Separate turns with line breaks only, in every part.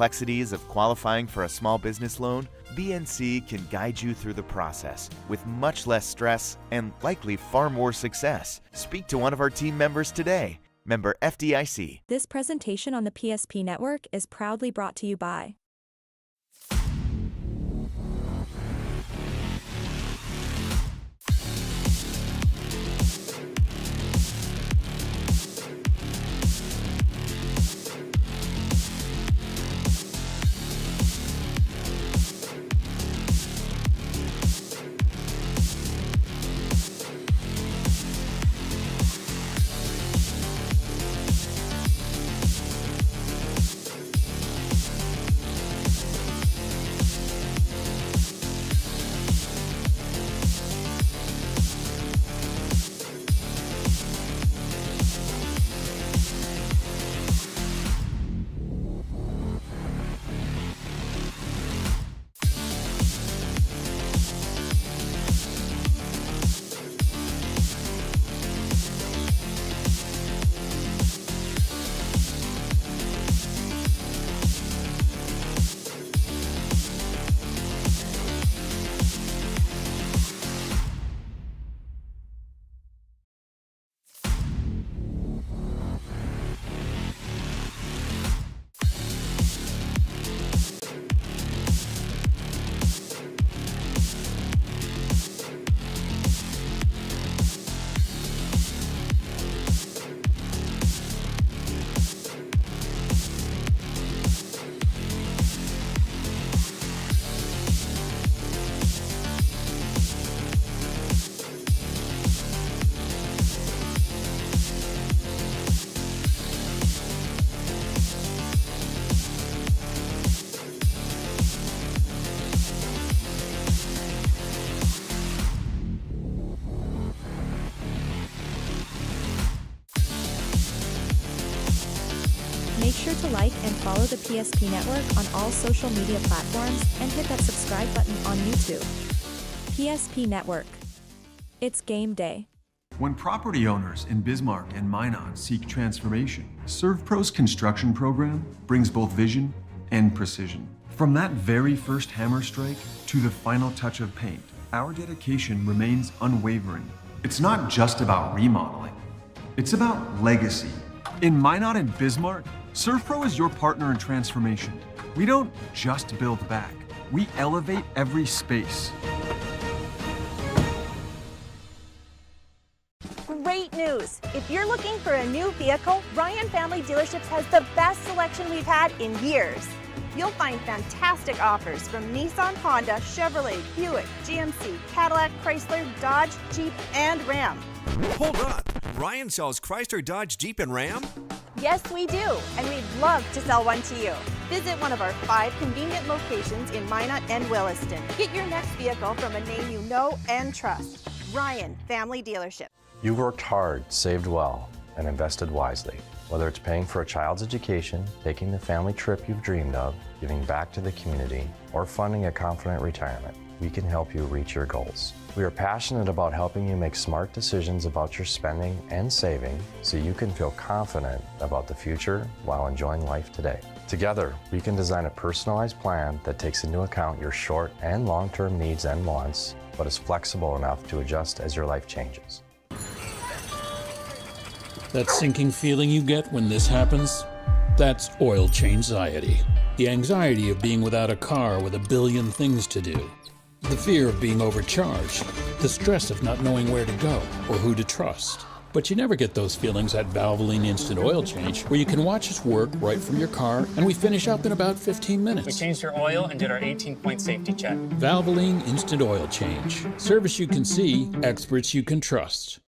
complexities of qualifying for a small business loan, BNC can guide you through the process with much less stress and likely far more success. Speak to one of our team members today. Member FDIC.
This presentation on the PSP Network is proudly brought to you by Make sure to like and follow the PSP Network on all social media platforms and hit that subscribe button on YouTube. PSP Network. It's game day.
When property owners in Bismarck and Minot seek transformation, ServPro's construction program brings both vision and precision. From that very first hammer strike to the final touch of paint, our dedication remains unwavering. It's not just about remodeling, it's about legacy. In Minot and Bismarck, ServPro is your partner in transformation. We don't just build back, we elevate every space.
Great news! If you're looking for a new vehicle, Ryan Family Dealerships has the best selection we've had in years. You'll find fantastic offers from Nissan, Honda, Chevrolet, Buick, GMC, Cadillac, Chrysler, Dodge, Jeep, and Ram.
Hold on! Ryan sells Chrysler, Dodge, Jeep, and Ram?
Yes, we do, and we'd love to sell one to you. Visit one of our 5 convenient locations in Minot and Williston. Get your next vehicle from a name you know and trust. Ryan Family Dealership.
You worked hard, saved well, and invested wisely. Whether it's paying for a child's education, taking the family trip you've dreamed of, giving back to the community, or funding a confident retirement, we can help you reach your goals. We are passionate about helping you make smart decisions about your spending and saving so you can feel confident about the future while enjoying life today. Together, we can design a personalized plan that takes into account your short and long-term needs and wants, but is flexible enough to adjust as your life changes.
That sinking feeling you get when this happens? That's oil change-anxiety. The anxiety of being without a car with a billion things to do. The fear of being overcharged. The stress of not knowing where to go or who to trust. But you never get those feelings at Valvoline Instant Oil Change, where you can watch us work right from your car, and we finish up in about 15 minutes.
We changed your oil and did our 18-point safety check.
Valvoline Instant Oil Change. Service you can see, experts you can trust.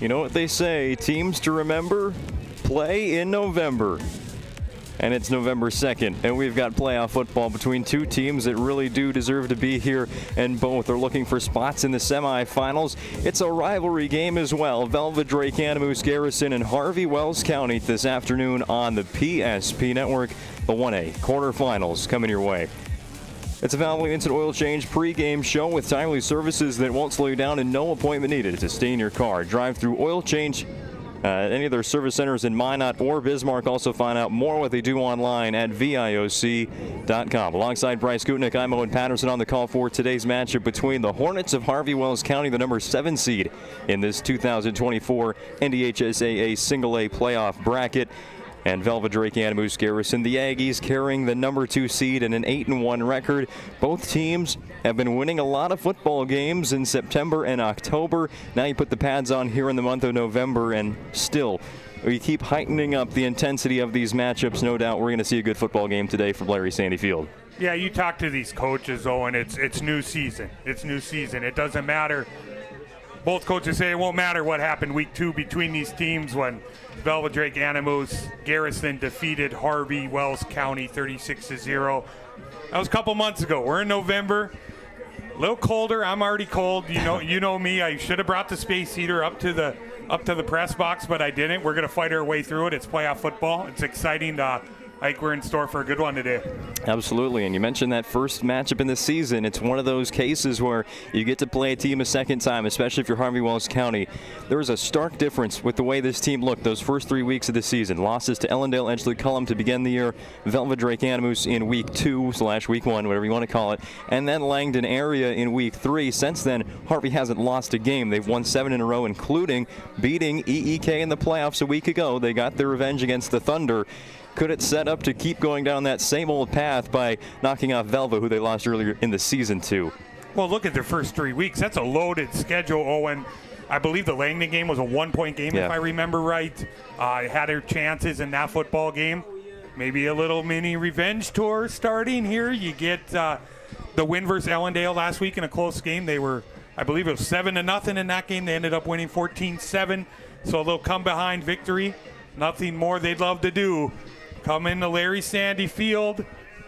You know what they say, teams to remember, play in November. And it's November 2nd, and we've got playoff football between two teams that really do deserve to be here, and both are looking for spots in the semifinals. It's a rivalry game as well. Velva-D-A-G, Garrison, and Harvey Wells County this afternoon on the PSP Network. The 1A quarterfinals coming your way. It's a Valvoline Instant Oil Change pregame show with timely services that won't slow you down and no appointment needed to stay in your car. Drive through oil change at any of their service centers in Minot or Bismarck. Also find out more what they do online at VIOC.com. Alongside Bryce, Gutknecht, I'm Owen Patterson on the call for today's matchup between the Hornets of Harvey Wells County, the number 7 seed in this 2024 NDHSAA Single A playoff bracket, and Velva-D-A-G, Garrison, the Aggies, carrying the number 2 seed and an 8-1 record. Both teams have been winning a lot of football games in September and October. Now you put the pads on here in the month of November, and still we keep heightening up the intensity of these matchups. No doubt we're going to see a good football game today from Larry Sandy Field.
Yeah, you talk to these coaches, Owen. It's new season. It's new season. It doesn't matter. Both coaches say it won't matter what happened week 2 between these teams when Velva-D-A-G, Garrison defeated Harvey Wells County 36-0. That was a couple months ago. We're in November. A little colder. I'm already cold. You know me. I should have brought the space heater up to the press box, but I didn't. We're going to fight our way through it. It's playoff football. It's exciting. I think we're in store for a good one today.
Absolutely, and you mentioned that first matchup in the season. It's one of those cases where you get to play a team a second time, especially if you're Harvey Wells County. There was a stark difference with the way this team looked those first 3 weeks of the season. Losses to Ellendale, Edgeley, Cullum to begin the year, Velva-D-A-G in week 2/week 1, whatever you want to call it, and then Langdon area in week 3. Since then, Harvey hasn't lost a game. They've won 7 in a row, including beating EEK in the playoffs a week ago. They got their revenge against the Thunder. Could it set up to keep going down that same old path by knocking off Velva, who they lost earlier in the season to?
Well, look at their first 3 weeks. That's a loaded schedule, Owen. I believe the Langdon game was a 1-point game, if I remember right. Had their chances in that football game. Maybe a little mini revenge tour starting here. You get the win versus Ellendale last week in a close game. They were, I believe it was 7-0 in that game. They ended up winning 14-7. So a little come-behind victory. Nothing more they'd love to do. Come into Larry Sandy Field,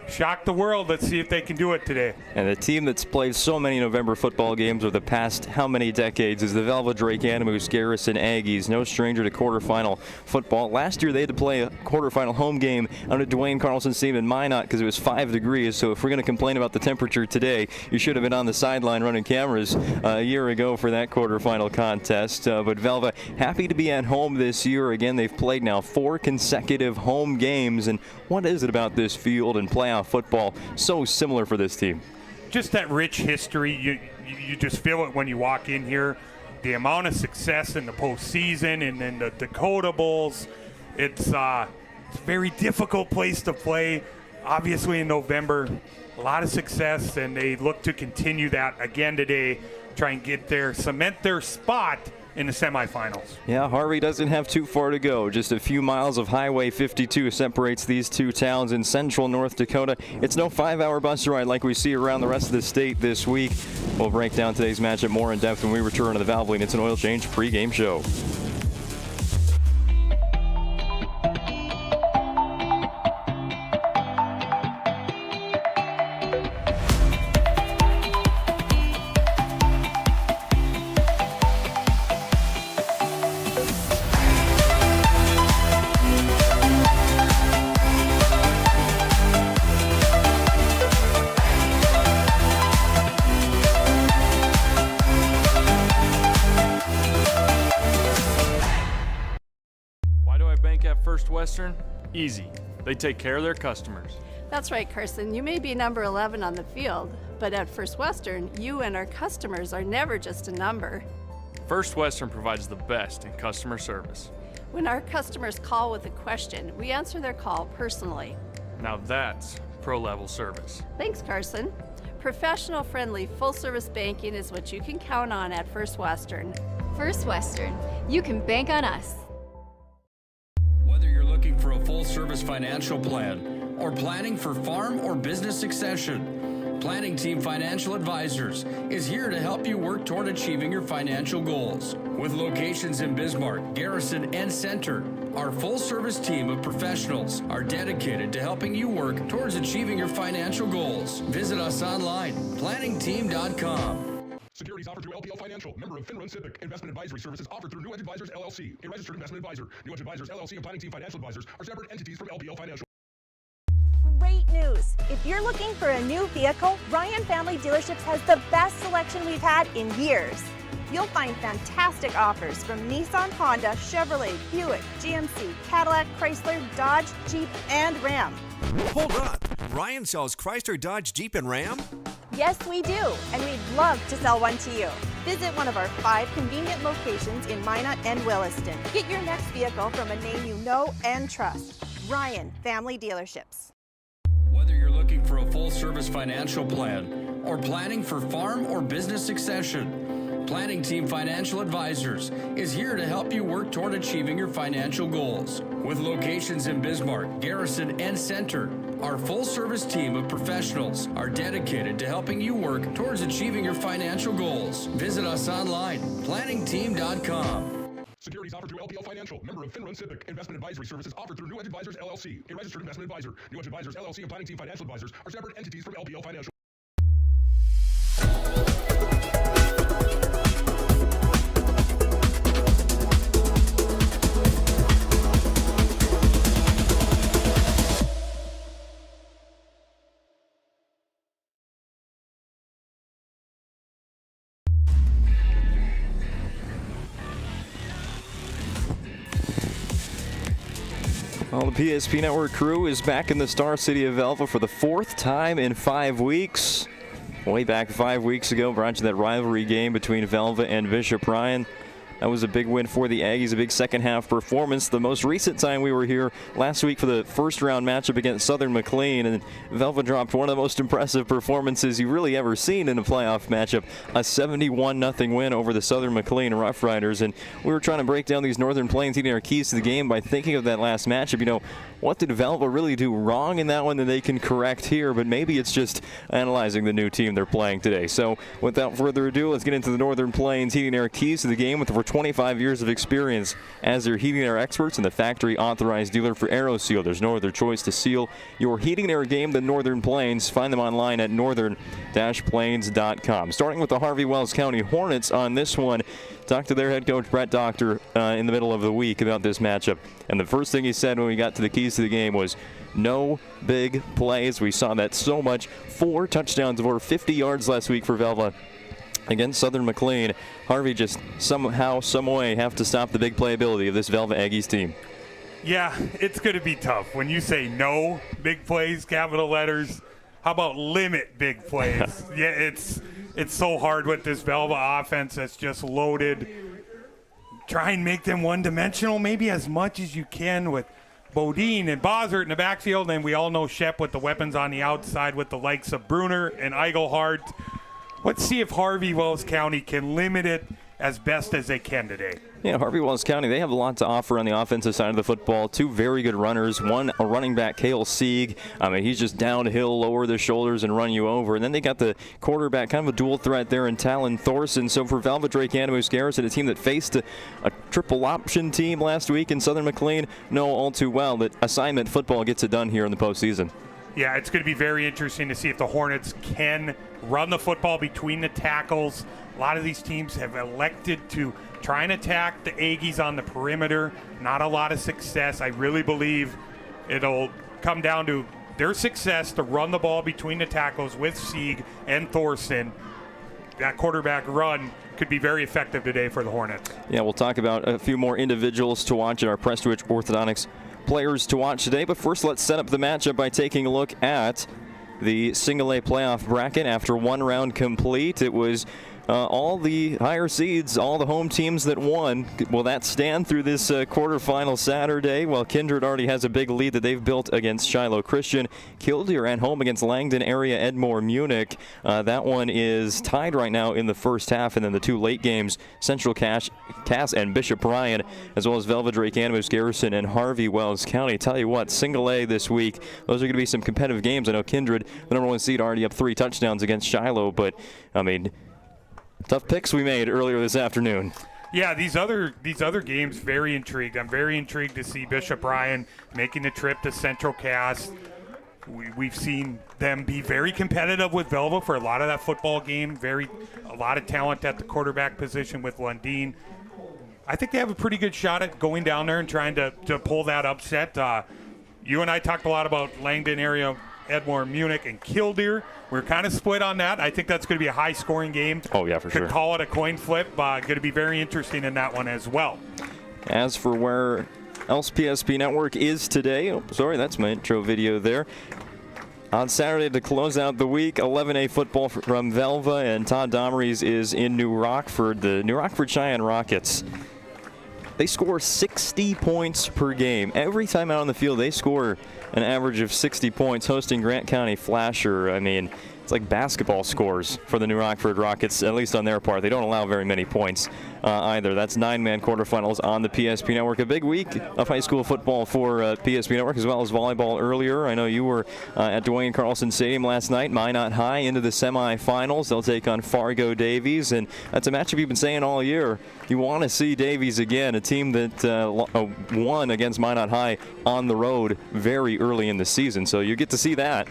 shock the world. Let's see if they can do it today.
And the team that's played so many November football games over the past how many decades is the Velva-D-A-G Garrison Aggies. No stranger to quarterfinal football. Last year they had to play a quarterfinal home game under Dwayne Carlson's team in Minot because it was 5 degrees. So if we're going to complain about the temperature today, you should have been on the sideline running cameras a year ago for that quarterfinal contest. But Velva happy to be at home this year. Again, they've played now 4 consecutive home games. And what is it about this field and playoff football so similar for this team?
Just that rich history. You just feel it when you walk in here. The amount of success in the postseason and then the Dakota Bowls. It's a very difficult place to play. Obviously in November, a lot of success, and they look to continue that again today, try and get cement their spot in the semifinals.
Yeah, Harvey doesn't have too far to go. Just a few miles of Highway 52 separates these two towns in central North Dakota. It's no 5-hour bus ride like we see around the rest of the state this week. We'll break down today's matchup more in depth when we return to the Valvoline Instant Oil Change pregame show.
First Western? Easy. They take care of their customers.
That's right, Carson. You may be number 11 on the field, but at First Western, you and our customers are never just a number.
First Western provides the best in customer service.
When our customers call with a question, we answer their call personally.
Now that's pro-level service.
Thanks, Carson. Professional, friendly, full-service banking is what you can count on at First Western.
First Western. You can bank on us.
Whether you're looking for a full-service financial plan or planning for farm or business succession, Planning Team Financial Advisors is here to help you work toward achieving your financial goals. With locations in Bismarck, Garrison, and Center, our full-service team of professionals are dedicated to helping you work towards achieving your financial goals. Visit us online, planningteam.com.
Securities offered through LPL Financial, member of Finland Civic. Investment advisory services offered through New Edge Advisors LLC, a registered investment advisor. New Edge Advisors LLC and Planning Team Financial Advisors are separate entities from LPL Financial.
Great news! If you're looking for a new vehicle, Ryan Family Dealerships has the best selection we've had in years. You'll find fantastic offers from Nissan, Honda, Chevrolet, Buick, GMC, Cadillac, Chrysler, Dodge, Jeep, and Ram.
Hold on. Ryan sells Chrysler, Dodge, Jeep, and Ram?
Yes, we do, and we'd love to sell one to you. Visit one of our 5 convenient locations in Minot and Williston. Get your next vehicle from a name you know and trust. Ryan Family Dealerships.
Whether you're looking for a full-service financial plan or planning for farm or business succession, Planning Team Financial Advisors is here to help you work toward achieving your financial goals. With locations in Bismarck, Garrison, and Center, our full-service team of professionals are dedicated to helping you work towards achieving your financial goals. Visit us online, planningteam.com.
Securities offered through LPL Financial, member of Finland Civic. Investment advisory services offered through New Edge Advisors LLC, a registered investment advisor. New Edge Advisors LLC and Planning Team Financial Advisors are separate entities from LPL Financial.
Well, the PSP Network crew is back in the Star City of Velva for the 4th time in 5 weeks. Way back 5 weeks ago, brought you that rivalry game between Velva and Bishop Ryan. That was a big win for the Aggies, a big second half performance. The most recent time we were here last week for the first round matchup against Southern McLean, and Velva dropped one of the most impressive performances you've really ever seen in a playoff matchup, a 71-0 win over the Southern McLean Rough Riders. And we were trying to break down these Northern Plains Heating our keys to the game by thinking of that last matchup. You know, what did Velva really do wrong in that one that they can correct here? But maybe it's just analyzing the new team they're playing today. So without further ado, let's get into the Northern Plains Heating Air keys to the game with over 25 years of experience as their heating air experts and the factory authorized dealer for AeroSeal. There's no other choice to seal your heating air game than Northern Plains. Find them online at northern-plains.com. Starting with the Harvey Wells County Hornets on this one. Talked to their head coach, Brett Doctor, in the middle of the week about this matchup. And the first thing he said when we got to the keys to the game was, no big plays. We saw that so much. 4 touchdowns of over 50 yards last week for Velva against Southern McLean. Harvey just somehow, some way have to stop the big playability of this Velva Aggies team.
Yeah, it's going to be tough. When you say no big plays, capital letters, how about limit big plays? Yeah, it's so hard with this Velva offense that's just loaded. Try and make them one-dimensional maybe as much as you can with Bodine and Bossert in the backfield, and we all know Shep with the weapons on the outside with the likes of Bruner and Eigelhart. Let's see if Harvey Wells County can limit it as best as they can today.
Yeah, Harvey Wells County, they have a lot to offer on the offensive side of the football. 2 very good runners. One, a running back, Cale Sieg. I mean, he's just downhill, lower the shoulders, and run you over. And then they got the quarterback, kind of a dual threat there in Talon Thorson. So for Velva Drake Animus Garrison, a team that faced a triple option team last week in Southern McLean, know all too well that assignment football gets it done here in the postseason.
Yeah, it's going to be very interesting to see if the Hornets can run the football between the tackles. A lot of these teams have elected to try and attack the Aggies on the perimeter. Not a lot of success. I really believe it'll come down to their success to run the ball between the tackles with Sieg and Thorson. That quarterback run could be very effective today for the Hornets.
Yeah, we'll talk about a few more individuals to watch in our Prestwich Orthodontics players to watch today. But first, let's set up the matchup by taking a look at the single A playoff bracket. After one round complete, it was all the higher seeds, all the home teams that won. Will that stand through this quarterfinal Saturday? Well, Kindred already has a big lead that they've built against Shiloh Christian. Killdeer at home against Langdon area Edmore Munich. That one is tied right now in the first half. And then the 2 late games, Central Cass and Bishop Ryan, as well as Velva Drake Animus Garrison and Harvey Wells County. Tell you what, single A this week, those are going to be some competitive games. I know Kindred, the number 1 seed, already up 3 touchdowns against Shiloh, but I mean, tough picks we made earlier this afternoon.
Yeah, these other games, very intrigued. I'm very intrigued to see Bishop Ryan making the trip to Central Cass. We've seen them be very competitive with Velva for a lot of that football game. A lot of talent at the quarterback position with Lundeen. I think they have a pretty good shot at going down there and trying to pull that upset. You and I talked a lot about Langdon area, Edmore, Munich, and Killdeer. We're kind of split on that. I think that's going to be a high-scoring game.
Oh, yeah, for sure.
Could call it a coin flip. Going to be very interesting in that one as well.
As for where else PSP Network is today, that's my intro video there. On Saturday to close out the week, 11A football from Velva, and Todd Domrys is in New Rockford. The New Rockford Cheyenne Rockets, they score 60 points per game. Every time out on the field, they score an average of 60 points, hosting Grant County Flasher. I mean, it's like basketball scores for the New Rockford Rockets, at least on their part. They don't allow very many points either. That's 9-man quarterfinals on the PSP Network. A big week of high school football for PSP Network, as well as volleyball earlier. I know you were at Dwayne Carlson Stadium last night. Minot High into the semifinals. They'll take on Fargo Davies, and that's a matchup you've been saying all year. You want to see Davies again, a team that won against Minot High on the road very early in the season, so you get to see that.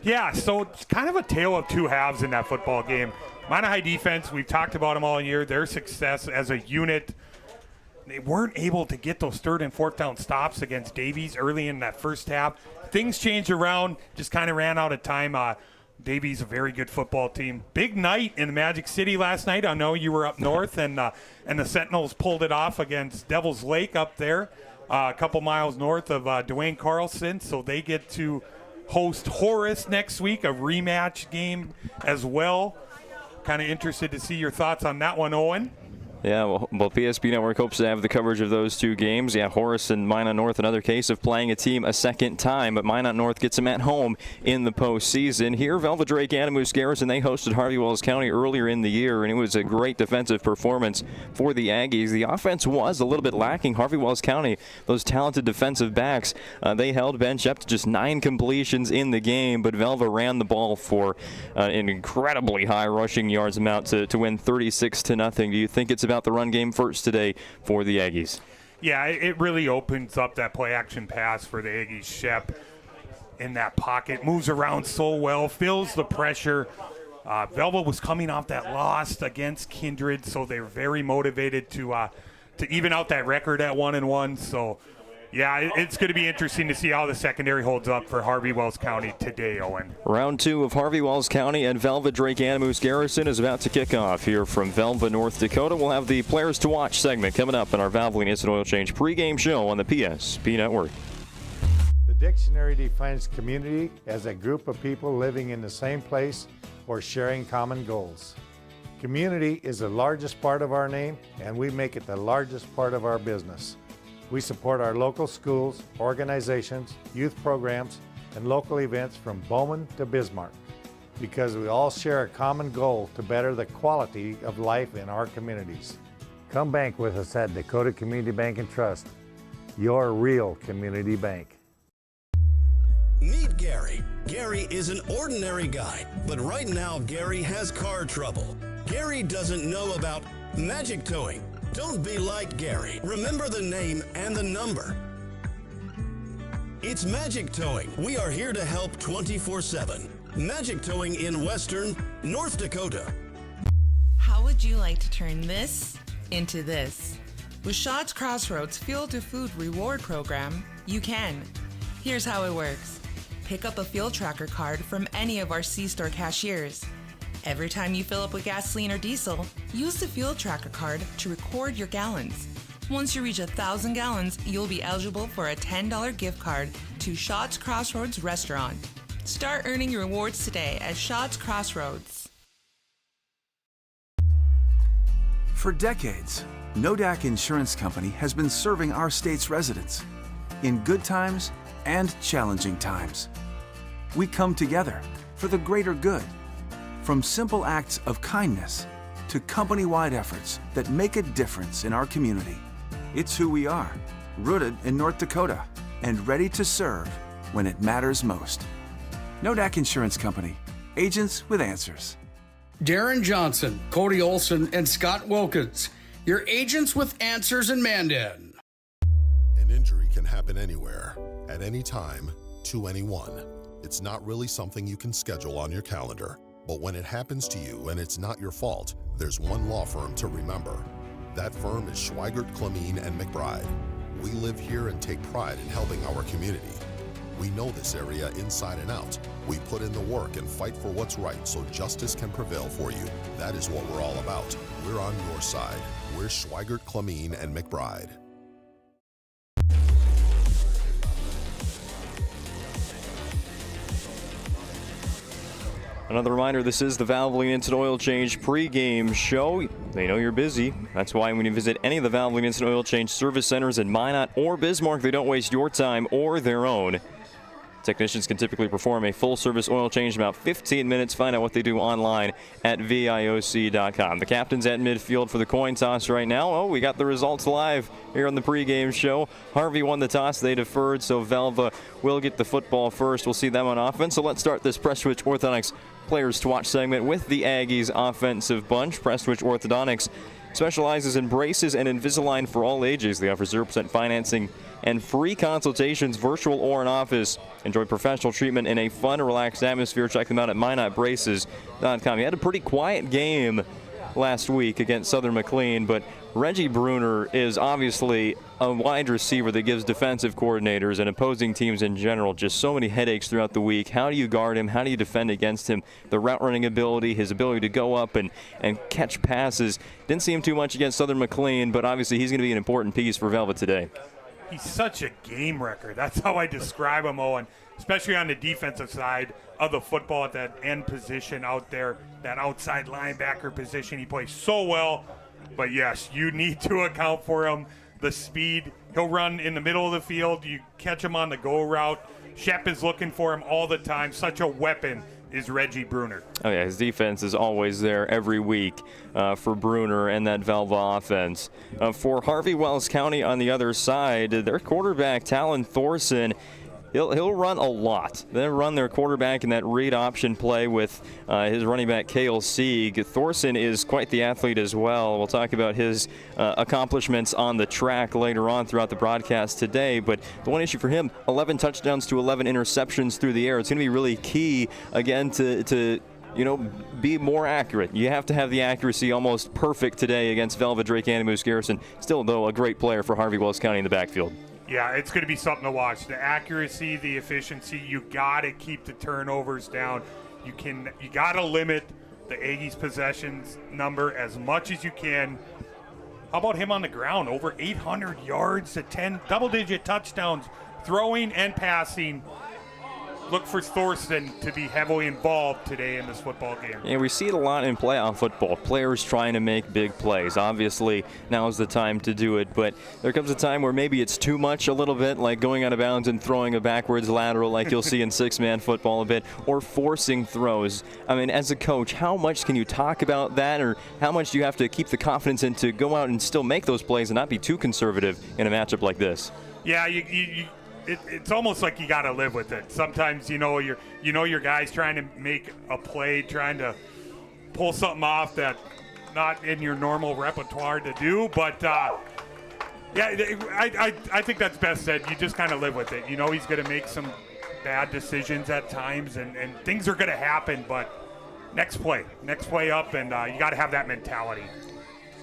Yeah, so it's kind of a tale of two halves in that football game. Minot High defense, we've talked about them all year. Their success as a unit, they weren't able to get those third and fourth down stops against Davies early in that first half. Things changed around, just kind of ran out of time. Davies, a very good football team. Big night in Magic City last night. I know you were up north, and the Sentinels pulled it off against Devil's Lake up there, a couple miles north of Dwayne Carlson, so they get to host Horace next week, a rematch game as well. Kind of interested to see your thoughts on that one, Owen.
Yeah, well, PSP Network hopes to have the coverage of those two games. Yeah, Horace and Minot North, another case of playing a team a second time, but Minot North gets them at home in the postseason. Here, Velva-D-A-G Garrison, they hosted Harvey Wells County earlier in the year, and it was a great defensive performance for the Aggies. The offense was a little bit lacking. Harvey Wells County, those talented defensive backs, they held bench up to just 9 completions in the game, but Velva ran the ball for an incredibly high rushing yards amount to win 36-0. Do you think it's about the run game first today for the Aggies?
Yeah, it really opens up that play-action pass for the Aggies. Shep in that pocket, moves around so well, feels the pressure. Velva was coming off that loss against Kindred, so they're very motivated to even out that record at 1-1. So, yeah, it's going to be interesting to see how the secondary holds up for Harvey Wells County today, Owen.
Round 2 of Harvey Wells County and Velva-D-A-G Garrison is about to kick off here from Velva, North Dakota. We'll have the Players to Watch segment coming up in our Valvoline Instant Oil Change pregame show on the PSP Network.
The dictionary defines community as a group of people living in the same place or sharing common goals. Community is the largest part of our name, and we make it the largest part of our business. We support our local schools, organizations, youth programs, and local events from Bowman to Bismarck because we all share a common goal to better the quality of life in our communities. Come bank with us at Dakota Community Bank and Trust, your real community bank.
Meet Gary. Gary is an ordinary guy, but right now Gary has car trouble. Gary doesn't know about magic towing. Don't be like Gary. Remember the name and the number. It's Magic Towing. We are here to help 24/7. Magic Towing in Western North Dakota.
How would you like to turn this into this? With Shaw's Crossroads Fuel to Food Reward Program, you can. Here's how it works. Pick up a fuel tracker card from any of our C-store cashiers. Every time you fill up with gasoline or diesel, use the fuel tracker card to record your gallons. Once you reach 1,000 gallons, you'll be eligible for a $10 gift card to Shaw's Crossroads Restaurant. Start earning your rewards today at Shaw's Crossroads.
For decades, Nodak Insurance Company has been serving our state's residents in good times and challenging times. We come together for the greater good. From simple acts of kindness to company-wide efforts that make a difference in our community. It's who we are, rooted in North Dakota and ready to serve when it matters most. Nodak Insurance Company, agents with answers.
Darren Johnson, Cody Olson, and Scott Wilkins. your agents with answers in Mandan.
An injury can happen anywhere, at any time, to anyone. It's not really something you can schedule on your calendar. But when it happens to you and it's not your fault, there's one law firm to remember. That firm is Schweigert, Clemeen, and McBride. We live here and take pride in helping our community. We know this area inside and out. We put in the work and fight for what's right so justice can prevail for you. That is what we're all about. We're on your side. We're Schweigert, Clemeen, and McBride.
Another reminder, this is the Valvoline Instant Oil Change pregame show. They know you're busy. That's why when you visit any of the Valvoline Instant Oil Change service centers in Minot or Bismarck, they don't waste your time or their own. Technicians can typically perform a full-service oil change in about 15 minutes. Find out what they do online at VIOC.com. The captain's at midfield for the coin toss right now. Oh, we got the results live here on the pregame show. Harvey won the toss. They deferred, so Velva will get the football first. We'll see them on offense. So let's start this Prestwich Orthodontics Players to Watch segment with the Aggies offensive bunch. Prestwich Orthodontics specializes in braces and Invisalign for all ages. They offer 0% financing and free consultations, virtual or in office. Enjoy professional treatment in a fun, relaxed atmosphere. Check them out at minotbraces.com. He had a pretty quiet game last week against Southern McLean, but Reggie Bruner is obviously a wide receiver that gives defensive coordinators and opposing teams in general just so many headaches throughout the week. How do you guard him? How do you defend against him? The route running ability, his ability to go up and catch passes. Didn't see him too much against Southern McLean, but obviously he's going to be an important piece for Velva today.
He's such a game wrecker. That's how I describe him, Owen, especially on the defensive side of the football at that end position out there, that outside linebacker position. He plays so well. But, yes, you need to account for him. The speed, he'll run in the middle of the field. You catch him on the go route. Shep is looking for him all the time. Such a weapon is Reggie Bruner.
Oh, yeah, his defense is always there every week for Bruner and that Velva offense. For Harvey Wells County on the other side, their quarterback, Talon Thorson, he'll run a lot. They'll run their quarterback in that read option play with his running back, Cale Sieg. Thorson is quite the athlete as well. We'll talk about his accomplishments on the track later on throughout the broadcast today. But the one issue for him, 11 touchdowns to 11 interceptions through the air. It's going to be really key, again, to be more accurate. You have to have the accuracy almost perfect today against Velva Drake-Animus Garrison. Still, though, a great player for Harvey Wells County in the backfield.
Yeah, it's going to be something to watch. The accuracy, the efficiency, you got to keep the turnovers down. You got to limit the Aggies possessions number as much as you can. How about him on the ground? Over 800 yards to 10 double-digit touchdowns, throwing and passing. Look for Thorson to be heavily involved today in this football game.
Yeah, we see it a lot in playoff football. Players trying to make big plays. Obviously, now is the time to do it, but there comes a time where maybe it's too much a little bit, like going out of bounds and throwing a backwards lateral like you'll see in six-man football a bit, or forcing throws. I mean, as a coach, how much can you talk about that, or how much do you have to keep the confidence in to go out and still make those plays and not be too conservative in a matchup like this?
Yeah, it's almost like you got to live with it. Sometimes your guy's trying to make a play, trying to pull something off that not in your normal repertoire to do. But I think that's best said. You just kind of live with it. He's going to make some bad decisions at times, and things are going to happen. But next play up, and you got to have that mentality.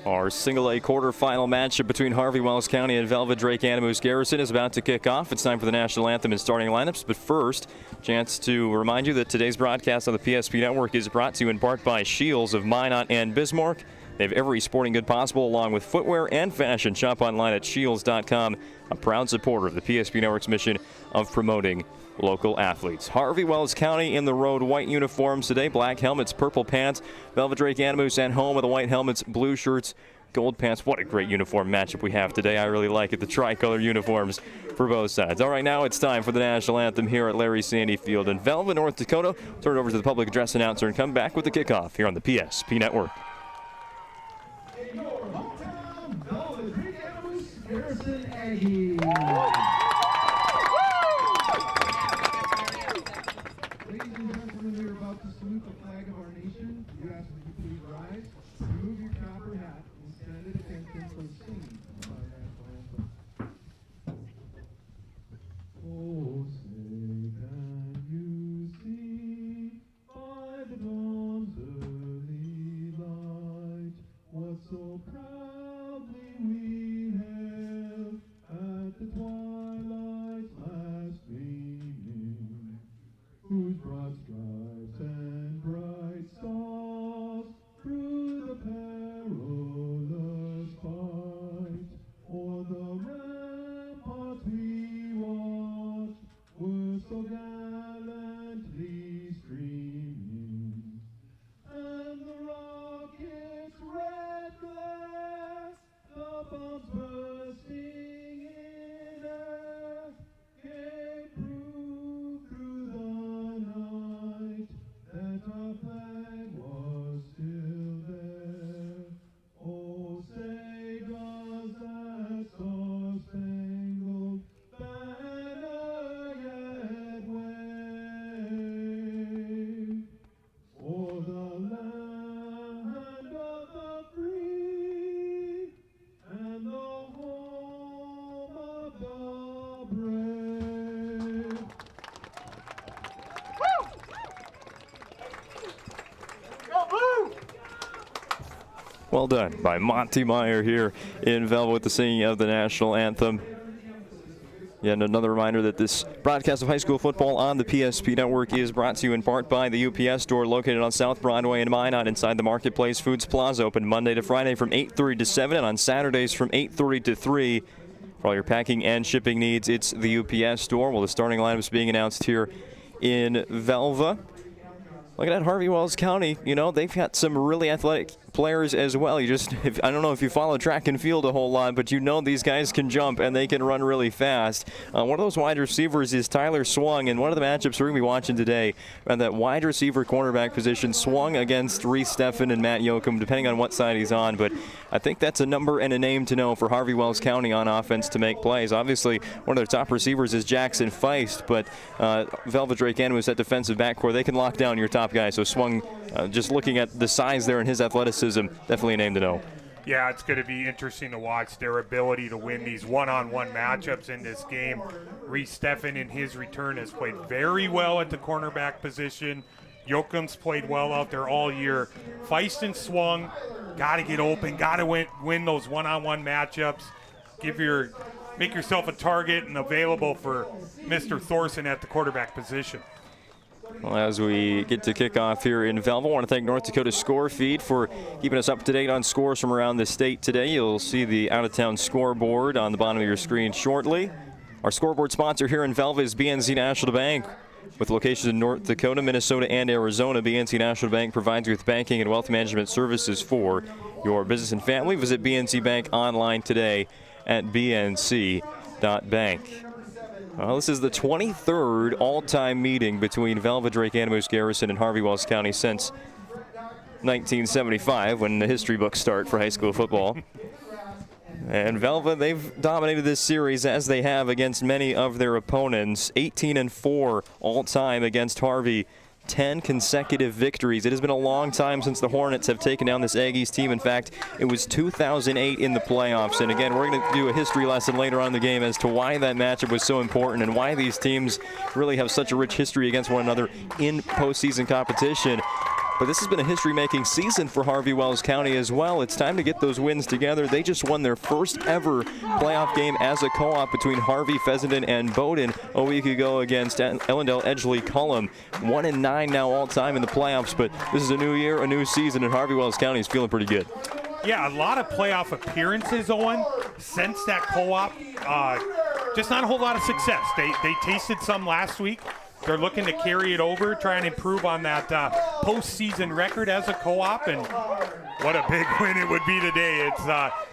Our single A quarterfinal matchup between Harvey Wells County and Velva Drake-Animus Garrison is about to kick off. It's time for the national anthem and starting lineups. But first, chance to remind you that today's broadcast on the PSP Network is brought to you in part by Shields of Minot and Bismarck. They have every sporting good possible along with footwear and fashion. Shop online at shields.com, a proud supporter of the PSP Network's mission of promoting local athletes. Harvey Wells County in the road white uniforms today. Black helmets, purple pants. Velva Drake-Animus at home with the white helmets, blue shirts, gold pants. What a great uniform matchup we have today. I really like it. The tricolor uniforms for both sides. All right, now it's time for the national anthem here at Larry Sandy Field in Velva, North Dakota. Turn it over to the public address announcer and come back with the kickoff here on the PSP Network.
In your hometown, Velva Drake-Animus Garrison Aggies. Salute the flag of our nation. You ask that you please rise, remove your copper hat, and stand at attention whose broad stripes and bright stars through the perilous fight o'er the ramparts we watched were so gallantly streaming, and the rocket's red glass, the bombs bursting in air, gave proof through the night that our flag was still there. Oh, say does that star-spangled banner yet wave o'er the land of the free and the home of the brave?
Well done by Monty Meyer here in Velva with the singing of the national anthem. Yet another reminder that this broadcast of high school football on the PSP Network is brought to you in part by the UPS store located on South Broadway in Minot inside the Marketplace Foods Plaza, open Monday to Friday from 8:30 to 7 and on Saturdays from 8:30 to 3. For all your packing and shipping needs, it's the UPS store. Well, the starting lineups being announced here in Velva. Looking at Harvey Wells County, you know, they've got some really athletic players as well. I don't know if you follow track and field a whole lot, but you know these guys can jump and they can run really fast. One of those wide receivers is Tyler Swung, and one of the matchups we're going to be watching today, that wide receiver cornerback position, Swung against Reese Steffen and Matt Yoakum, depending on what side he's on. But I think that's a number and a name to know for Harvey Wells County on offense to make plays. Obviously, one of their top receivers is Jackson Feist, but Velva-D-A-G at defensive backcourt, they can lock down your top guy. So Swung, just looking at the size there and his athleticism, definitely a name to know.
Yeah, it's going to be interesting to watch their ability to win these one-on-one matchups in this game. Reese Steffen in his return has played very well at the cornerback position. Yoakum's played well out there all year. Feist and Swung, got to get open, got to win those one-on-one matchups. Make yourself a target and available for Mr. Thorson at the quarterback position.
Well, as we get to kick off here in Velva, I want to thank North Dakota Score Feed for keeping us up to date on scores from around the state today. You'll see the out-of-town scoreboard on the bottom of your screen shortly. Our scoreboard sponsor here in Velva is BNC National Bank. With locations in North Dakota, Minnesota, and Arizona, BNC National Bank provides you with banking and wealth management services for your business and family. Visit BNC Bank online today at bnc.bank. Well, this is the 23rd all-time meeting between Velva-D-A-G, Garrison, and Harvey Wells County since 1975, when the history books start for high school football. And Velva, they've dominated this series as they have against many of their opponents. 18-4 all-time against Harvey. 10 consecutive victories. It has been a long time since the Hornets have taken down this Aggies team. In fact, it was 2008 in the playoffs. And again, we're going to do a history lesson later on in the game as to why that matchup was so important and why these teams really have such a rich history against one another in postseason competition. But this has been a history-making season for Harvey Wells County as well. It's time to get those wins together. They just won their first ever playoff game as a co-op between Harvey, Fessenden, and Bowdoin a week ago against Ellendale Edgeley Cullum. 1-9 now all-time in the playoffs, but this is a new year, a new season, and Harvey Wells County is feeling pretty good.
Yeah, a lot of playoff appearances, Owen, since that co-op. Just not a whole lot of success. They tasted some last week. They're looking to carry it over, try and improve on that postseason record as a co-op, and what a big win it would be today.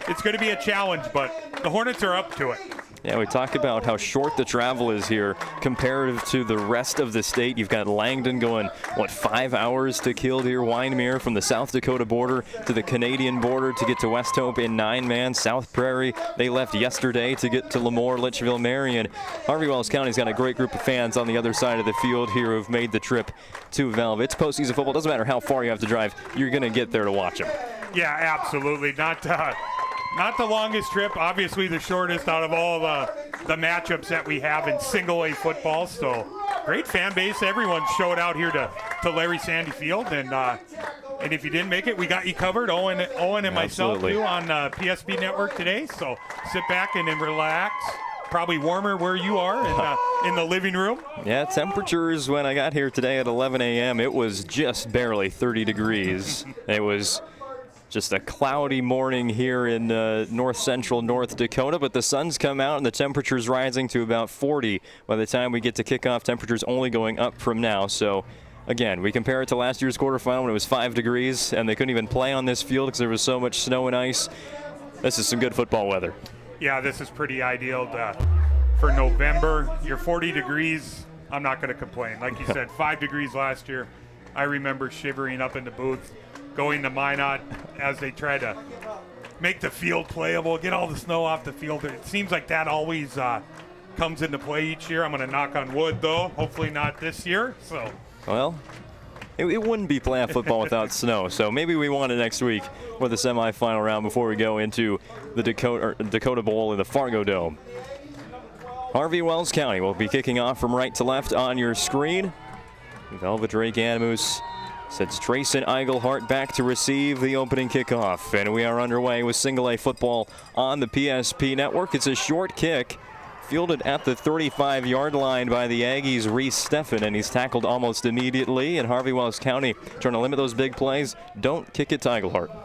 It's going to be a challenge, but the Hornets are up to it.
Yeah, we talk about how short the travel is here comparative to the rest of the state. You've got Langdon going, 5 hours to Killdeer, Wyndmere, from the South Dakota border to the Canadian border to get to West Hope in 9-man. South Prairie, they left yesterday to get to Lemoore, Litchfield, Marion. Harvey Wells County's got a great group of fans on the other side of the field here who've made the trip to Velva. It's postseason football. Doesn't matter how far you have to drive. You're going to get there to watch them.
Yeah, absolutely. Not the longest trip, obviously the shortest out of all the matchups that we have in single A football. So great fan base. Everyone showed out here to Larry Sandy Field, and if you didn't make it, we got you covered. Owen and myself do on PSP Network today. So sit back and then relax, probably warmer where you are in the living room.
Yeah, temperatures when I got here today at 11 a.m., it was just barely 30 degrees. It was just a cloudy morning here in north central North Dakota, but the sun's come out and the temperature's rising to about 40 by the time we get to kickoff. Temperatures only going up from now. So again, we compare it to last year's quarterfinal when it was 5 degrees and they couldn't even play on this field because there was so much snow and ice. This is some good football weather.
Yeah, this is pretty ideal for November. You're 40 degrees. I'm not going to complain. Like you said, 5 degrees last year. I remember shivering up in the booth, going to Minot as they try to make the field playable, get all the snow off the field. It seems like that always comes into play each year. I'm going to knock on wood, though. Hopefully not this year. So,
well, it wouldn't be playoff football without snow, so maybe we want it next week for the semifinal round before we go into the Dakota Bowl in the Fargo Dome. Harvey Wells County will be kicking off from right to left on your screen. Velva-D-A-G sends Trayson Eigelhart back to receive the opening kickoff, and we are underway with single A football on the PSP network. It's a short kick fielded at the 35-yard line by the Aggies' Reese Steffen, and he's tackled almost immediately. And Harvey Wells County trying to limit those big plays. Don't kick it to Eigelhart.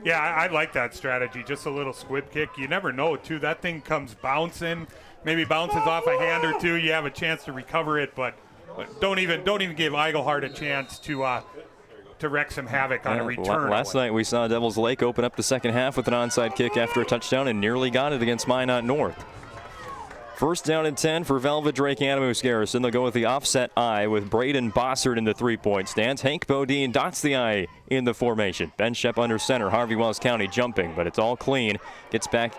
Yeah, I like that strategy. Just a little squib kick. You never know, too. That thing comes bouncing, maybe bounces off a hand or two. You have a chance to recover it, but don't even give Eigelhart a chance to wreak some havoc on a return.
Last night we saw Devils Lake open up the second half with an onside kick after a touchdown and nearly got it against Minot North. First down and 10 for Velva-D-A-G Garrison. They'll go with the offset I with Braden Bossert in the three-point stance. Hank Bodine dots the I in the formation. Ben Shep under center. Harvey Wells County jumping, but it's all clean. Gets back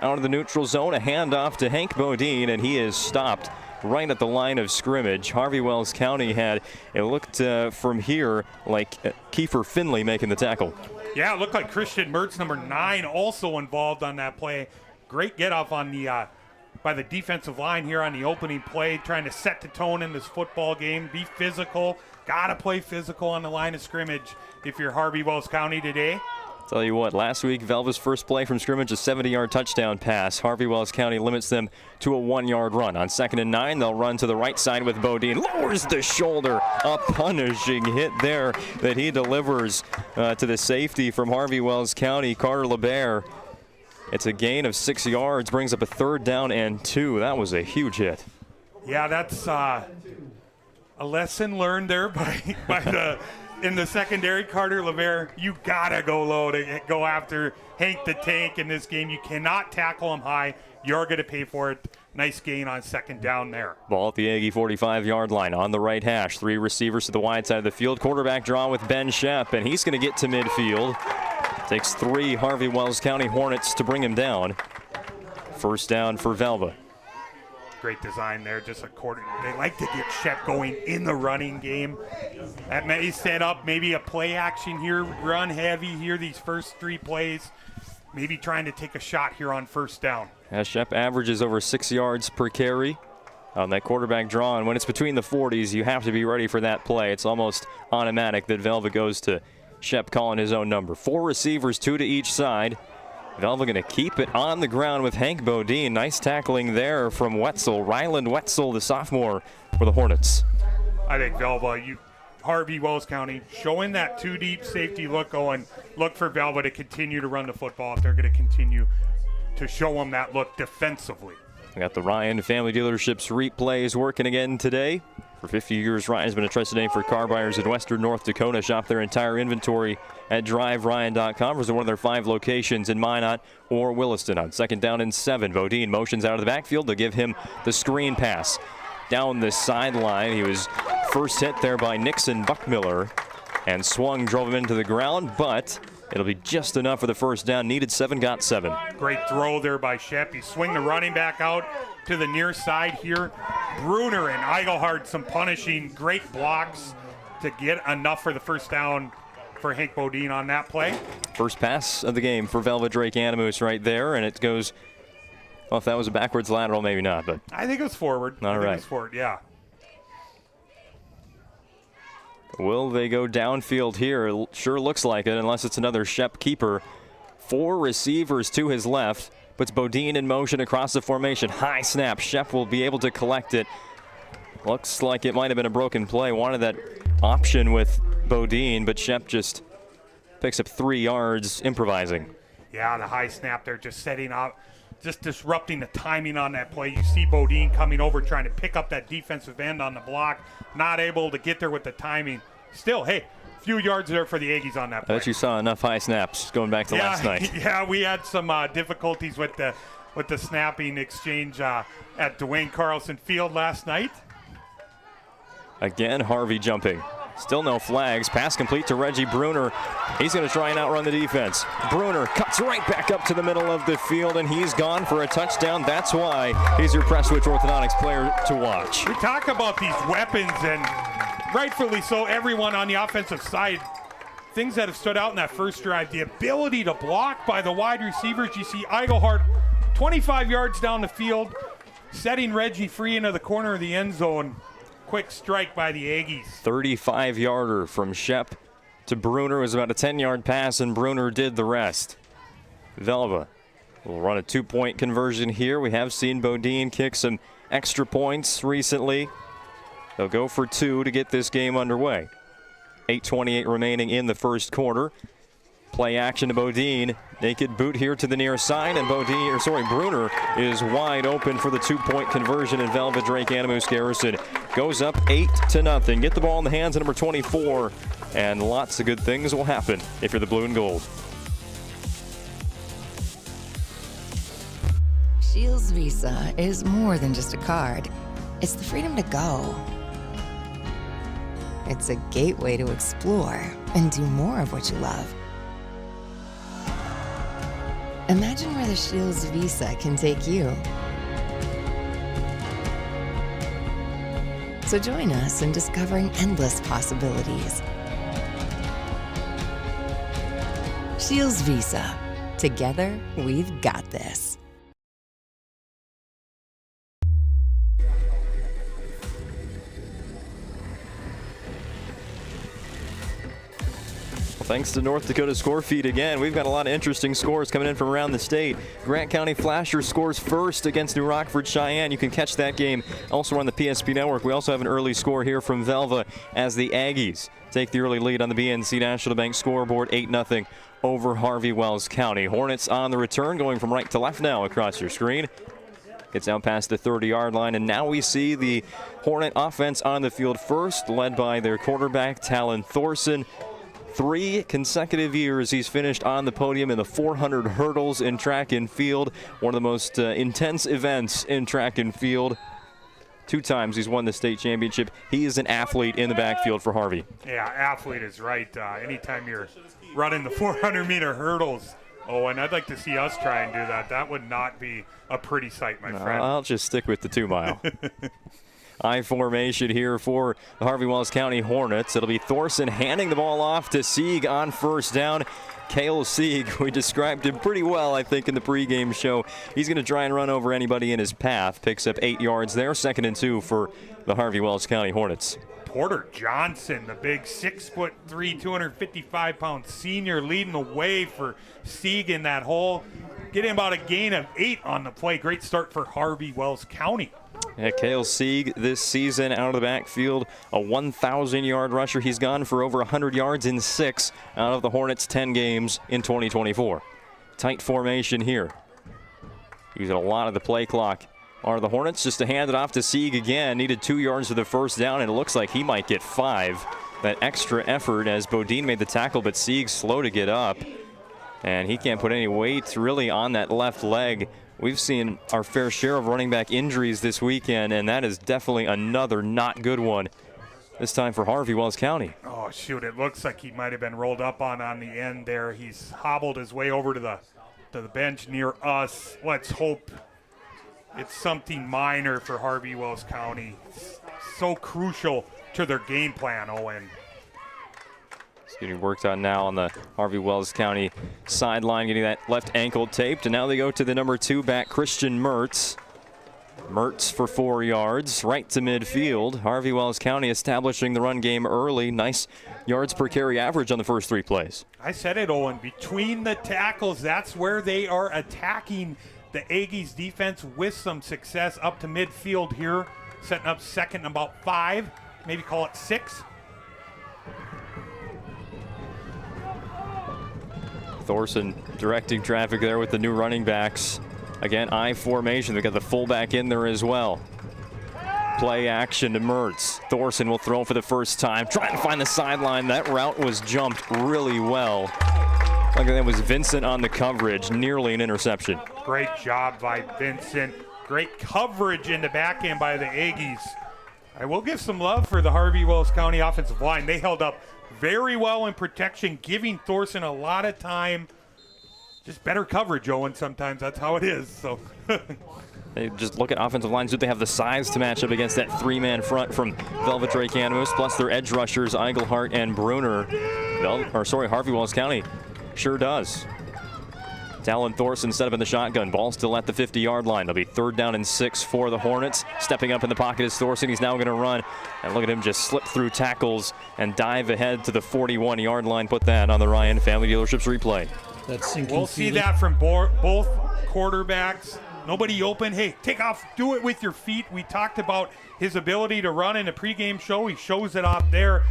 out of the neutral zone. A handoff to Hank Bodine, and he is stopped right at the line of scrimmage. Harvey Wells County had, it looked from here like Kiefer Finley making the tackle.
Yeah, it looked like Christian Mertz, number 9, also involved on that play. Great get off on the by the defensive line here on the opening play, trying to set the tone in this football game. Be physical. Got to play physical on the line of scrimmage if you're Harvey Wells County today.
Tell you what, last week, Velva's first play from scrimmage, a 70-yard touchdown pass. Harvey Wells County limits them to a 1-yard run. On 2nd and 9, they'll run to the right side with Bodine. Lowers the shoulder. A punishing hit there that he delivers to the safety from Harvey Wells County, Carter LeBaire. It's a gain of 6 yards, brings up a 3rd down and 2. That was a huge hit.
Yeah, that's a lesson learned there by in the secondary, Carter LeBaire. You gotta go low to go after Hank the Tank in this game. You cannot tackle him high. You're gonna pay for it. Nice gain on 2nd down there.
Ball at the Aggie 45-yard line on the right hash. 3 receivers to the wide side of the field. Quarterback draw with Ben Shep, and he's gonna get to midfield. Takes 3 Harvey Wells County Hornets to bring him down. First down for Velva.
Great design there, just a quarter. They like to get Shep going in the running game. That may set up maybe a play action here, run heavy here these first 3 plays. Maybe trying to take a shot here on 1st down.
As Shep averages over 6 yards per carry on that quarterback draw, and when it's between the 40s, you have to be ready for that play. It's almost automatic that Velva goes to Shep calling his own number. 4 receivers, 2 to each side. Velva going to keep it on the ground with Hank Bodine. Nice tackling there from Wetzel. Ryland Wetzel, the sophomore for the Hornets.
I think Velva, Harvey Wells County, showing that 2 deep safety look going. Look for Velva to continue to run the football if they're going to continue to show them that look defensively.
We got the Ryan Family Dealerships replays working again today. For 50 years, Ryan has been a trusted name for car buyers in western North Dakota. Shop their entire inventory at driveryan.com. Visit one of their 5 locations in Minot or Williston. On 2nd down and 7, Bodine motions out of the backfield to give him the screen pass. Down the sideline, he was first hit there by Nixon Buckmiller and swung, drove him into the ground, but it'll be just enough for the first down. Needed 7, got 7.
Great throw there by Shep. You swing the running back out to the near side here. Bruner and Eigelhart, some punishing great blocks to get enough for the first down for Hank Bodine on that play.
First pass of the game for Velva-D-A-G right there, and it goes, well, if that was a backwards lateral, maybe not, but
I think it was forward.
All right.
It was forward, yeah.
Will they go downfield here? It sure looks like it, unless it's another Shep keeper. 4 receivers to his left. puts Bodine in motion across the formation. High snap. Shep will be able to collect it. Looks like it might have been a broken play. Wanted that option with Bodine, but Shep just picks up 3 yards improvising.
Yeah, the high snap there, just setting up, just disrupting the timing on that play. You see Bodine coming over, trying to pick up that defensive end on the block, not able to get there with the timing. Still, hey, a few yards there for the Aggies on that play.
I bet you saw enough high snaps going back to last night.
Yeah, we had some difficulties with the snapping exchange at Dwayne Carlson Field last night.
Again, Harvey jumping. Still no flags. Pass complete to Reggie Bruner. He's going to try and outrun the defense. Bruner cuts right back up to the middle of the field, and he's gone for a touchdown. That's why he's your Press Switch Orthodontics player to watch.
We talk about these weapons, and rightfully so, everyone on the offensive side. Things that have stood out in that first drive, the ability to block by the wide receivers. You see Eigelhart 25 yards down the field, setting Reggie free into the corner of the end zone. Quick strike by the Aggies.
35-yarder from Shep to Bruner. It was about a 10-yard pass, and Bruner did the rest. Velva will run a 2-point conversion here. We have seen Bodine kick some extra points recently. They'll go for 2 to get this game underway. 8:28 remaining in the first quarter. Play action to Bodine. Naked boot here to the near side, and Bruner is wide open for the 2-point conversion, and Velva-D-A-G Garrison goes up 8-0. Get the ball in the hands of number 24, and lots of good things will happen if you're the blue and gold.
Shields Visa is more than just a card. It's the freedom to go. It's a gateway to explore and do more of what you love. Imagine where the Shields Visa can take you. So join us in discovering endless possibilities. Shields Visa. Together, we've got this.
Thanks to North Dakota Score Feed again. We've got a lot of interesting scores coming in from around the state. Grant County Flasher scores first against New Rockford Cheyenne. You can catch that game also on the PSP Network. We also have an early score here from Velva as the Aggies take the early lead on the BNC National Bank scoreboard, 8-0 over Harvey Wells County. Hornets on the return, going from right to left now across your screen. Gets out past the 30-yard line, and now we see the Hornet offense on the field first, led by their quarterback, Talon Thorson. 3 consecutive years he's finished on the podium in the 400 hurdles in track and field, one of the most intense events in track and field. 2 times he's won the state championship. He is an athlete in the backfield for Harvey.
Yeah, athlete is right. Anytime you're running the 400-meter hurdles, and I'd like to see us try and do that. That would not be a pretty sight, my friend.
I'll just stick with the 2-mile. I formation here for the Harvey Wells County Hornets. It'll be Thorson handing the ball off to Sieg on first down. Cale Sieg, we described him pretty well, I think, in the pregame show. He's going to try and run over anybody in his path. Picks up 8 yards there. 2nd and 2 for the Harvey Wells County Hornets.
Porter Johnson, the big 6'3", 255-pound senior, leading the way for Sieg in that hole. Getting about a gain of 8 on the play. Great start for Harvey Wells County.
Yeah, Cale Sieg this season out of the backfield, a 1,000-yard rusher. He's gone for over 100 yards in 6 out of the Hornets' 10 games in 2024. Tight formation here. Using a lot of the play clock are the Hornets, just to hand it off to Sieg again. Needed 2 yards for the first down, and it looks like he might get 5. That extra effort as Bodine made the tackle, but Sieg's slow to get up. And he can't put any weight really on that left leg. We've seen our fair share of running back injuries this weekend, and that is definitely another not good one. This time for Harvey Wells County.
Oh, shoot, it looks like he might have been rolled up on the end there. He's hobbled his way over to the bench near us. Let's hope it's something minor for Harvey Wells County. It's so crucial to their game plan, Owen.
It's getting worked on now on the Harvey Wells County sideline, getting that left ankle taped. And now they go to the number 2 back, Christian Mertz. Mertz for 4 yards, right to midfield. Harvey Wells County establishing the run game early. Nice yards per carry average on the first 3 plays.
I said it, Owen. Between the tackles, that's where they are attacking the Aggies defense with some success up to midfield here, setting up second and about 5, maybe call it 6.
Thorson directing traffic there with the new running backs. Again, I formation. They've got the fullback in there as well. Play action to Mertz. Thorson will throw for the first time, trying to find the sideline. That route was jumped really well. Like that was Vincent on the coverage, nearly an interception.
Great job by Vincent. Great coverage in the back end by the Aggies. I will give some love for the Harvey-Wells County offensive line. They held up very well in protection, giving Thorson a lot of time. Just better coverage, Owen, sometimes. That's how it is. So
they just look at offensive lines. Do they have the size to match up against that 3-man front from Velva-D-A-G, plus their edge rushers, Eigelhart and Bruner? Harvey-Wells County sure does. Talon Thorson set up in the shotgun. Ball still at the 50-yard line. They'll be 3rd down and 6 for the Hornets. Stepping up in the pocket is Thorson. He's now going to run. And look at him just slip through tackles and dive ahead to the 41-yard line. Put that on the Ryan Family Dealerships replay.
We'll see that from both quarterbacks. Nobody open. Hey, take off. Do it with your feet. We talked about his ability to run in a pregame show. He shows it off there.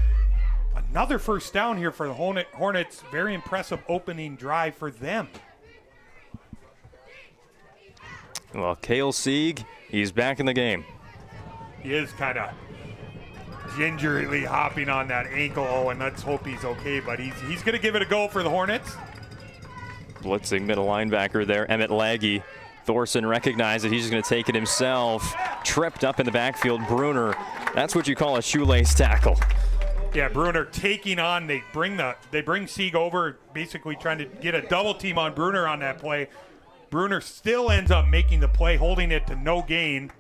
Another first down here for the Hornets. Very impressive opening drive for them.
Well, Cale Sieg, he's back in the game.
He is kind of gingerly hopping on that ankle, and let's hope he's okay, but he's going to give it a go for the Hornets.
Blitzing middle linebacker there, Emmett Laggy. Thorson recognized that he's just going to take it himself. Tripped up in the backfield, Bruner. That's what you call a shoelace tackle.
Yeah, Bruner taking on, they bring Sieg over, basically trying to get a double team on Bruner on that play. Bruner still ends up making the play, holding it to no gain.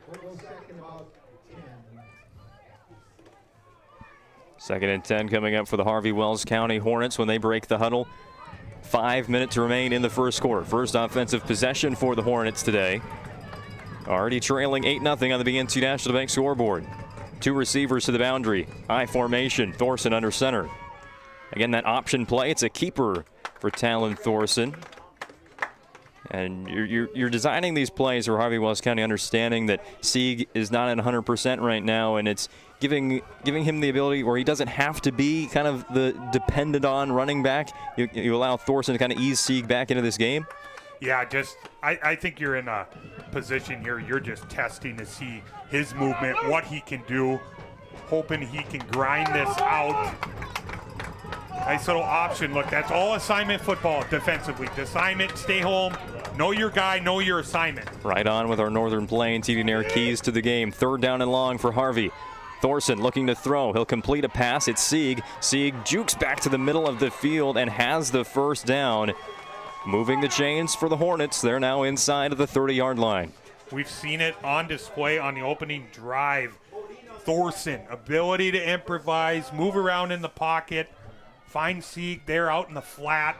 2nd and 10 coming up for the Harvey-Wells County Hornets when they break the huddle. 5 minutes to remain in the first quarter. First offensive possession for the Hornets today. Already trailing 8-0 on the BNC National Bank scoreboard. 2 receivers to the boundary. I formation. Thorson under center. Again, that option play. It's a keeper for Talon Thorson. And you're designing these plays for Harvey-Wells County, understanding that Sieg is not at 100% right now, and it's giving him the ability where he doesn't have to be kind of the dependent on running back. You allow Thorson to kind of ease Sieg back into this game.
Yeah, I think you're in a position here. You're just testing to see his movement, what he can do, hoping he can grind this out. Nice little option. Look, that's all assignment football defensively. Assignment, stay home, know your guy, know your assignment.
Right on with our Northern Plains Heating Air keys to the game. 3rd down and long for Harvey. Thorson looking to throw. He'll complete a pass. It's Sieg. Sieg jukes back to the middle of the field and has the first down. Moving the chains for the Hornets. They're now inside of the 30-yard line.
We've seen it on display on the opening drive. Thorson, ability to improvise, move around in the pocket, find Sieg there out in the flat.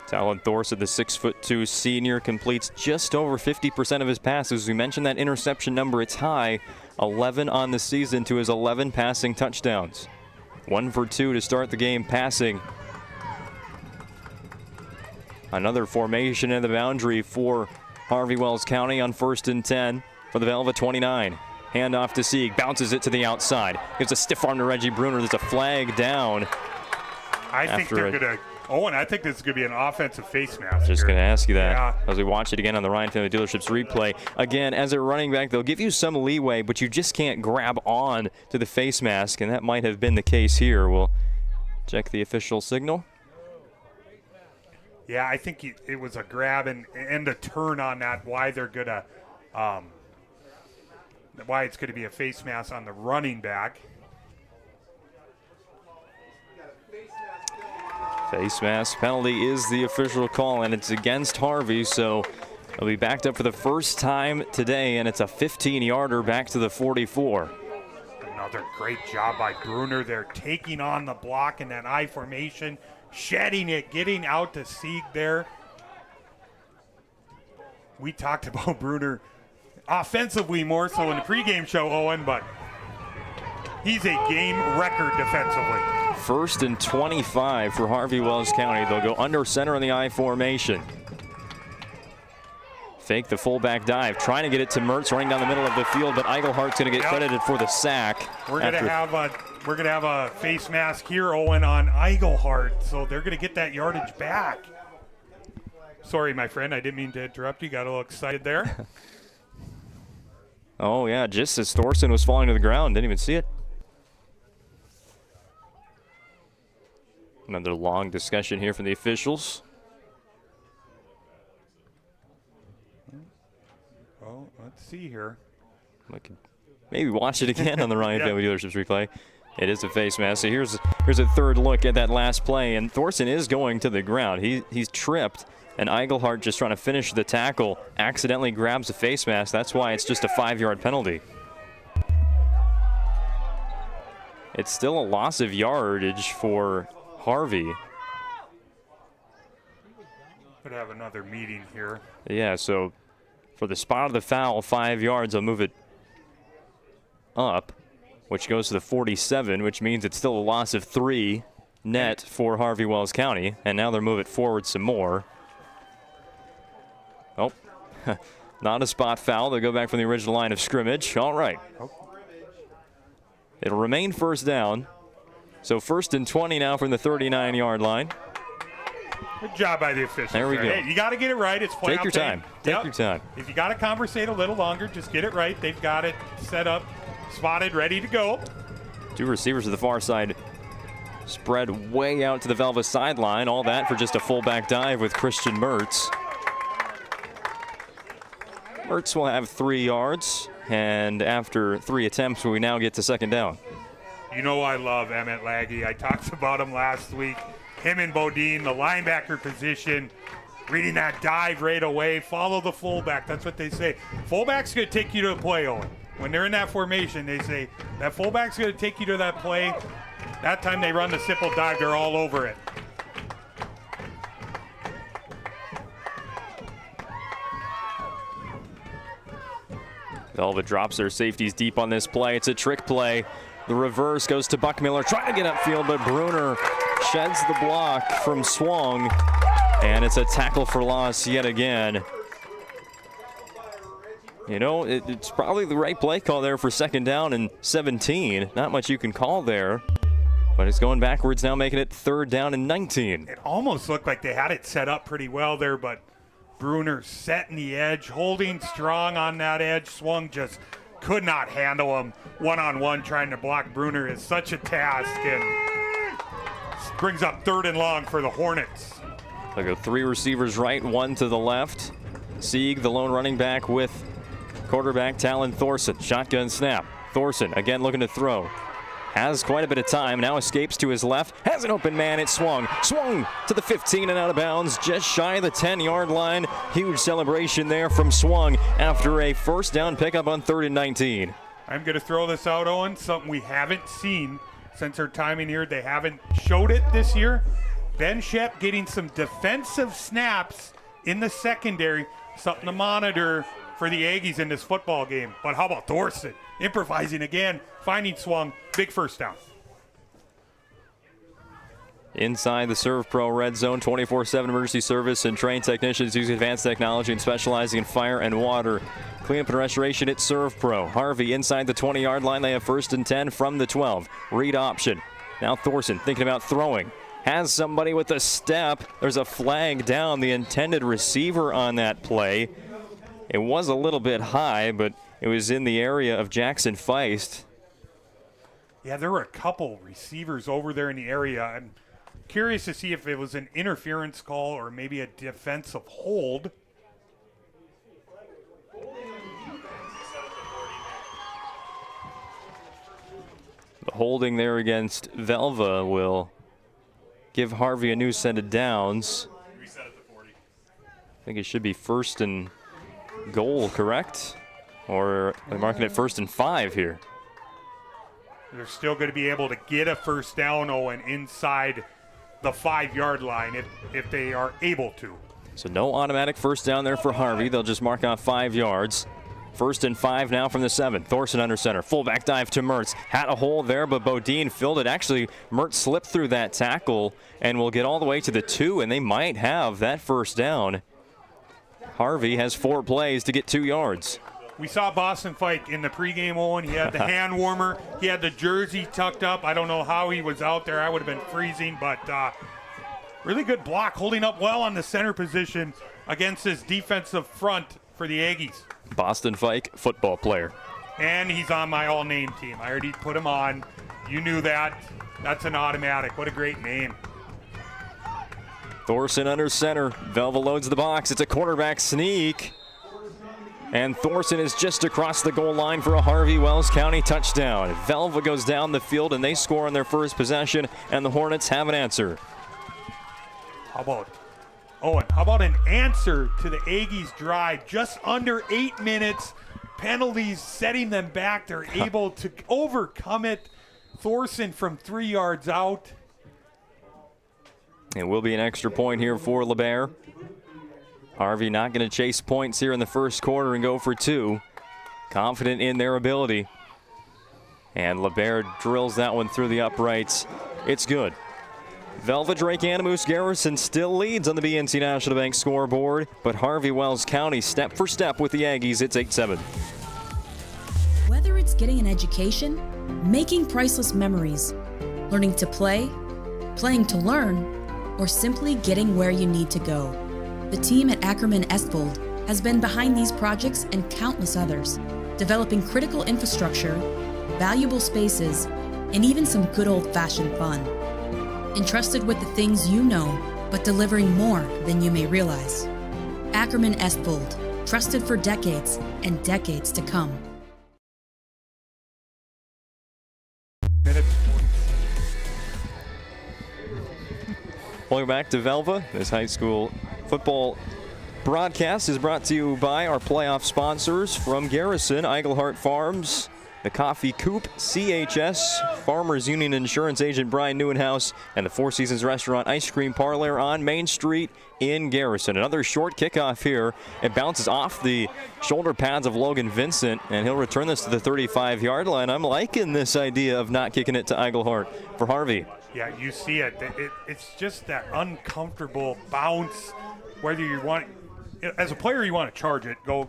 Talon Thorson, the 6'2" senior, completes just over 50% of his passes. We mentioned that interception number. It's high, 11 on the season to his 11 passing touchdowns. 1 for 2 to start the game passing. Another formation in the boundary for Harvey-Wells County on 1st and 10 for the Velva 29. Handoff to Sieg, bounces it to the outside. Gives a stiff arm to Reggie Bruner. There's a flag down.
I think they're going to, Owen, I think this is going to be an offensive face mask.
Just going to ask you that as we watch it again on the Ryan Family Dealerships replay. Again, as a running back, they'll give you some leeway, but you just can't grab on to the face mask, and that might have been the case here. We'll check the official signal.
Yeah, I think it was a grab and a turn on that, why they're going to why it's going to be a face mask on the running back.
Face mask penalty is the official call, and it's against Harvey, so it'll be backed up for the first time today, and it's a 15-yarder back to the 44.
Another great job by Bruner there, taking on the block in that I formation, shedding it, getting out to Sieg there. We talked about Bruner offensively more so in the pregame show, Owen, but he's a game record defensively.
1st and 25 for Harvey-Wells County. They'll go under center in the I formation. Fake the fullback dive, trying to get it to Mertz, running down the middle of the field, but Eichelhardt's going to get credited for the sack.
We're going to have a face mask here, Owen, on Eichelhardt, so they're going to get that yardage back. Sorry, my friend, I didn't mean to interrupt you. Got a little excited there.
Oh, yeah, just as Thorson was falling to the ground. Didn't even see it. Another long discussion here from the officials.
Well, let's see here.
I could maybe watch it again on the Ryan Family Dealerships replay. It is a face mask. So here's a third look at that last play, and Thorson is going to the ground. He's tripped, and Eichelhardt, just trying to finish the tackle, accidentally grabs a face mask. That's why it's just a 5-yard penalty. It's still a loss of yardage for Harvey.
Could have another meeting here.
Yeah, so for the spot of the foul, 5 yards, I'll move it up, which goes to the 47, which means it's still a loss of 3 net for Harvey Wells County. And now they'll move it forward some more. Oh, not a spot foul. They'll go back from the original line of scrimmage. All right. It'll remain first down. So 1st and 20 now from the 39-yard line.
Good job by the officials.
There we go.
Hey, you got to get it right. It's playoff.
Take your time. Take your time.
If you got to conversate a little longer, just get it right. They've got it set up, spotted, ready to go.
2 receivers to the far side. Spread way out to the Velva sideline. All that for just a fullback dive with Christian Mertz. Mertz will have 3 yards. And after 3 attempts, we now get to 2nd down.
You know I love Emmett Laggy. I talked about him last week. Him and Bodine, the linebacker position, reading that dive right away. Follow the fullback. That's what they say. Fullback's going to take you to the play, Owen. When they're in that formation, they say that fullback's going to take you to that play. That time they run the simple dive, they're all over it.
Velva drops their safeties deep on this play. It's a trick play. The reverse goes to Buckmiller, trying to get upfield, but Bruner sheds the block from Swung, and it's a tackle for loss yet again. You know, it's probably the right play call there for 2nd down and 17. Not much you can call there, but it's going backwards now, making it 3rd down and 19.
It almost looked like they had it set up pretty well there, but Bruner setting the edge, holding strong on that edge. Swung just could not handle him one-on-one. Trying to block Bruner is such a task, and brings up 3rd and long for the Hornets.
They'll go 3 receivers right, 1 to the left. Sieg, the lone running back, with quarterback Talon Thorson. Shotgun snap. Thorson again looking to throw. Has quite a bit of time. Now escapes to his left. Has an open man. It swung. Swung to the 15 and out of bounds. Just shy of the 10-yard line. Huge celebration there from Swung after a 1st down pickup on 3rd and 19.
I'm going to throw this out, Owen. Something we haven't seen since our time in here. They haven't showed it this year. Ben Shep getting some defensive snaps in the secondary. Something to monitor for the Aggies in this football game. But how about Thorson? Improvising again, finding Swung, big 1st down.
Inside the Serve Pro Red Zone, 24/7 emergency service and trained technicians using advanced technology and specializing in fire and water. Cleanup and restoration at Serve Pro. Harvey inside the 20-yard line. They have 1st and 10 from the 12. Read option. Now Thorson thinking about throwing. Has somebody with a step. There's a flag down. The intended receiver on that play. It was a little bit high, but it was in the area of Jackson Feist.
Yeah, there were a couple receivers over there in the area. I'm curious to see if it was an interference call or maybe a defensive hold.
The holding there against Velva will give Harvey a new set of downs. I think it should be 1st and goal, correct? Or they're marking it 1st and 5 here.
They're still going to be able to get a 1st down, Owen, inside the 5-yard line if they are able to.
So no automatic 1st down there for Harvey. They'll just mark off 5 yards. 1st and 5 now from the 7. Thorson under center. Fullback dive to Mertz. Had a hole there, but Bodine filled it. Actually, Mertz slipped through that tackle and will get all the way to the 2, and they might have that 1st down. Harvey has 4 plays to get 2 yards.
We saw Boston Fike in the pregame, Owen. He had the hand warmer. He had the jersey tucked up. I don't know how he was out there. I would have been freezing, but really good block, holding up well on the center position against his defensive front for the Aggies.
Boston Fike, football player.
And he's on my all-name team. I already put him on. You knew that. That's an automatic. What a great name.
Thorson under center. Velva loads the box. It's a quarterback sneak. And Thorson is just across the goal line for a Harvey Wells County touchdown. Velva goes down the field and they score on their first possession, and the Hornets have an answer.
How about Owen? How about an answer to the Aggies drive? Just under 8 minutes. Penalties setting them back. They're able to overcome it. Thorson from 3 yards out.
It will be an extra point here for LeBaire. Harvey not going to chase points here in the first quarter and go for 2. Confident in their ability. And LeBaire drills that one through the uprights. It's good. Velva-Drake-Animus Garrison still leads on the BNC National Bank scoreboard, but Harvey Wells County step for step with the Aggies. It's 8-7.
Whether it's getting an education, making priceless memories, learning to play, playing to learn, or simply getting where you need to go, the team at Ackerman Estvold has been behind these projects and countless others, developing critical infrastructure, valuable spaces, and even some good old-fashioned fun. Entrusted with the things you know, but delivering more than you may realize. Ackerman Estvold, trusted for decades and decades to come.
Welcome back to Velva. This high school football broadcast is brought to you by our playoff sponsors from Garrison, Eigelhart Farms, the Coffee Coop, CHS, Farmers Union Insurance Agent Brian Neuenhouse, and the Four Seasons Restaurant Ice Cream Parlor on Main Street in Garrison. Another short kickoff here. It bounces off the shoulder pads of Logan Vincent, and he'll return this to the 35-yard line. I'm liking this idea of not kicking it to Eigelhart for Harvey.
Yeah, you see it. It's just that uncomfortable bounce. Whether you want, as a player, you want to charge it, go,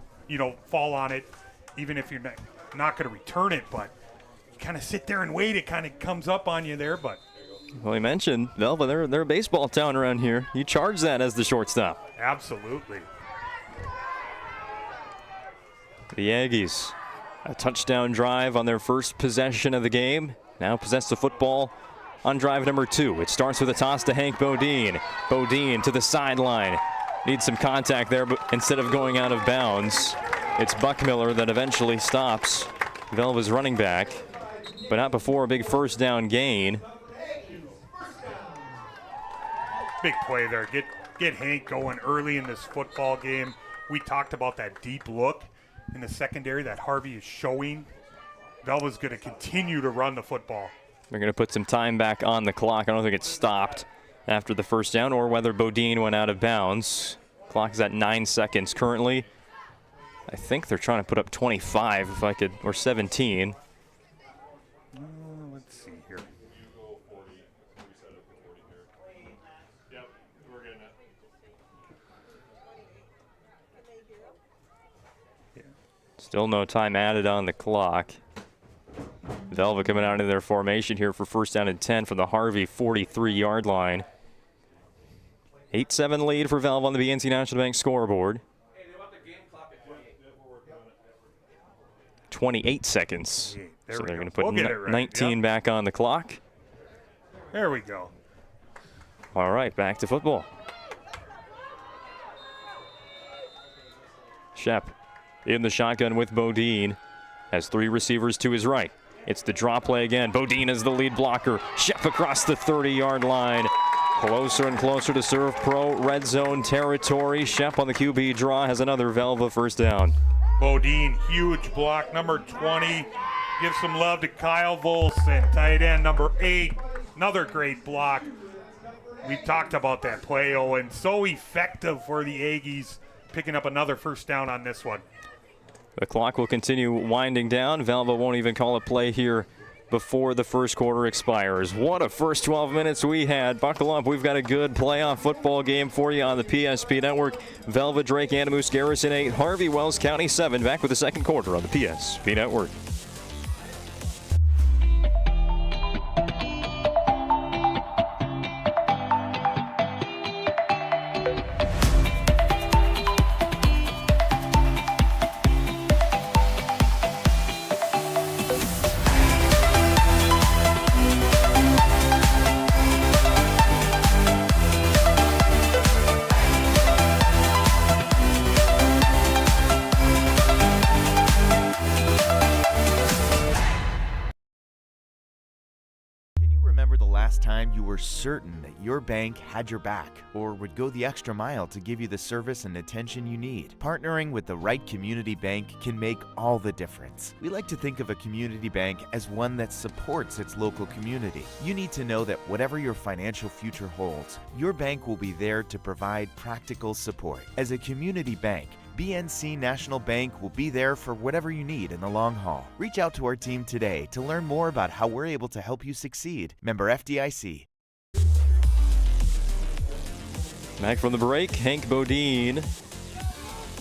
fall on it, even if you're not going to return it. But you kind of sit there and wait. It kind of comes up on you there. But
well, he mentioned Velva. They're a baseball town around here. You charge that as the shortstop.
Absolutely.
The Aggies, a touchdown drive on their first possession of the game. Now possess the football on drive number 2. It starts with a toss to Hank Bodine. Bodine to the sideline. Needs some contact there, but instead of going out of bounds, it's Buckmiller that eventually stops Velva's running back, but not before a big first down gain.
Big play there. Get Hank going early in this football game. We talked about that deep look in the secondary that Harvey is showing. Velva's going to continue to run the football.
They're going to put some time back on the clock. I don't think it stopped after the first down or whether Bodine went out of bounds. Clock is at 9 seconds currently. I think they're trying to put up 25 if I could, or 17.
Let's see here.
Still no time added on the clock. Velva coming out of their formation here for first down and 10 from the Harvey 43-yard line. 8-7 lead for Velva on the BNC National Bank scoreboard. 28 seconds. So they're going to put 19 back on the clock.
There we go.
All right, back to football. Shep in the shotgun with Bodine. Has 3 receivers to his right. It's the draw play again. Bodine is the lead blocker. Shep across the 30-yard line. Closer and closer to serve pro red zone territory. Shep on the QB draw has another Velva first down.
Bodine, huge block, number 20. Give some love to Kyle Volson, tight end, number 8. Another great block. We talked about that play, Owen. So effective for the Aggies, picking up another first down on this one.
The clock will continue winding down. Velva won't even call a play here before the first quarter expires. What a first 12 minutes we had. Buckle up. We've got a good playoff football game for you on the PSP Network. Velva-Drake, Animus, Garrison 8, Harvey, Wells County 7. Back with the second quarter on the PSP Network.
Time you were certain that your bank had your back or would go the extra mile to give you the service and attention you need. Partnering with the right community bank can make all the difference. We like to think of a community bank as one that supports its local community. You need to know that whatever your financial future holds, your bank will be there to provide practical support. As a community bank, BNC National Bank will be there for whatever you need in the long haul. Reach out to our team today to learn more about how we're able to help you succeed. Member FDIC.
Back from the break, Hank Bodine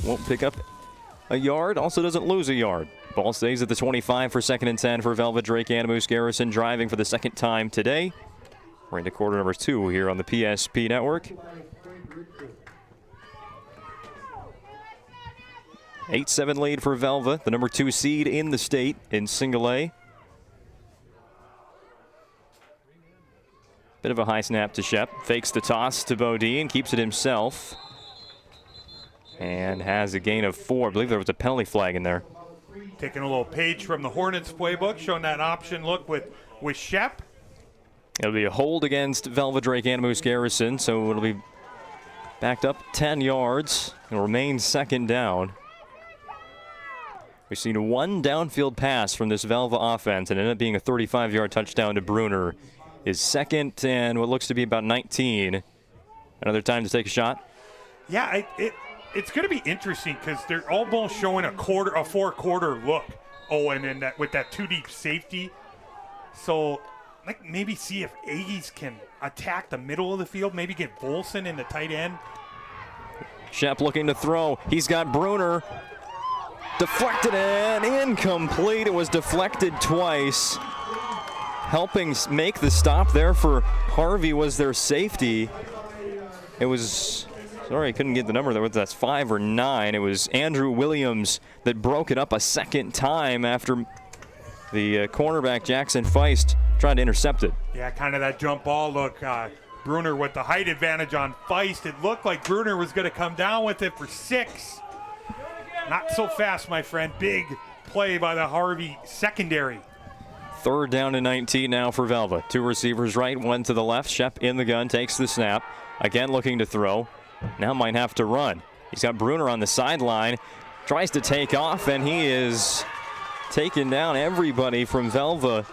won't pick up a yard, also doesn't lose a yard. Ball stays at the 25 for 2nd and 10 for Velva-Drake. Animus Garrison driving for the second time today. We're into quarter number 2 here on the PSP Network. 8-7 lead for Velva, the number 2 seed in the state in single A. Bit of a high snap to Shep. Fakes the toss to Bodine, keeps it himself. And has a gain of 4. I believe there was a penalty flag in there.
Taking a little page from the Hornets playbook, showing that option look with Shep.
It'll be a hold against Velva-Drake Animus Garrison, so it'll be backed up 10 yards. It'll remain second down. We've seen one downfield pass from this Velva offense, and ended up being a 35-yard touchdown to Bruner. His second and what looks to be about 19. Another time to take a shot.
Yeah, it's going to be interesting because they're almost showing a four-quarter look, Owen, and that with that 2-deep safety. So, like, maybe see if Aggies can attack the middle of the field, maybe get Volson in the tight end.
Shep looking to throw. He's got Bruner. Deflected and incomplete. It was deflected twice. Helping make the stop there for Harvey was their safety. It was, sorry, I couldn't get the number there. That's 5 or 9. It was Andrew Williams that broke it up a second time after the cornerback Jackson Feist tried to intercept it.
Yeah, kind of that jump ball look. Bruner with the height advantage on Feist. It looked like Bruner was going to come down with it for 6. Not so fast, my friend. Big play by the Harvey secondary.
3rd down and 19 now for Velva. 2 receivers right, 1 to the left. Shep in the gun, takes the snap. Again looking to throw. Now might have to run. He's got Bruner on the sideline. Tries to take off, and he is taking down everybody from Velva.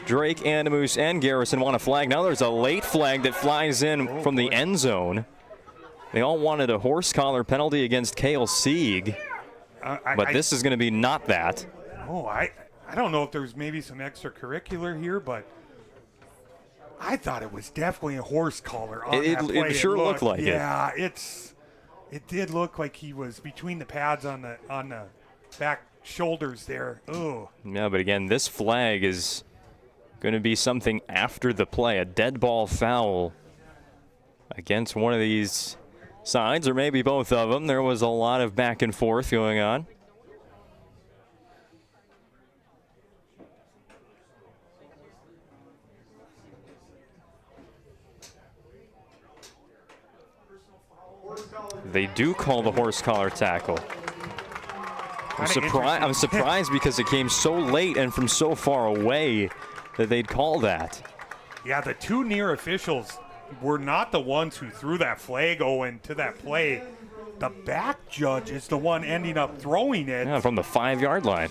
Drake, Animus, and Garrison want a flag. Now there's a late flag that flies in from the end zone. They all wanted a horse collar penalty against Cale Sieg. But this is going to be not that.
Oh, I don't know if there's maybe some extracurricular here, but I thought it was definitely a horse collar on that play.
It sure looked like it.
Yeah, it did look like he was between the pads on the back shoulders there. Oh.
Yeah, but again, this flag is going to be something after the play, a dead ball foul against one of these sides, or maybe both of them. There was a lot of back and forth going on. They do call the horse collar tackle. I'm surprised because it came so late and from so far away that they'd call that.
Yeah, the 2 near officials were not the ones who threw that flag, Owen, to that play. The back judge is the one ending up throwing it.
Yeah, from the 5-yard line.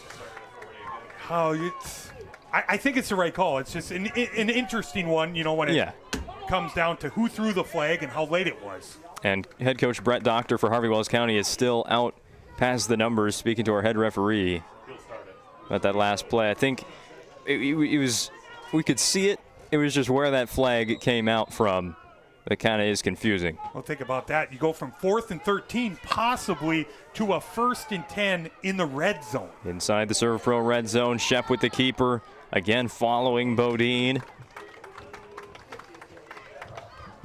I think it's the right call. It's just an interesting one, you know, when it comes down to who threw the flag and how late it was.
And head coach Brett Doctor for Harvey Wells County is still out past the numbers, speaking to our head referee about that last play. I think it was, we could see it. It was just where that flag came out from that kind of is confusing.
Well, think about that. You go from 4th and 13 possibly to a 1st and 10 in the red zone.
Inside the Serve Pro red zone, Shep with the keeper. Again, following Bodine.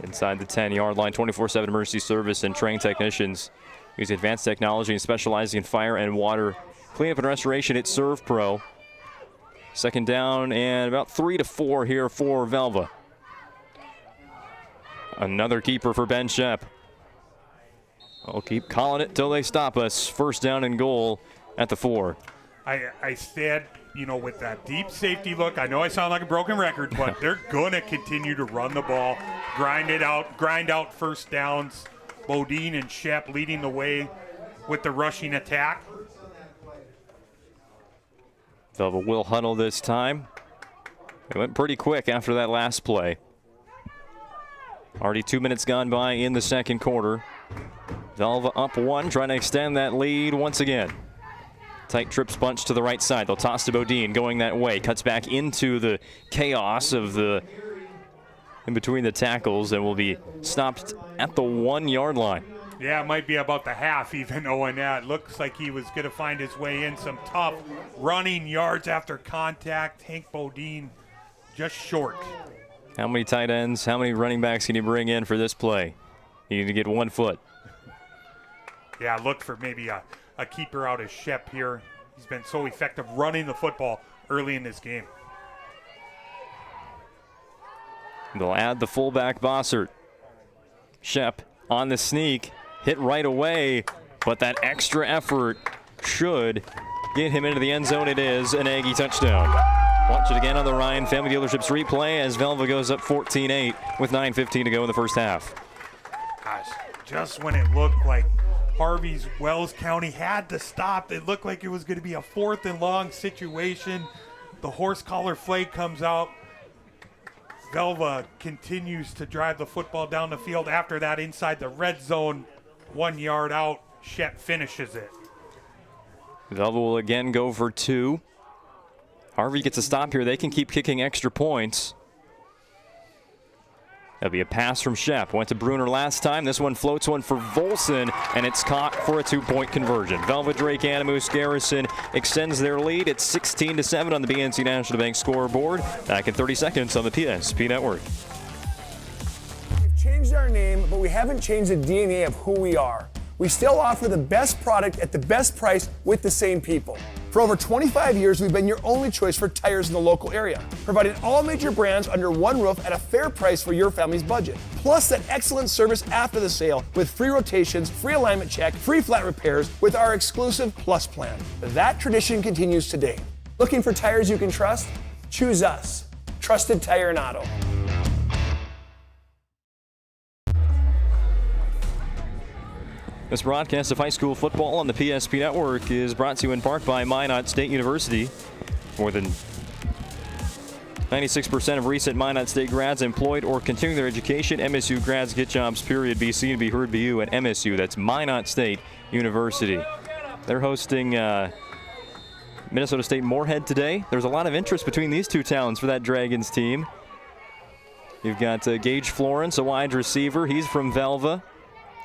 Inside the 10-yard line, 24/7 emergency service and trained technicians use advanced technology and specializing in fire and water cleanup and restoration at Serve Pro. Second down and about 3 to 4 here for Velva. Another keeper for Ben Shep. I'll keep calling it till they stop us. First down and goal at the 4.
I said, you know, with that deep safety look, I know I sound like a broken record, but they're going to continue to run the ball, grind out first downs. Bodine and Shep leading the way with the rushing attack.
Velva will huddle this time. It went pretty quick after that last play. Already 2 minutes gone by in the second quarter. Velva up 1, trying to extend that lead once again. Tight trips bunch to the right side. They'll toss to Bodine, going that way. Cuts back into the chaos of the in between the tackles and will be stopped at the 1-yard line.
Yeah, it might be about the half even, Owen. Yeah, it looks like he was going to find his way in. Some tough running yards after contact. Hank Bodine just short.
How many tight ends, how many running backs can you bring in for this play? You need to get 1 foot.
Yeah, look for maybe a keeper out of Shep here. He's been so effective running the football early in this game.
They'll add the fullback Bossert. Shep on the sneak, hit right away, but that extra effort should get him into the end zone. It is an Aggie touchdown. Watch it again on the Ryan Family Dealerships replay as Velva goes up 14-8 with 9:15 to go in the first half.
Gosh, just when it looked like Harvey's Wells County had to stop, it looked like it was going to be a 4th and long situation. The horse collar flag comes out. Velva continues to drive the football down the field. After that, inside the red zone, 1 yard out, Shep finishes it.
Velva will again go for 2. Harvey gets a stop here. They can keep kicking extra points. That'll be a pass from Shep. Went to Bruner last time. This one floats one for Volson, and it's caught for a 2-point conversion. Velva-Drake-Animus Garrison extends their lead. It's 16-7 on the BNC National Bank scoreboard. Back in 30 seconds on the PSP Network.
We've changed our name, but we haven't changed the DNA of who we are. We still offer the best product at the best price with the same people. For over 25 years, we've been your only choice for tires in the local area, providing all major brands under one roof at a fair price for your family's budget. Plus that excellent service after the sale with free rotations, free alignment check, free flat repairs with our exclusive Plus plan. That tradition continues today. Looking for tires you can trust? Choose us. Trusted Tire and Auto.
This broadcast of high school football on the PSP Network is brought to you in part by Minot State University. More than 96% of recent Minot State grads employed or continuing their education. MSU grads get jobs, period. Be seen, be heard, be you at MSU. That's Minot State University. They're hosting Minnesota State Moorhead today. There's a lot of interest between these two towns for that Dragons team. You've got Gage Florence, a wide receiver. He's from Velva.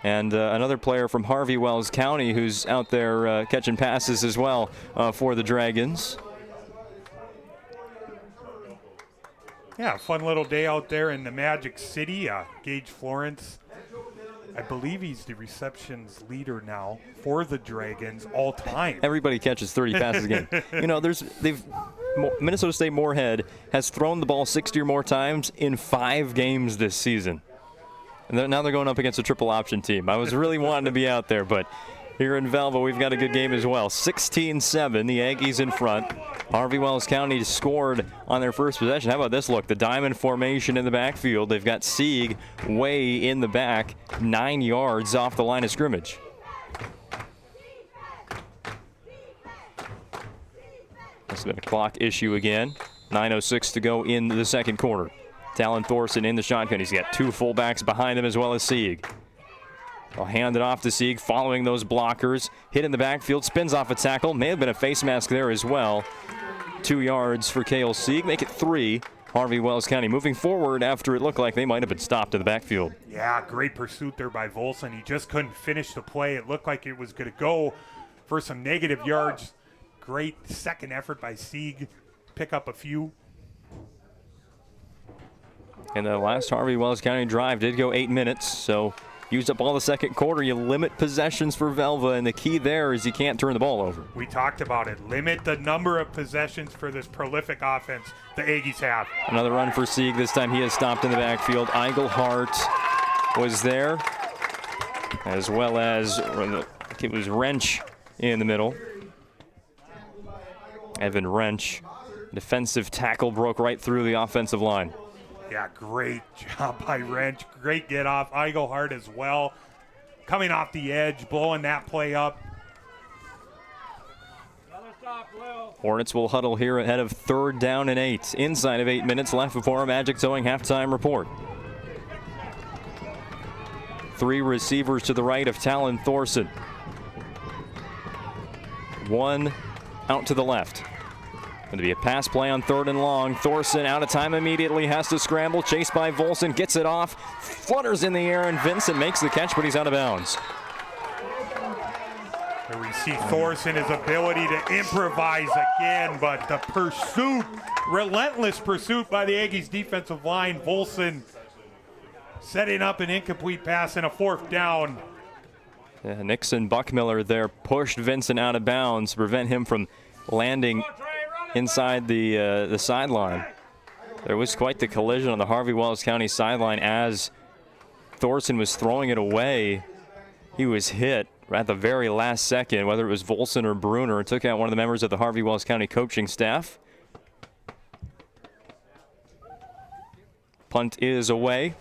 And another player from Harvey Wells County who's out there catching passes as well for the Dragons.
Yeah, fun little day out there in the Magic City. Gage Florence, I believe he's the receptions leader now for the Dragons all time.
Everybody catches 30 passes a game. You know, Minnesota State Moorhead has thrown the ball 60 or more times in 5 games this season. And now they're going up against a triple option team. I was really wanting to be out there, but here in Velva, we've got a good game as well. 16-7, the Aggies in front. Harvey Wells County scored on their first possession. How about this look? The diamond formation in the backfield. They've got Sieg way in the back, 9 yards off the line of scrimmage. That's been a clock issue again. 9:06 to go in the second quarter. Talon Thorson in the shotgun. He's got 2 fullbacks behind him as well as Sieg. They'll hand it off to Sieg following those blockers. Hit in the backfield, spins off a tackle. May have been a face mask there as well. 2 yards for Cale Sieg, make it 3. Harvey Wells County moving forward after it looked like they might have been stopped in the backfield.
Yeah, great pursuit there by Volson. He just couldn't finish the play. It looked like it was going to go for some negative yards. Great second effort by Sieg. Pick up a few.
And the last Harvey Wells County drive did go 8 minutes, so used up all the second quarter. You limit possessions for Velva, and the key there is you can't turn the ball over.
We talked about it. Limit the number of possessions for this prolific offense the Aggies have.
Another run for Sieg. This time he is stopped in the backfield. Eigelhart was there, as well as it was Wrench in the middle. Evan Wrench. Defensive tackle broke right through the offensive line.
Yeah, great job by Wrench. Great get off. Eigelhart as well. Coming off the edge, blowing that play up.
Hornets will huddle here ahead of 3rd down and 8. Inside of 8 minutes left before our Magic Towing halftime report. 3 receivers to the right of Talon Thorson. 1 out to the left. Going to be a pass play on 3rd and long. Thorson out of time immediately, has to scramble. Chased by Volson, gets it off, flutters in the air, and Vincent makes the catch, but he's out of bounds.
Here we see Thorson, his ability to improvise again, but the pursuit, relentless pursuit by the Aggies defensive line. Volson setting up an incomplete pass and a 4th down.
Yeah, Nixon Buckmiller there pushed Vincent out of bounds to prevent him from landing inside the sideline. There was quite the collision on the Harvey Wells County sideline as Thorson was throwing it away. He was hit right at the very last second, whether it was Volson or Bruner. It took out one of the members of the Harvey Wells County coaching staff. Punt is away.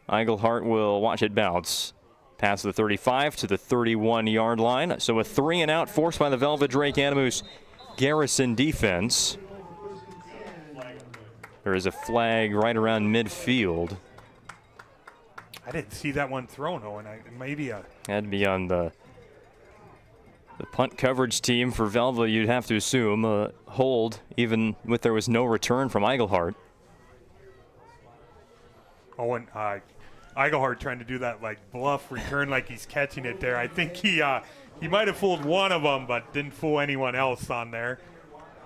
Eigelhart will watch it bounce. Past the 35 to the 31-yard line. So a 3 and out forced by the Velva-D-A-G Garrison defense. There is a flag right around midfield.
I didn't see that one thrown, Owen. Maybe a...
Had to be on the punt coverage team for Velva, you'd have to assume. Hold, even with there was no return from Eigelhart.
Owen, Eigelhart trying to do that like bluff return like he's catching it there. I think he might have fooled one of them, but didn't fool anyone else on there.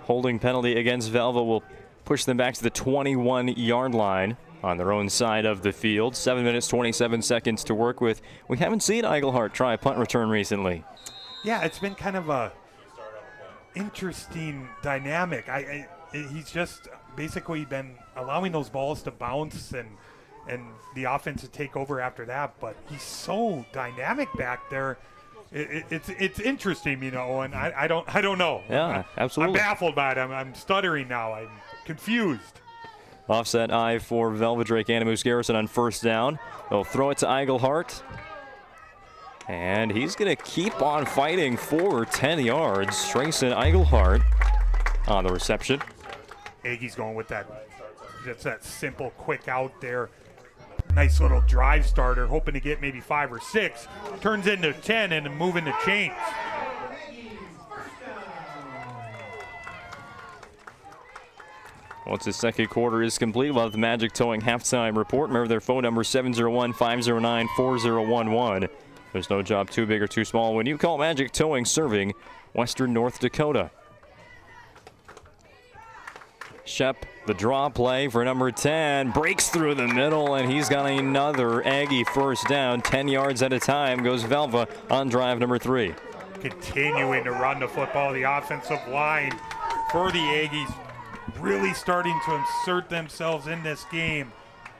Holding penalty against Velva will push them back to the 21-yard line on their own side of the field. 7 minutes, 27 seconds to work with. We haven't seen Eigelhart try a punt return recently.
Yeah, it's been kind of a interesting dynamic. He's just basically been allowing those balls to bounce and the offense to take over after that, but he's so dynamic back there. It's interesting, you know, and I don't know.
Yeah, absolutely.
I'm baffled by it. I'm stuttering now. I'm confused.
Offset eye for Velva-D-A-G Garrison on 1st down. They'll throw it to Eigelhart. And he's going to keep on fighting for 10 yards. Strayson Eigelhart on the reception.
Aggies going with just that simple, quick out there. Nice little drive starter, hoping to get maybe 5 or 6. Turns into 10 and moving the chains.
Once the second quarter is complete, we'll have the Magic Towing halftime report. Remember their phone number, 701-509-4011. There's no job too big or too small when you call Magic Towing, serving Western North Dakota. Shep, the draw play for number 10, breaks through the middle, and he's got another Aggie 1st down. 10 yards at a time goes Velva on drive number 3.
Continuing to run the football, the offensive line for the Aggies really starting to insert themselves in this game.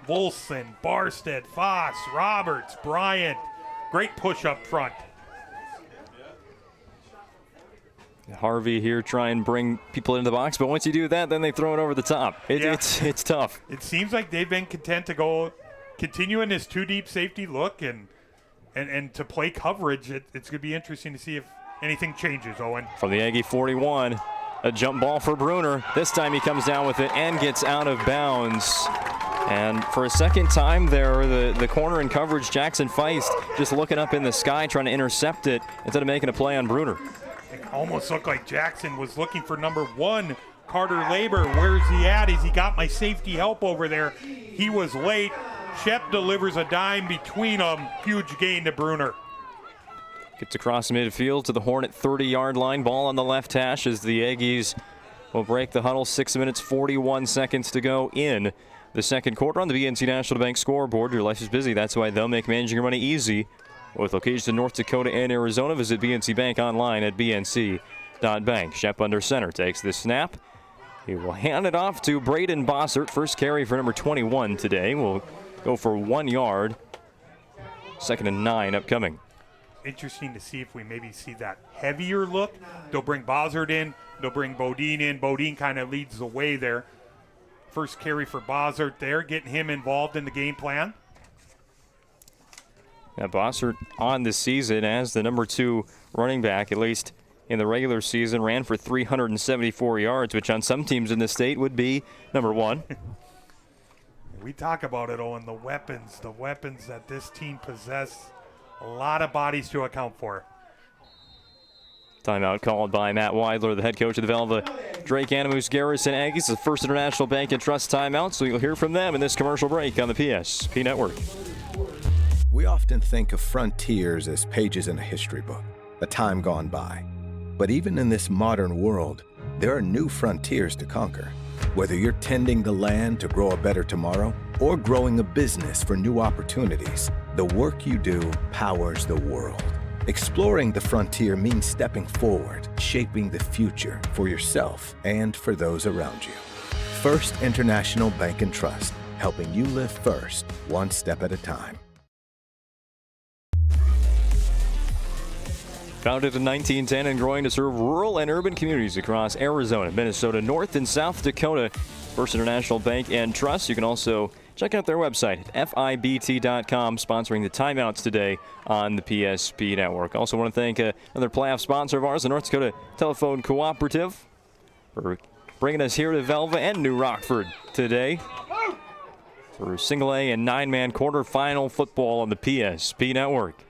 Volson, Barstead, Foss, Roberts, Bryant. Great push up front.
Harvey here try and bring people into the box, but once you do that, then they throw it over the top. It's tough.
It seems like they've been content to continue in this 2-deep safety look and to play coverage. It's going to be interesting to see if anything changes, Owen.
From the Aggie 41, a jump ball for Bruner. This time he comes down with it and gets out of bounds. And for a second time there, the corner in coverage, Jackson Feist, just looking up in the sky trying to intercept it instead of making a play on Bruner.
It almost looked like Jackson was looking for number 1 Carter Labor, where's he at? Has he got my safety help over there? He was late. Shep delivers a dime between them. Huge gain to Bruner.
Gets across midfield to the Hornet 30-yard line. Ball on the left hash as the Aggies will break the huddle. 6 minutes, 41 seconds to go in the second quarter on the BNC National Bank scoreboard. Your life is busy. That's why they'll make managing your money easy. With locations in North Dakota and Arizona, visit BNC Bank online at bnc.bank. Shep under center takes the snap. He will hand it off to Braden Bossert. First carry for number 21 today. Will go for 1 yard. 2nd and 9 upcoming.
Interesting to see if we maybe see that heavier look. They'll bring Bossert in. They'll bring Bodine in. Bodine kind of leads the way there. First carry for Bossert there, getting him involved in the game plan.
Now Bossert on the season as the number 2 running back, at least in the regular season, ran for 374 yards, which on some teams in the state would be number 1.
We talk about it, Owen, the weapons that this team possess. A lot of bodies to account for.
Timeout called by Matt Weidler, the head coach of the Velva-Drake Animus Garrison Aggies. The First International Bank and Trust timeout, so you'll hear from them in this commercial break on the PSP Network.
We often think of frontiers as pages in a history book, a time gone by. But even in this modern world, there are new frontiers to conquer. Whether you're tending the land to grow a better tomorrow or growing a business for new opportunities, the work you do powers the world. Exploring the frontier means stepping forward, shaping the future for yourself and for those around you. First International Bank and Trust, helping you live first, one step at a time.
Founded in 1910 and growing to serve rural and urban communities across Arizona, Minnesota, North and South Dakota. First International Bank and Trust. You can also check out their website at fibt.com, sponsoring the timeouts today on the PSP Network. Also want to thank another playoff sponsor of ours, the North Dakota Telephone Cooperative, for bringing us here to Velva and New Rockford today for single A and 9-man quarterfinal football on the PSP Network.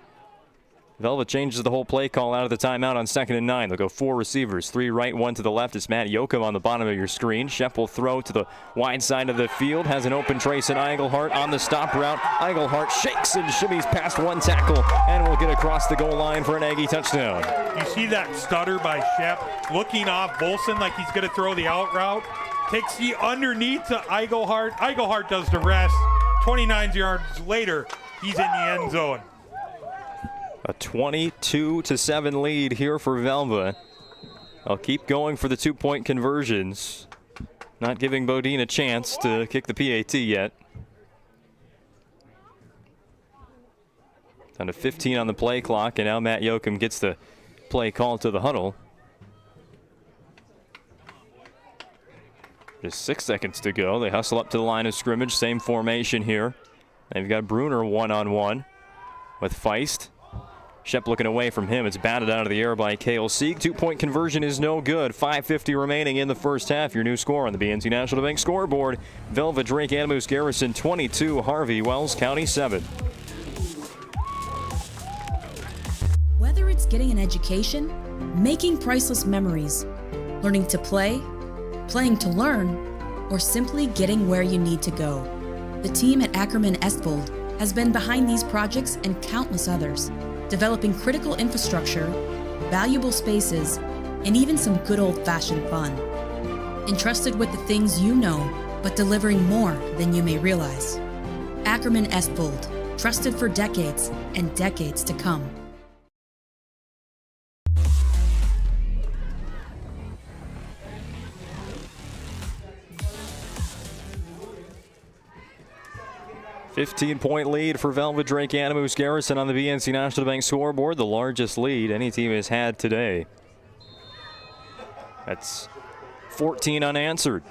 Velva changes the whole play call out of the timeout on 2nd and 9. They'll go 4 receivers, 3 right, 1 to the left. It's Matt Yoakum on the bottom of your screen. Shep will throw to the wide side of the field. Has an open trace in Eigelhart on the stop route. Eigelhart shakes and shimmies past 1 tackle and will get across the goal line for an Aggie touchdown.
You see that stutter by Shep, looking off Bolson like he's going to throw the out route. Takes the underneath to Eigelhart. Eigelhart does the rest. 29 yards later, he's in the end zone.
A 22-7 lead here for Velva. I'll keep going for the 2-point conversions. Not giving Bodine a chance to kick the PAT yet. Down to 15 on the play clock, and now Matt Yoakum gets the play called to the huddle. Just 6 seconds to go. They hustle up to the line of scrimmage. Same formation here. They've got Bruner one-on-one with Feist. Shep looking away from him. It's batted out of the air by Cale Sieg. 2-point conversion is no good. 5:50 remaining in the first half. Your new score on the BNC National Bank scoreboard. Velva-Drake Animus Garrison 22, Harvey Wells County 7.
Whether it's getting an education, making priceless memories, learning to play, playing to learn, or simply getting where you need to go, the team at Ackerman Estvold has been behind these projects and countless others, developing critical infrastructure, valuable spaces, and even some good old-fashioned fun. Entrusted with the things you know, but delivering more than you may realize. Ackerman Estvold, trusted for decades and decades to come.
$15-point lead for Velva-Drake Animus Garrison on the BNC National Bank scoreboard, the largest lead any team has had today. That's 14 unanswered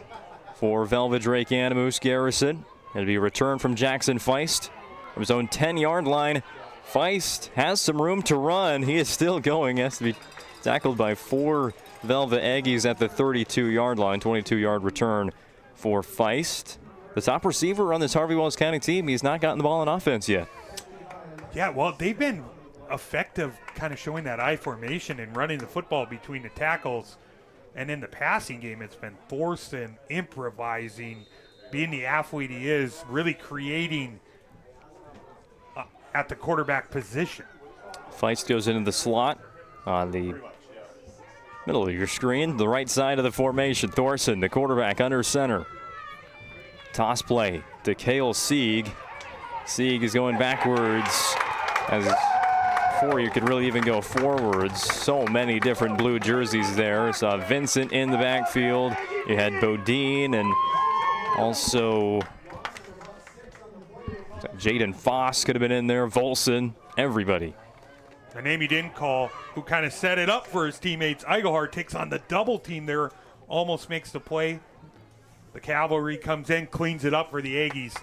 for Velva-Drake Animus Garrison. It'll be a return from Jackson Feist from his own 10-yard line. Feist has some room to run. He is still going. Has to be tackled by 4 Velva Aggies at the 32-yard line. 22-yard return for Feist. The top receiver on this Harvey Wells County team, he's not gotten the ball in offense yet.
Yeah, well, they've been effective kind of showing that I formation and running the football between the tackles. And in the passing game, it's been Thorson improvising, being the athlete he is, really creating at the quarterback position.
Feist goes into the slot on the middle of your screen, the right side of the formation. Thorson, the quarterback, under center. Toss play to Cale Sieg. Sieg is going backwards as before you could really even go forwards. So many different blue jerseys there. Saw Vincent in the backfield. You had Bodine and also Jaden Foss could have been in there. Volson, everybody.
A name he didn't call, who kind of set it up for his teammates. Eichelhard takes on the double team there, almost makes the play. The cavalry comes in, cleans it up for the Aggies.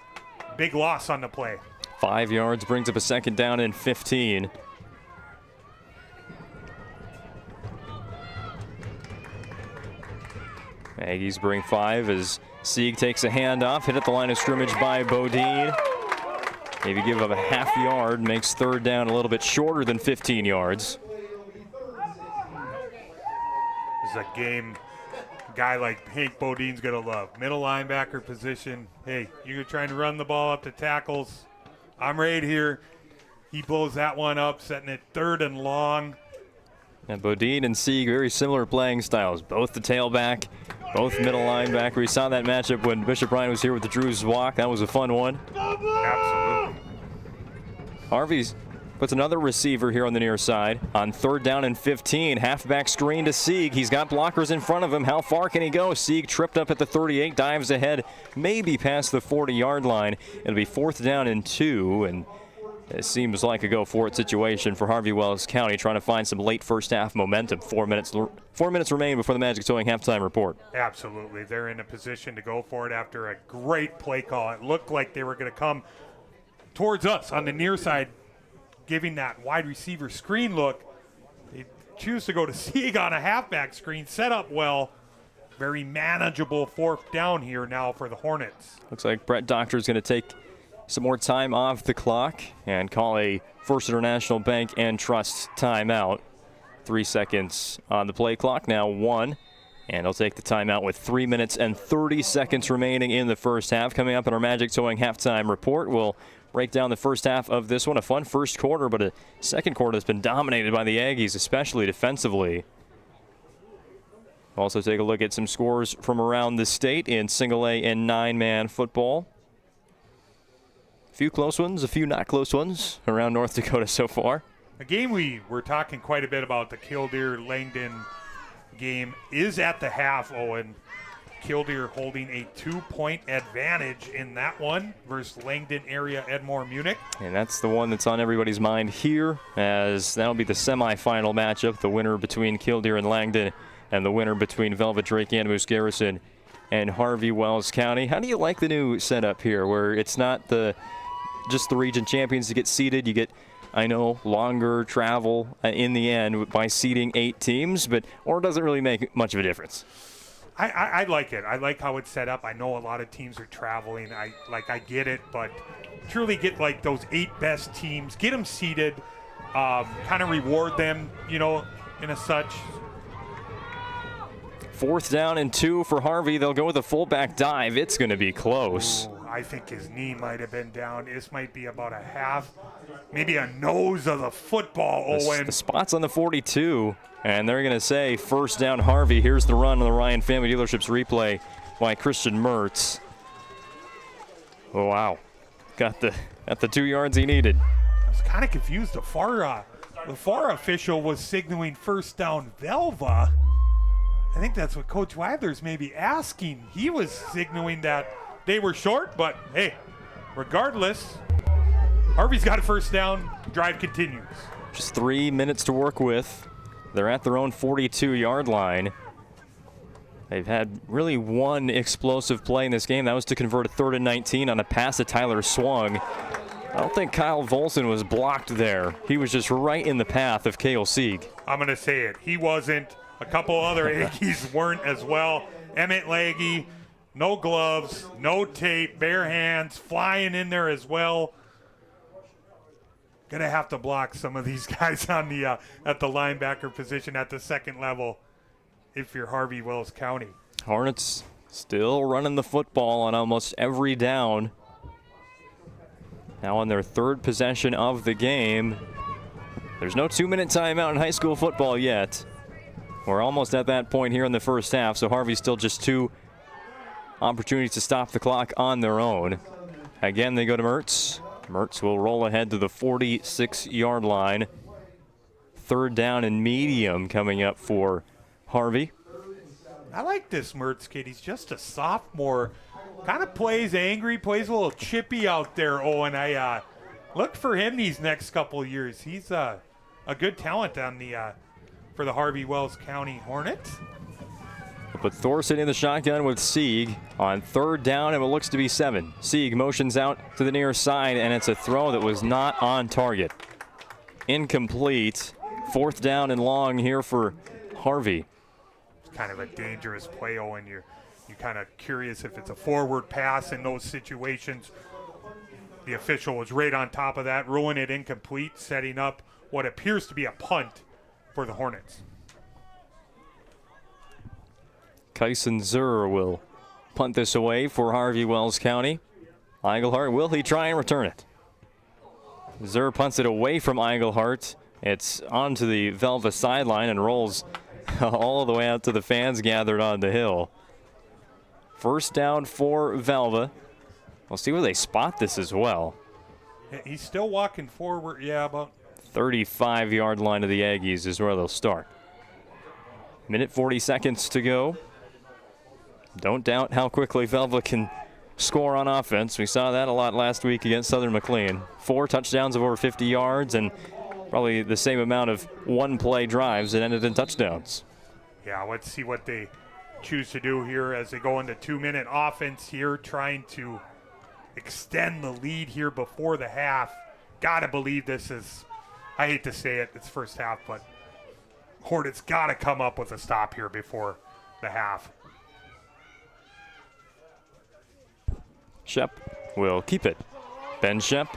Big loss on the play.
5 yards, brings up a second down and 15. Aggies bring 5 as Sieg takes a handoff, hit at the line of scrimmage by Bodine. Maybe give up a half yard, makes third down a little bit shorter than 15 yards.
This is a game a guy like Hank Bodine's going to love. Middle linebacker position. Hey, you're trying to run the ball up to tackles. I'm right here. He blows that one up, setting it 3rd and long.
And Bodine and Sieg, very similar playing styles. Both the tailback, both middle linebacker. We saw that matchup when Bishop Ryan was here with the Drews Walk. That was a fun one.
Absolutely.
Harvey's puts another receiver here on the near side on 3rd down and 15. Halfback screen to Sieg. He's got blockers in front of him. How far can he go? Sieg tripped up at the 38, dives ahead, maybe past the 40-yard line. It'll be 4th down and 2, and it seems like a go-for-it situation for Harvey Wells County, trying to find some late first-half momentum. 4 minutes remain before the Magic Towing halftime report.
Absolutely. They're in a position to go for it after a great play call. It looked like they were going to come towards us on the near side, giving that wide receiver screen look. They choose to go to Sieg on a halfback screen, set up well. Very manageable 4th down here now for the Hornets.
Looks like Brett Doctor is going to take some more time off the clock and call a First International Bank and Trust timeout. 3 seconds on the play clock, now 1. And he'll take the timeout with 3 minutes and 30 seconds remaining in the first half. Coming up in our Magic Towing halftime report, we'll break down the first half of this one. A fun first quarter, but a second quarter that's been dominated by the Aggies, especially defensively. Also take a look at some scores from around the state in single A and 9-man football. A few close ones, a few not close ones around North Dakota so far.
A game we were talking quite a bit about, the Killdeer-Langdon game, is at the half, Owen. Killdeer holding a 2-point advantage in that one versus Langdon area Edmore Munich.
And that's the one that's on everybody's mind here, as that'll be the semifinal matchup, the winner between Killdeer and Langdon and the winner between Velva-D-A-G Garrison and Harvey Wells County. How do you like the new setup here, where it's not just the region champions to get seeded? You get, I know, longer travel in the end by seeding 8 teams, or does it really make much of a difference?
I like it. I like how it's set up. I know a lot of teams are traveling. I get it, but truly get like those 8 best teams, get them seeded, kind of reward them, in a such.
4th down and 2 for Harvey. They'll go with a fullback dive. It's going to be close.
Ooh, I think his knee might have been down. This might be about a half, maybe a nose of the football, Owen.
The spot's on the 42. And they're going to say first down Harvey. Here's the run on the Ryan Family Dealerships replay by Christian Mertz. Oh, wow. Got the 2 yards he needed.
I was kind of confused. The far official was signaling first down Velva. I think that's what Coach Wadler's maybe asking. He was signaling that they were short, but hey, regardless, Harvey's got a first down. Drive continues.
Just 3 minutes to work with. They're at their own 42-yard line. They've had really one explosive play in this game. That was to convert a 3rd and 19 on a pass that Tyler swung. I don't think Kyle Volson was blocked there. He was just right in the path of Cale Sieg.
I'm going to say it. He wasn't. A couple other Aggies weren't as well. Emmett Laggy, no gloves, no tape, bare hands, flying in there as well. Gonna have to block some of these guys on the at the linebacker position at the second level. if you're Harvey Wells County.
Hornets still running the football on almost every down. Now on their third possession of the game. There's no 2-minute timeout in high school football yet. We're almost at that point here in the first half, so Harvey's still just 2 opportunities to stop the clock on their own. Again, they go to Mertz. Mertz will roll ahead to the 46-yard line. Third down and medium coming up for Harvey.
I like this Mertz kid. He's just a sophomore. Kind of plays angry, plays a little chippy out there, Owen. I look for him these next couple of years. He's a good talent on the for the Harvey Wells County Hornets.
But Thorson in the shotgun with Sieg on third down, and it looks to be 7. Sieg motions out to the near side, and it's a throw that was not on target. Incomplete. Fourth down and long here for Harvey.
It's kind of a dangerous play, Owen. You're kind of curious if it's a forward pass in those situations. The official was right on top of that, ruling it incomplete, setting up what appears to be a punt for the Hornets.
Kyson Zur will punt this away for Harvey Wells County. Eigelhart, will he try and return it? Zur punts it away from Eigelhart. It's onto the Velva sideline and rolls all the way out to the fans gathered on the hill. First down for Velva. We'll see where they spot this as well.
He's still walking forward, yeah, about
35-yard line of the Aggies is where they'll start. Minute 40 seconds to go. Don't doubt how quickly Velva can score on offense. We saw that a lot last week against Southern McLean. 4 touchdowns of over 50 yards and probably the same amount of one-play drives that ended in touchdowns.
Yeah, let's see what they choose to do here as they go into 2-minute offense here, trying to extend the lead here before the half. Gotta believe this is, I hate to say it, it's first half, but Hornets gotta come up with a stop here before the half.
Shep will keep it. Ben Shep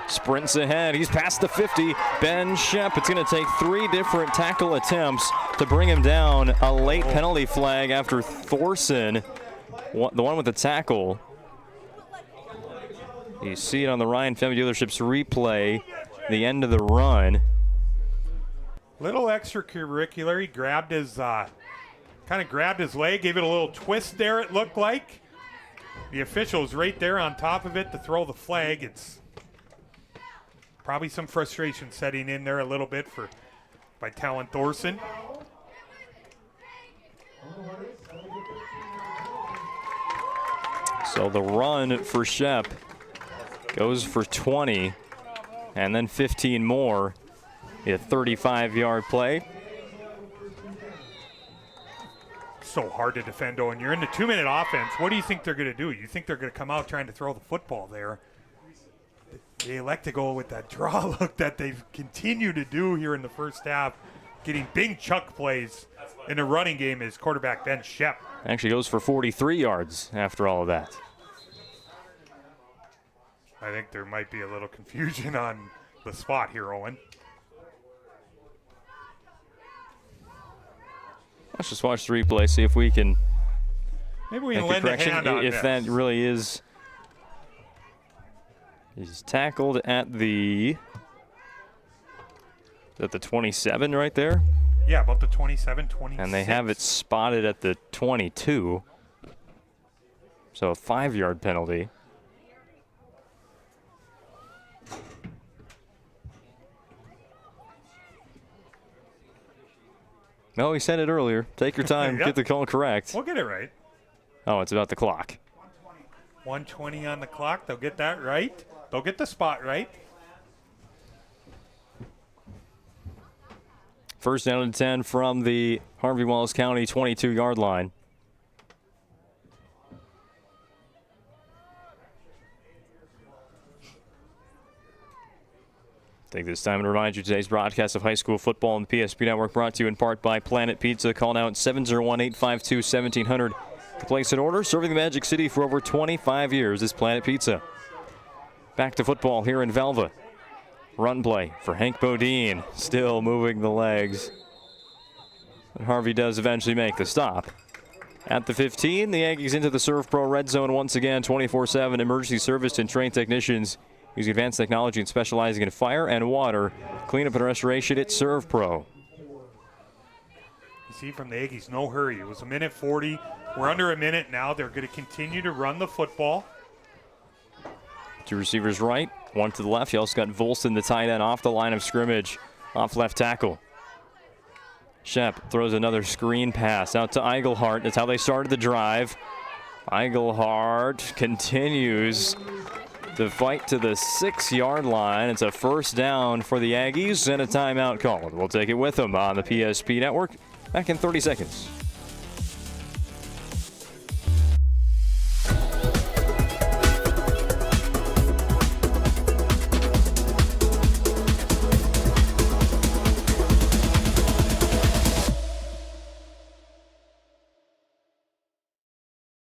sprints ahead. He's past the 50. Ben Shep, it's going to take 3 different tackle attempts to bring him down. A late penalty flag after Thorson, the one with the tackle. You see it on the Ryan Family Dealerships replay, the end of the run.
Little extracurricular. He grabbed his, kind of grabbed his leg, gave it a little twist there, it looked like. The official's right there on top of it to throw the flag. It's probably some frustration setting in there a little bit by Talon Thorson.
So the run for Shep goes for 20 and then 15 more. A 35-yard play.
So hard to defend, Owen. You're in the 2-minute offense. What do you think they're going to do? You think they're going to come out trying to throw the football there? They elect to go with that draw look that they've continued to do here in the first half, getting big chuck plays in the running game as quarterback Ben Shep.
Actually goes for 43 yards after all of that.
I think there might be a little confusion on the spot here, Owen.
Let's just watch the replay, see if we can
maybe we can
make a
lend a
correction.
hand on
If
this.
that really is. He's tackled at the 27 right there.
Yeah, about the 27, 26.
And they have it spotted at the 22. So a 5-yard penalty. No, he said it earlier. Take your time,
Yep.
get the call correct.
We'll get it right.
Oh, it's about the clock.
1:20 on the clock. They'll get that right. They'll get the spot right.
First down and 10 from the Harvey Wells County 22-yard line. Take this time to remind you today's broadcast of high school football on the PSP Network brought to you in part by Planet Pizza. Call now at 701-852-1700 to place an order. Serving the Magic City for over 25 years is Planet Pizza. Back to football here in Velva. Run play for Hank Bodine. Still moving the legs. And Harvey does eventually make the stop. At the 15, the Aggies into the Serve Pro red zone once again, 24/7 emergency service and trained technicians using advanced technology and specializing in fire and water. Cleanup and restoration at Serve Pro.
You see from the Aggies, no hurry. It was a minute 40. We're under a minute now. They're going to continue to run the football.
Two receivers right, one to the left. You also got Volson, the tight end, off the line of scrimmage, off left tackle. Shep throws another screen pass out to Eigelhart. That's how they started the drive. Eigelhart continues to fight to the 6-yard line. It's a first down for the Aggies and a timeout called. We'll take it with them on the PSP Network. Back in 30 seconds.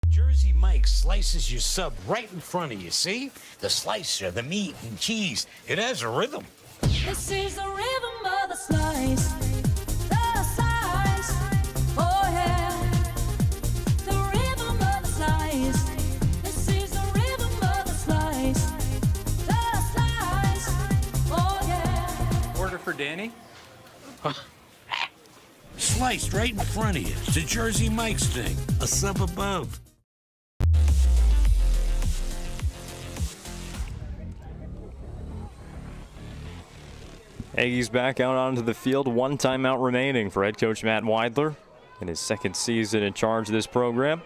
Jersey Mike slices your sub right in front of you, see? The slicer, the meat and cheese, it has a rhythm.
This is the rhythm of the slice. The slice. Oh yeah. The rhythm of the slice. This is the rhythm of the slice. The slice. Oh yeah.
Order for Danny? Sliced right in front of you. It's a Jersey Mike's thing. A sub above.
Aggies back out onto the field. One timeout remaining for head coach Matt Weidler in his second season in charge of this program.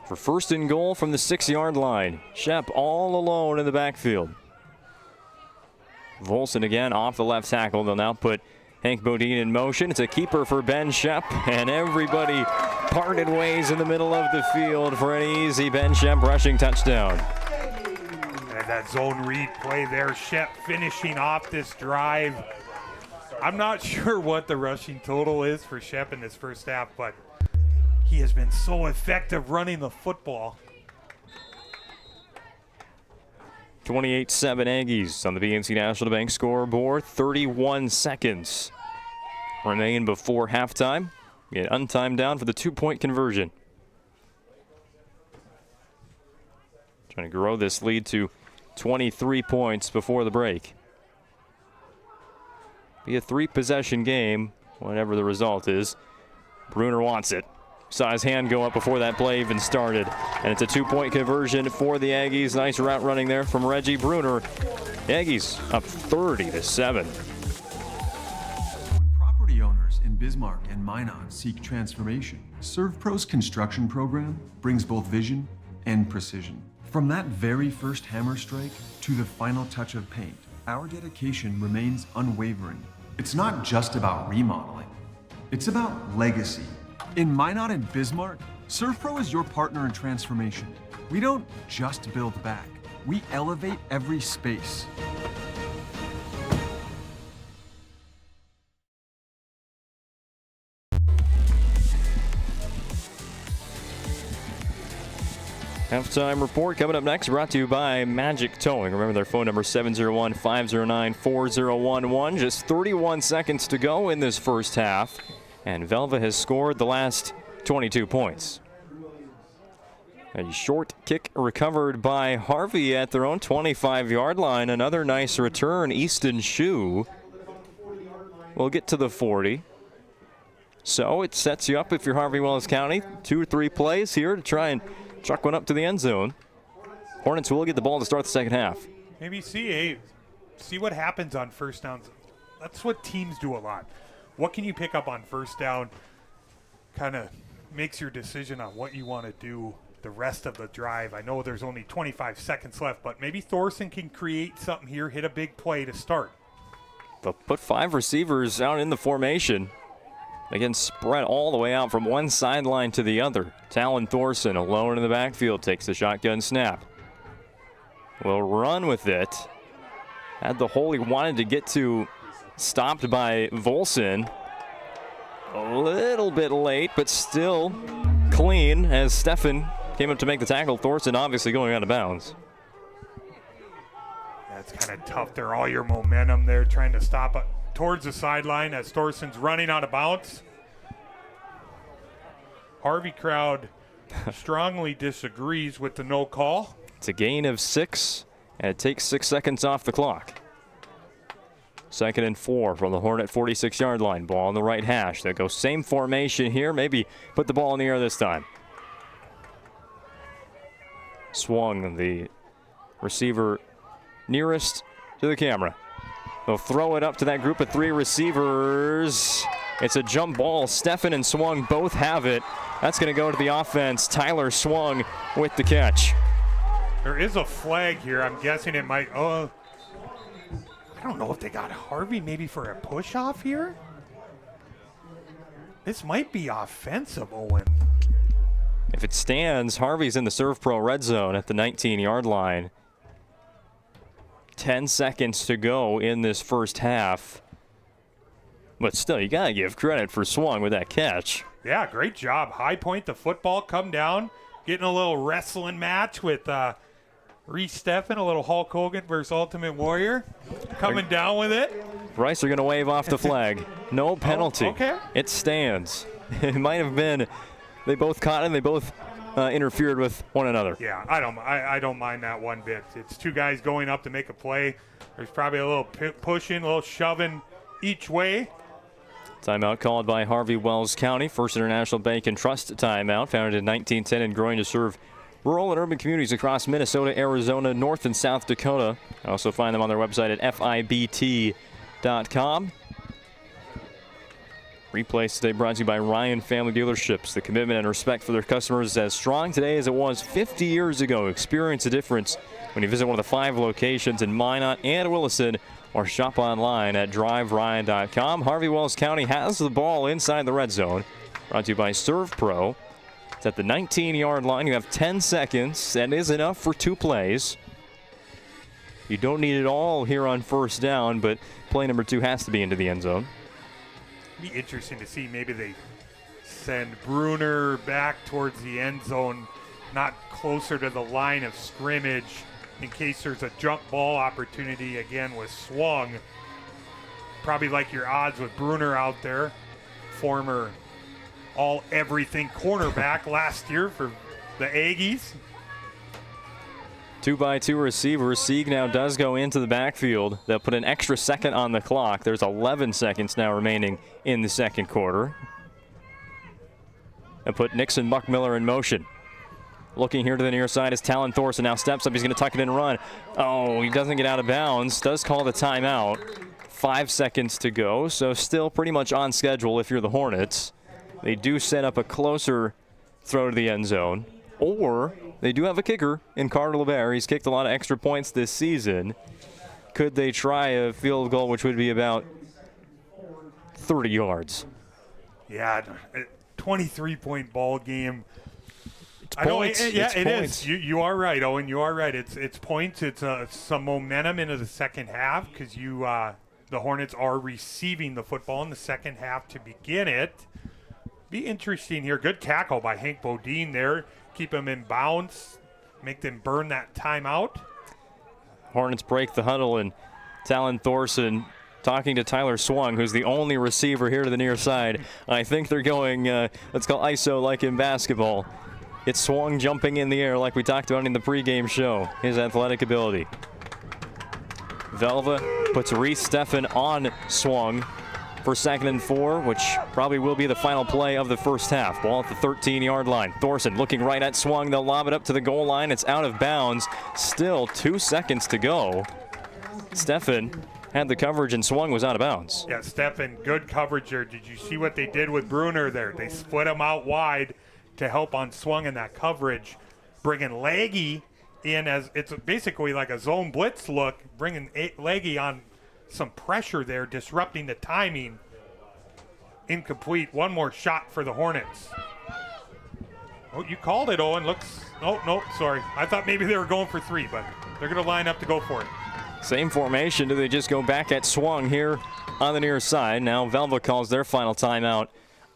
For first and goal from the 6-yard line. Shep all alone in the backfield. Volson again off the left tackle. They'll now put Hank Bodine in motion. It's a keeper for Ben Shep, and everybody parted ways in the middle of the field for an easy Ben Shep rushing touchdown.
And that zone read play there, Shep finishing off this drive. I'm not sure what the rushing total is for Shep in this first half, but he has been so effective running the football.
28-7 Aggies on the BNC National Bank scoreboard. 31 seconds remain before halftime. Get untimed down for the 2-point conversion. Trying to grow this lead to 23 points before the break. Be a 3-possession game, whatever the result is. Bruner wants it. Saw his hand go up before that play even started. And it's a 2-point conversion for the Aggies. Nice route running there from Reggie Bruner. The Aggies up 30-7.
When property owners in Bismarck and Minot seek transformation, ServPro's construction program brings both vision and precision. From that very first hammer strike to the final touch of paint, our dedication remains unwavering. It's not just about remodeling. It's about legacy. In Minot and Bismarck, ServPro is your partner in transformation. We don't just build back, we elevate every space.
Halftime report coming up next, brought to you by Magic Towing. Remember their phone number, 701-509-4011. Just 31 seconds to go in this first half, and Velva has scored the last 22 points. A short kick recovered by Harvey at their own 25-yard line. Another nice return. Easton Shue will get to the 40. So it sets you up, if you're Harvey Wells County, 2 or 3 plays here to try and chuck one up to the end zone. Hornets will get the ball to start the second half.
Maybe see what happens on first downs. That's what teams do a lot. What can you pick up on first down? Kind of makes your decision on what you want to do the rest of the drive. I know there's only 25 seconds left, but maybe Thorson can create something here, hit a big play to start.
They'll put 5 receivers out in the formation. Again, spread all the way out from one sideline to the other. Talon Thorson alone in the backfield takes the shotgun snap. Will run with it. Had the hole he wanted to get to stopped by Volson. A little bit late, but still clean as Steffen came up to make the tackle. Thorson obviously going out of bounds.
That's kind of tough there. All your momentum there trying to stop towards the sideline as Thorson's running out of bounds. Harvey crowd strongly disagrees with the no call.
It's a gain of 6, and it takes 6 seconds off the clock. 2nd and 4 from the Hornet 46-yard line. Ball on the right hash. They go same formation here. Maybe put the ball in the air this time. Swung, the receiver nearest to the camera. They'll throw it up to that group of 3 receivers. It's a jump ball. Steffen and Swung both have it. That's going to go to the offense. Tyler Swung with the catch.
There is a flag here. I'm guessing it might. I don't know if they got Harvey maybe for a push off here. This might be offensive, Owen.
If it stands, Harvey's in the Serve Pro red zone at the 19-yard line. 10 seconds to go in this first half. But still, you got to give credit for Swung with that catch.
Yeah, great job. High point the football, come down, getting a little wrestling match with Reese Steffen, a little Hulk Hogan versus Ultimate Warrior. Coming down with it.
Bryce are going to wave off the flag. No penalty.
Oh, okay.
It stands. It might have been they both caught it and they both interfered with one another.
Yeah, I don't mind that one bit. It's 2 guys going up to make a play. There's probably a little pushing, a little shoving each way.
Timeout called by Harvey Wells County. First International Bank and Trust timeout, founded in 1910 and growing to serve rural and urban communities across Minnesota, Arizona, North and South Dakota. Also find them on their website at fibt.com. Replays today brought to you by Ryan Family Dealerships. The commitment and respect for their customers is as strong today as it was 50 years ago. Experience a difference when you visit one of the 5 locations in Minot and Williston, or shop online at driveryan.com. Harvey Wells County has the ball inside the red zone. Brought to you by Serve Pro. It's at the 19-yard line. You have 10 seconds. That is enough for 2 plays. You don't need it all here on first down, but play number 2 has to be into the end zone.
Be interesting to see. Maybe they send Bruner back towards the end zone, not closer to the line of scrimmage, in case there's a jump ball opportunity again with Swung. Probably like your odds with Bruner out there, former all-everything cornerback last year for the Aggies.
2x2 receivers. Sieg now does go into the backfield. They'll put an extra second on the clock. There's 11 seconds now remaining in the second quarter. And put Nixon Buckmiller in motion. Looking here to the near side is Talon Thorson. Now steps up. He's going to tuck it in and run. Oh, he doesn't get out of bounds. Does call the timeout. 5 seconds to go, so still pretty much on schedule if you're the Hornets. They do set up a closer throw to the end zone. Or they do have a kicker in Carter LeBaire. He's kicked a lot of extra points this season. Could they try a field goal, which would be about 30 yards?
Yeah, 23-point ball game.
Points.
It is. You are right, Owen. You are right. It's points. It's some momentum into the second half because the Hornets are receiving the football in the second half to begin it. Be interesting here. Good tackle by Hank Bodine there. Keep them in bounds. Make them burn that timeout.
Hornets break the huddle, and Talon Thorson talking to Tyler Swung, who's the only receiver here to the near side. I think they're going, let's call ISO like in basketball. It's Swung jumping in the air like we talked about in the pregame show. His athletic ability. Velva puts Reese Steffen on Swung for 2nd and 4, which probably will be the final play of the first half. Ball at the 13-yard line. Thorson looking right at Swung. They'll lob it up to the goal line. It's out of bounds. Still 2 seconds to go. Steffen had the coverage and Swung was out of bounds.
Yeah, Steffen, good coverage there. Did you see what they did with Bruner there? They split him out wide to help on Swung in that coverage, bringing Leggy in as it's basically like a zone blitz look, bringing Leggy on some pressure there, disrupting the timing. Incomplete. One more shot for the Hornets. Oh, you called it, Owen. Looks. Oh, no, sorry. I thought maybe they were going for 3, but they're going to line up to go for it.
Same formation. Do they just go back at Swung here on the near side? Now Velva calls their final timeout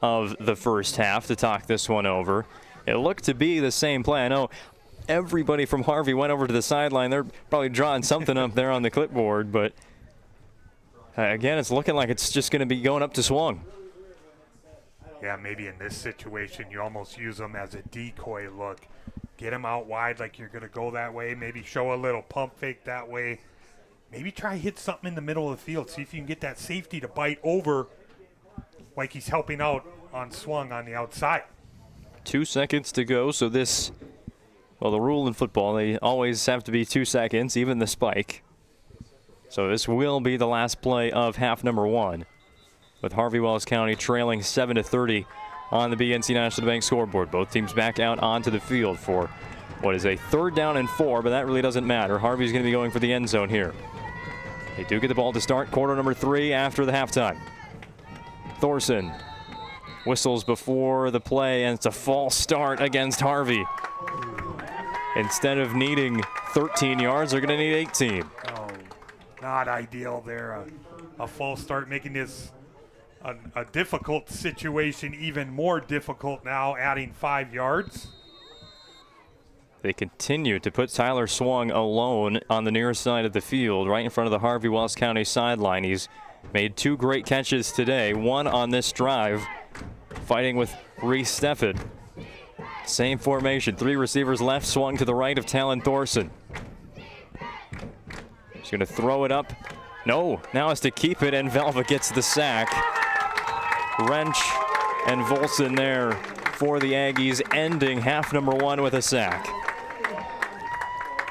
of the first half to talk this one over. It looked to be the same play. I know everybody from Harvey went over to the sideline. They're probably drawing something up there on the clipboard, but Again, it's looking like it's just going to be going up to Swung.
Yeah, maybe in this situation, you almost use them as a decoy look. Get him out wide like you're going to go that way. Maybe show a little pump fake that way. Maybe try hit something in the middle of the field. See if you can get that safety to bite over like he's helping out on Swung on the outside.
2 seconds to go, so this, well, the rule in football, they always have to be 2 seconds, even the spike. So this will be the last play of half number 1, with Harvey Wells County trailing 7-30 on the BNC National Bank scoreboard. Both teams back out onto the field for what is a 3rd down and 4, but that really doesn't matter. Harvey's going to be going for the end zone here. They do get the ball to start quarter number 3 after the halftime. Thorson whistles before the play, and it's a false start against Harvey. Instead of needing 13 yards, they're going to need 18.
Oh, not ideal there. A false start, making this a difficult situation even more difficult now, adding 5 yards.
They continue to put Tyler Swung alone on the near side of the field, right in front of the Harvey Wells County sideline. He's made 2 great catches today, one on this drive, fighting with Reese Stefford. Same formation, 3 receivers left, Swung to the right of Talon Thorson. He's going to throw it up. No, now has to keep it, and Velva gets the sack. Wrench and Volson there for the Aggies, ending half number 1 with a sack.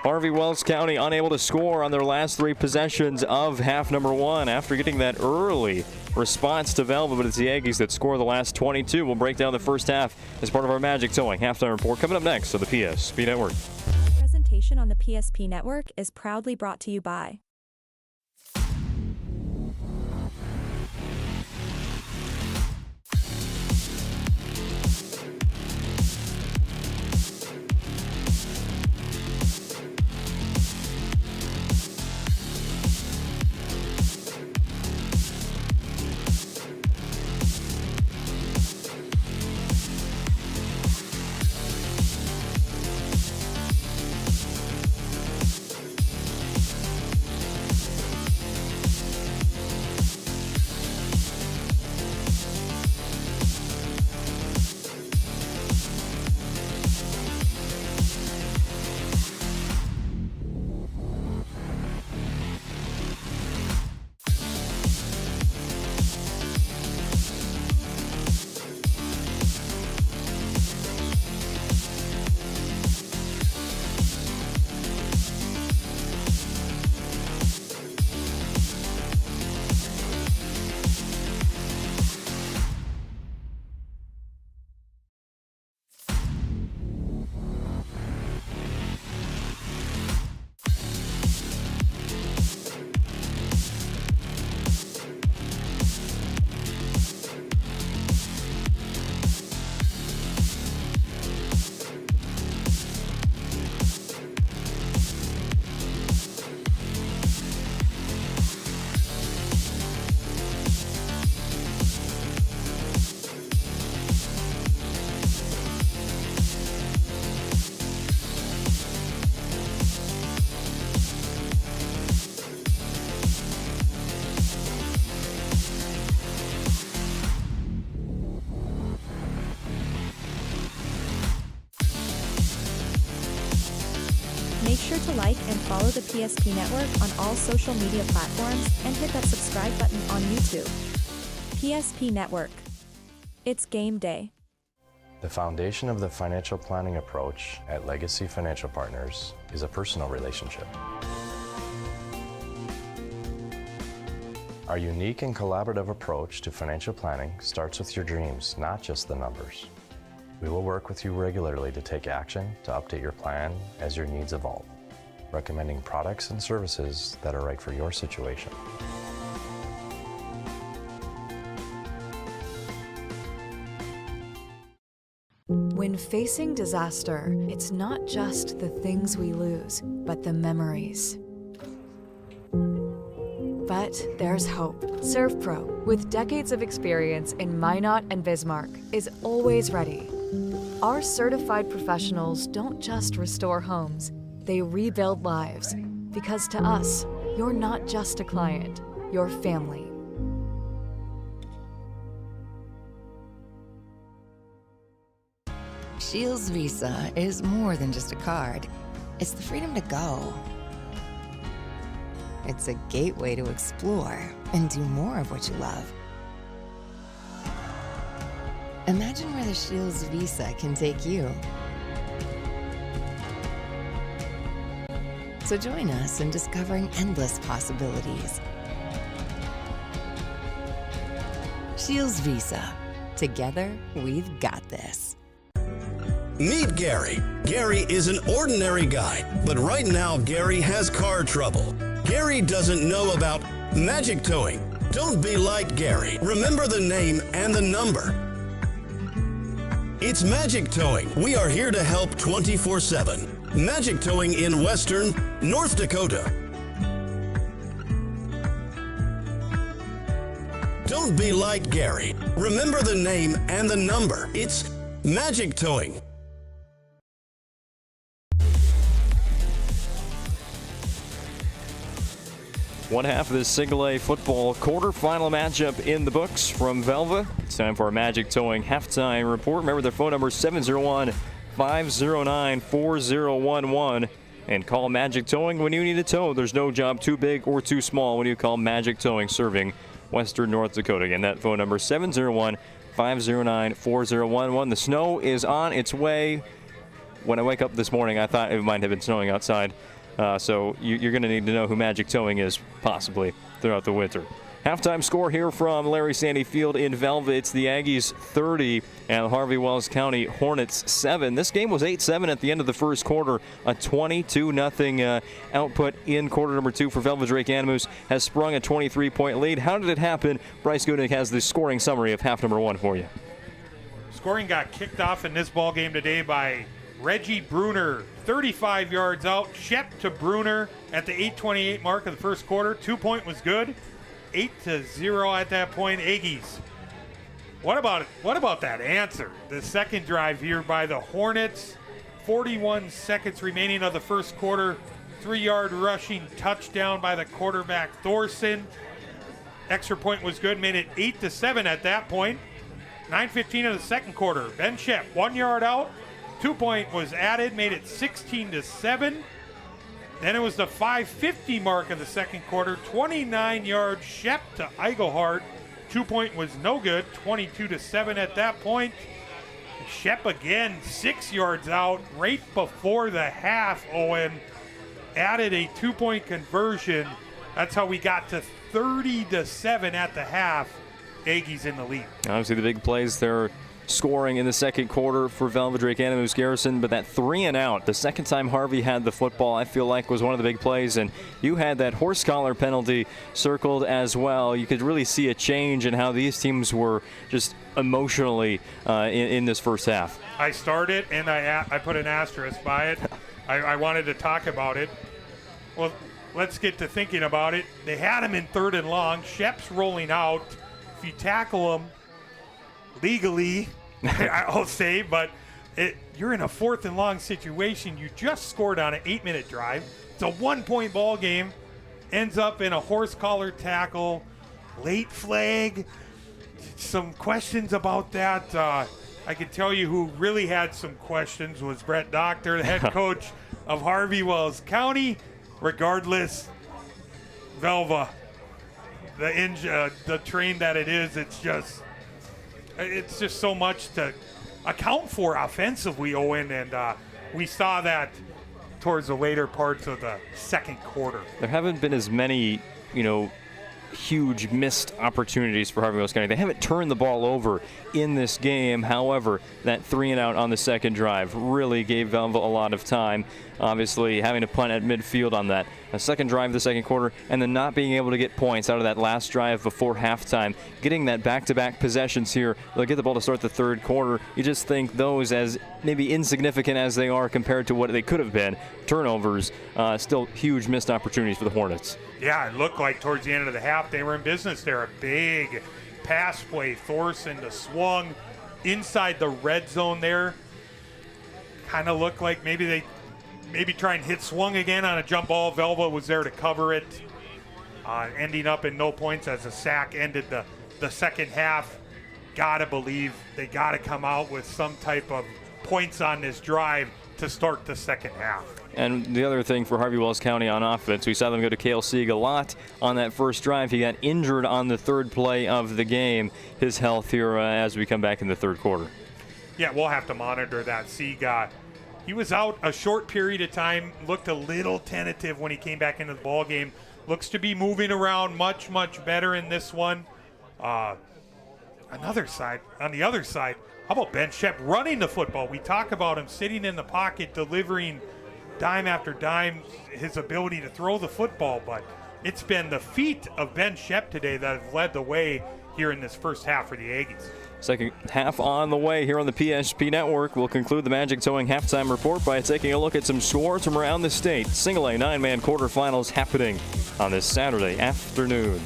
Harvey Wells County unable to score on their last 3 possessions of half number 1 after getting that early response to Velva, but it's the Aggies that score the last 22. We'll break down the first half as part of our Magic Towing halftime report coming up next on the PSP Network.
Presentation on the PSP Network is proudly brought to you by Make sure to like and follow the PSP Network on all social media platforms and hit that subscribe button on YouTube. PSP Network. It's game day.
The foundation of the financial planning approach at Legacy Financial Partners is a personal relationship. Our unique and collaborative approach to financial planning starts with your dreams, not just the numbers. We will work with you regularly to take action to update your plan as your needs evolve, recommending products and services that are right for your situation.
When facing disaster, it's not just the things we lose, but the memories. But there's hope. ServPro, with decades of experience in Minot and Bismarck, is always ready. Our certified professionals don't just restore homes, they rebuild lives. Because to us, you're not just a client, your family.
Shields Visa is more than just a card. It's the freedom to go. It's a gateway to explore and do more of what you love. Imagine where the Shields Visa can take you. So join us in discovering endless possibilities. Shields Visa. Together, we've got this.
Meet Gary. Gary is an ordinary guy, but right now Gary has car trouble. Gary doesn't know about magic towing. Don't be like Gary. Remember the name and the number. It's Magic Towing. We are here to help 24/7. Magic Towing in Western North Dakota. Don't be like Gary. Remember the name and the number. It's Magic Towing.
One half of this Single A football quarterfinal matchup in the books from Velva. It's time for our Magic Towing halftime report. Remember their phone number is 701-509-4011. And call Magic Towing when you need a tow. There's no job too big or too small when you call Magic Towing, serving Western North Dakota. Again, that phone number is 701-509-4011. The snow is on its way. When I wake up this morning, I thought it might have been snowing outside. So you're going to need to know who Magic Towing is, possibly, throughout the winter. Halftime score here from Larry Sandy Field in Velva. It's the Aggies 30 and Harvey Wells County Hornets 7. This game was 8-7 at the end of the first quarter. A 22-0 output in quarter number 2 for Velva-Drake Animus has sprung a 23-point lead. How did it happen? Bryce Gutknecht has the scoring summary of half number 1 for you.
Scoring got kicked off in this ball game today by Reggie Bruner, 35 yards out. Shep to Bruner at the 8:28 mark of the first quarter. 2-point was good. 8-0 at that point. Aggies. What about that answer? The second drive here by the Hornets. 41 seconds remaining of the first quarter. 3-yard rushing touchdown by the quarterback Thorson. Extra point was good. Made it 8-7 at that point. 9:15 of the second quarter. Ben Shep, 1 yard out. 2-point was added, made it 16-7. Then it was the 5:50 mark of the second quarter. 29-yard Shep to Eigelhart. 2-point was no good. 22-7 at that point. Shep again, 6 yards out, right before the half. Owen added a 2-point conversion. That's how we got to 30-7 at the half. Aggies in the lead.
Obviously, the big plays there. Scoring in the second quarter for Velva-Drake Animus Garrison, but that 3-and-out, the second time Harvey had the football, I feel like was one of the big plays, and you had that horse collar penalty circled as well. You could really see a change in how these teams were just emotionally in this first half.
I started and I put an asterisk by it. I wanted to talk about it. Well, let's get to thinking about it. They had him in 3rd and long. Shep's rolling out. If you tackle him legally, I'll say, but you're in a 4th and long situation. You just scored on an 8-minute drive. It's a 1-point ball game. Ends up in a horse collar tackle. Late flag. Some questions about that. I can tell you who really had some questions was Brett Doctor, the head coach of Harvey Wells County. Regardless, Velva, the train that it is, it's just so much to account for offensively, Owen, and we saw that towards the later parts of the second quarter.
There haven't been as many, huge missed opportunities for Harvey Wells County. They haven't turned the ball over in this game. However, that 3-and-out on the second drive really gave Velva a lot of time. Obviously, having to punt at midfield on that second drive of the second quarter, and then not being able to get points out of that last drive before halftime. Getting that back-to-back possessions here, they'll get the ball to start the third quarter. You just think those, as maybe insignificant as they are compared to what they could have been, turnovers, still huge missed opportunities for the Hornets.
Yeah, it looked like towards the end of the half they were in business there. A big pass play, Thorson to swung inside the red zone there. Kind of looked like maybe they try and hit swung again on a jump ball. Velva was there to cover it. ending up in no points as a sack ended the second half. Gotta believe they gotta come out with some type of points on this drive to start the second half.
And the other thing for Harvey Wells County on offense, we saw them go to Cale Sieg a lot on that first drive. He got injured on the third play of the game. His health here as we come back in the third quarter.
Yeah, we'll have to monitor that. Sieg, he was out a short period of time, looked a little tentative when he came back into the ball game. Looks to be moving around much, much better in this one. On the other side, how about Ben Shep running the football? We talk about him sitting in the pocket, delivering dime after dime, his ability to throw the football, but it's been the feet of Ben Shep today that have led the way here in this first half for the Aggies.
Second half on the way here on the PSP Network. We'll conclude the Magic Towing halftime report by taking a look at some scores from around the state. Single A 9-man quarterfinals happening on this Saturday afternoon.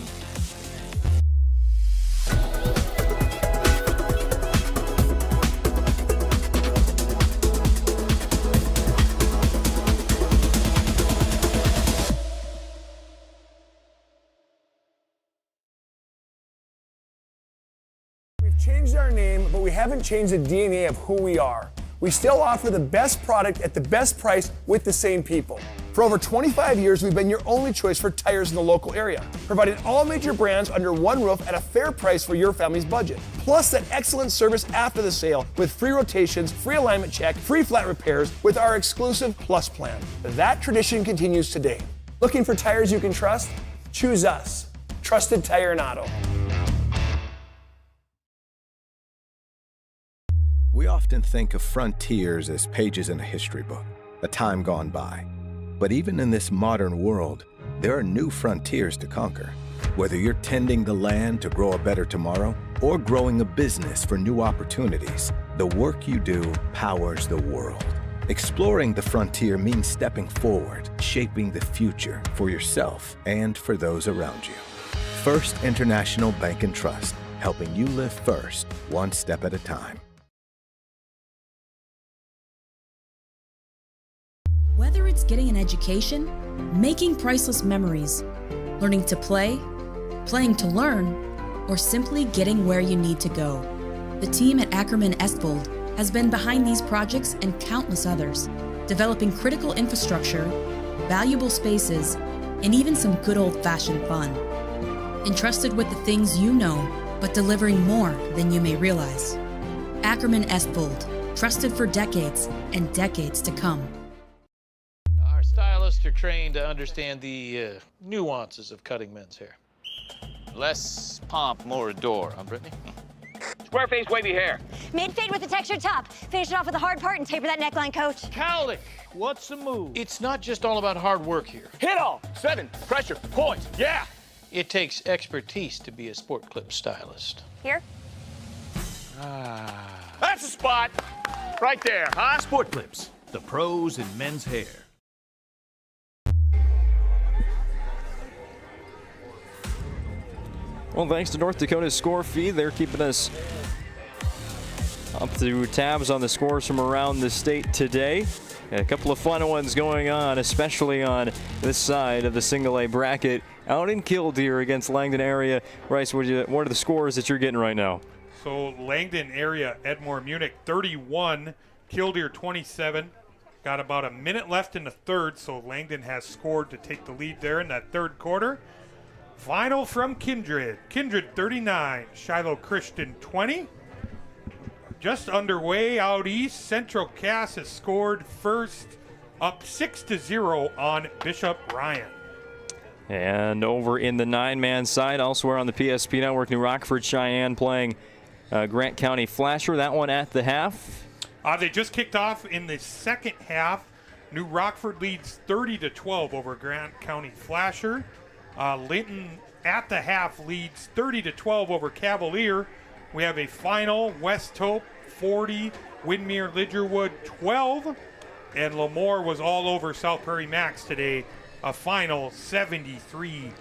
Changed our name, but we haven't changed the DNA of who we are. We still offer the best product at the best price with the same people. For over 25 years, we've been your only choice for tires in the local area, providing all major brands under one roof at a fair price for your family's budget. Plus that excellent service after the sale with free rotations, free alignment check, free flat repairs with our exclusive Plus plan. That tradition continues today. Looking for tires you can trust? Choose us. Trusted Tire and Auto.
We often think of frontiers as pages in a history book, a time gone by. But even in this modern world, there are new frontiers to conquer. Whether you're tending the land to grow a better tomorrow or growing a business for new opportunities, the work you do powers the world. Exploring the frontier means stepping forward, shaping the future for yourself and for those around you. First International Bank and Trust, helping you live first, one step at a time.
Whether it's getting an education, making priceless memories, learning to play, playing to learn, or simply getting where you need to go, the team at Ackerman Estvold has been behind these projects and countless others, developing critical infrastructure, valuable spaces, and even some good old-fashioned fun. Entrusted with the things you know, but delivering more than you may realize. Ackerman Estvold, trusted for decades and decades to come.
Stylists are trained to understand the nuances of cutting men's hair. Less pomp, more adore, huh, Brittany?
Square face, wavy hair.
Mid-fade with a textured top. Finish it off with a hard part and taper that neckline, coach.
Cowlick, what's the move? It's not just all about hard work here.
Hit all. 7, pressure, point, yeah.
It takes expertise to be a sport clip stylist.
Here?
That's the spot. Right there, huh?
Sport Clips, the pros in men's hair.
Well, thanks to North Dakota's score feed, they're keeping us up to tabs on the scores from around the state today. And a couple of fun ones going on, especially on this side of the single A bracket. Out in Killdeer against Langdon area. Bryce, what are the scores that you're getting right now?
So Langdon area, Edmore Munich 31, Killdeer 27. Got about a minute left in the third, so Langdon has scored to take the lead there in that third quarter. Final from Kindred. Kindred 39, Shiloh Christian 20. Just underway out east, Central Cass has scored first, up 6-0 on Bishop Ryan.
And over in the 9-man side, elsewhere on the PSP Network, New Rockford Cheyenne playing Grant County Flasher. That one at the half.
They just kicked off in the second half. New Rockford leads 30-12 over Grant County Flasher. Linton at the half leads 30-12 over Cavalier. We have a final, West Hope 40, Widmer Lidgerwood 12, and Lemoore was all over South Prairie Max today. A final 73-20.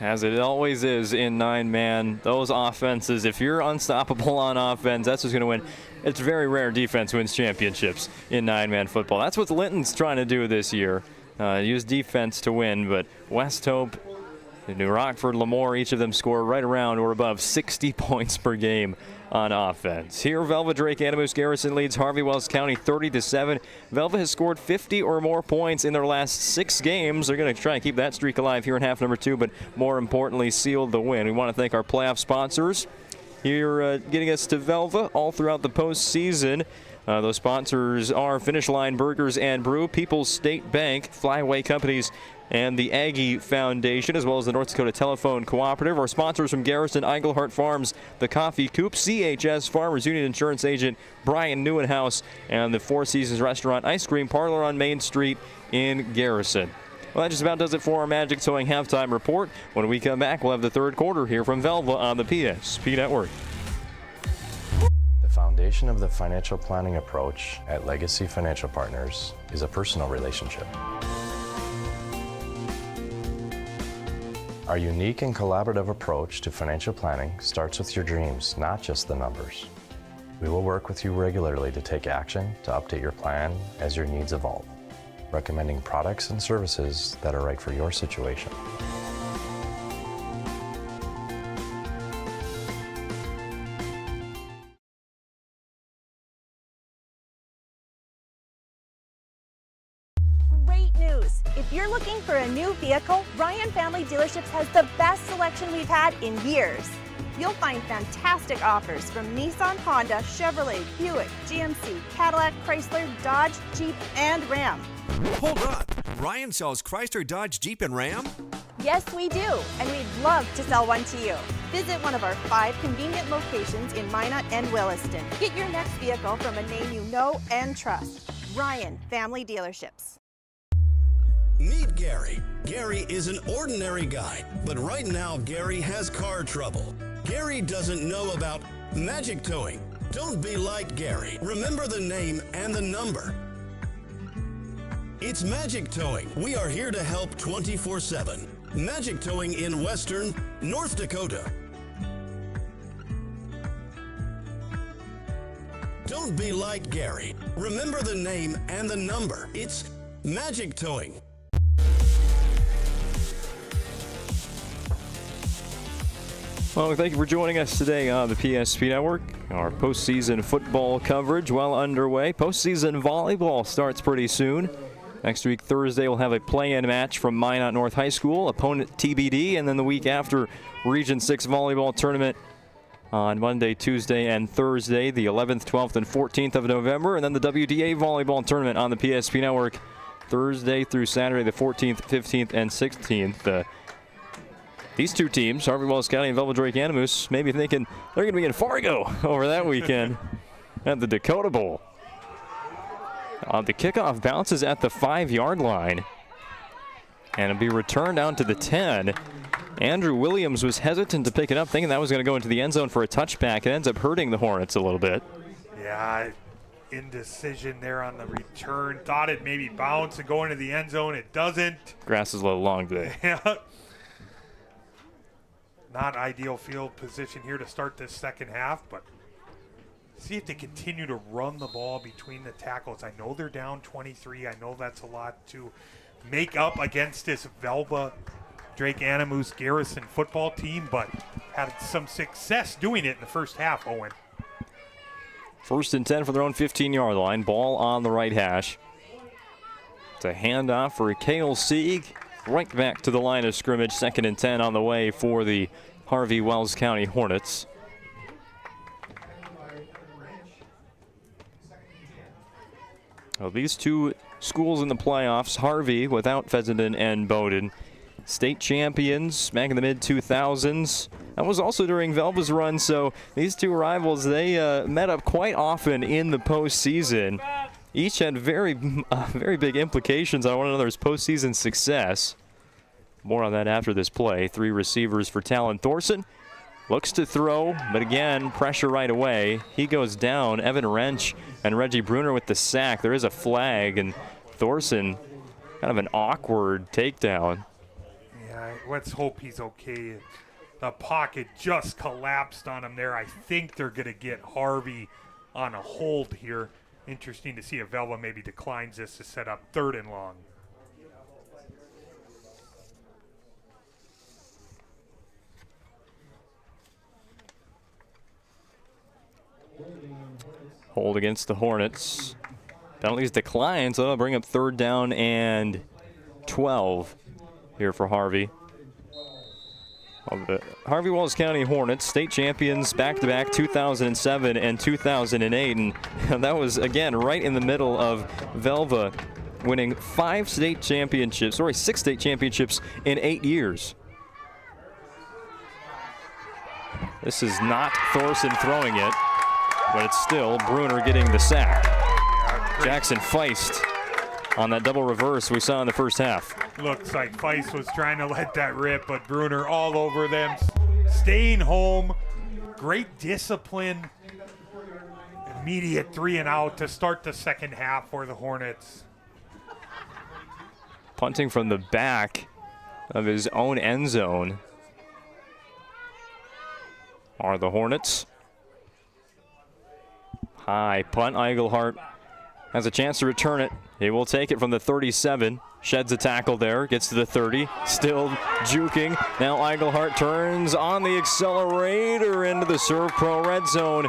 As it always is in 9-man, those offenses, if you're unstoppable on offense, that's who's going to win. It's very rare defense wins championships in 9-man football. That's what Linton's trying to do this year. Use defense to win, but West Hope New Rockford, Lemoore, each of them score right around or above 60 points per game on offense. Here, Velva-Drake-Animus Garrison leads Harvey Wells County 30-7. Velva has scored 50 or more points in their last 6 games. They're going to try and keep that streak alive here in half number 2, but more importantly, seal the win. We want to thank our playoff sponsors here getting us to Velva all throughout the postseason. Those sponsors are Finish Line Burgers and Brew, People's State Bank, Flyaway Companies, and the Aggie Foundation, as well as the North Dakota Telephone Cooperative. Our sponsors from Garrison, Englehart Farms, the Coffee Coop, CHS, Farmers Union Insurance Agent, Brian Newenhouse, and the Four Seasons Restaurant Ice Cream Parlor on Main Street in Garrison. Well, that just about does it for our Magic Towing halftime report. When we come back, we'll have the third quarter here from Velva on the PSP Network.
The foundation of the financial planning approach at Legacy Financial Partners is a personal relationship. Our unique and collaborative approach to financial planning starts with your dreams, not just the numbers. We will work with you regularly to take action to update your plan as your needs evolve, recommending products and services that are right for your situation.
Great news! If you're looking for a new vehicle, Ryan Family Dealerships has the best selection we've had in years. You'll find fantastic offers from Nissan, Honda, Chevrolet, Buick, GMC, Cadillac, Chrysler, Dodge, Jeep, and Ram.
Hold on. Ryan sells Chrysler, Dodge, Jeep, and Ram?
Yes, we do, and we'd love to sell one to you. Visit one of our 5 convenient locations in Minot and Williston. Get your next vehicle from a name you know and trust. Ryan Family Dealerships.
Meet Gary. Gary is an ordinary guy, but right now Gary has car trouble. Gary doesn't know about magic towing. Don't be like Gary. Remember the name and the number. It's Magic Towing. We are here to help 24/7. Magic Towing in Western North Dakota. Don't be like Gary. Remember the name and the number. It's Magic Towing.
Well, thank you for joining us today on the PSP Network. Our postseason football coverage well underway. Postseason volleyball starts pretty soon. Next week, Thursday, we'll have a play-in match from Minot North High School, opponent TBD, and then the week after, Region 6 volleyball tournament on Monday, Tuesday, and Thursday, the 11th, 12th, and 14th of November, and then the WDA volleyball tournament on the PSP Network Thursday through Saturday, the 14th, 15th, and 16th. These two teams, Harvey Wells County and Velva-Drake-Animus, maybe thinking they're going to be in Fargo over that weekend at the Dakota Bowl. The kickoff bounces at the 5-yard line, and it'll be returned down to the 10. Andrew Williams was hesitant to pick it up, thinking that was going to go into the end zone for a touchback. It ends up hurting the Hornets a little bit.
Yeah, indecision there on the return. Thought it maybe bounce and go into the end zone. It doesn't.
Grass is a little long today.
Yeah. Not ideal field position here to start this second half, but see if they continue to run the ball between the tackles. I know they're down 23. I know that's a lot to make up against this Velva-Drake-Animus Garrison football team, but had some success doing it in the first half, Owen.
1st and 10 for their own 15-yard line. Ball on the right hash. It's a handoff for Kale Sieg. Right back to the line of scrimmage. 2nd and 10 on the way for the Harvey Wells County Hornets. Well, these two schools in the playoffs, Harvey without Fessenden and Bowden, state champions back in the mid-2000s. That was also during Velva's run, so these two rivals, they met up quite often in the postseason. Each had very big implications on one another's postseason success. More on that after this play. 3 receivers for Talon Thorson. Looks to throw, but again, pressure right away. He goes down. Evan Wrench and Reggie Bruner with the sack. There is a flag, and Thorson, kind of an awkward takedown.
Yeah, let's hope he's okay. The pocket just collapsed on him there. I think they're going to get Harvey on a hold here. Interesting to see if Velva maybe declines this to set up 3rd and long.
Hold against the Hornets. Penalties declined, so that'll bring up 3rd down and 12 here for Harvey. Of the Harvey Walls County Hornets, state champions back-to-back 2007 and 2008. And that was, again, right in the middle of Velva winning 6 state championships in 8 years. This is not Thorson throwing it, but it's still Bruner getting the sack. Jackson Feist on that double reverse we saw in the first half.
Looks like Feist was trying to let that rip, but Bruner all over them, staying home. Great discipline. Immediate 3 and out to start the second half for the Hornets.
Punting from the back of his own end zone are the Hornets. High punt. Eigelhart has a chance to return it. He will take it from the 37. Sheds a tackle there. Gets to the 30. Still juking. Now Eigelhart turns on the accelerator into the Serve Pro red zone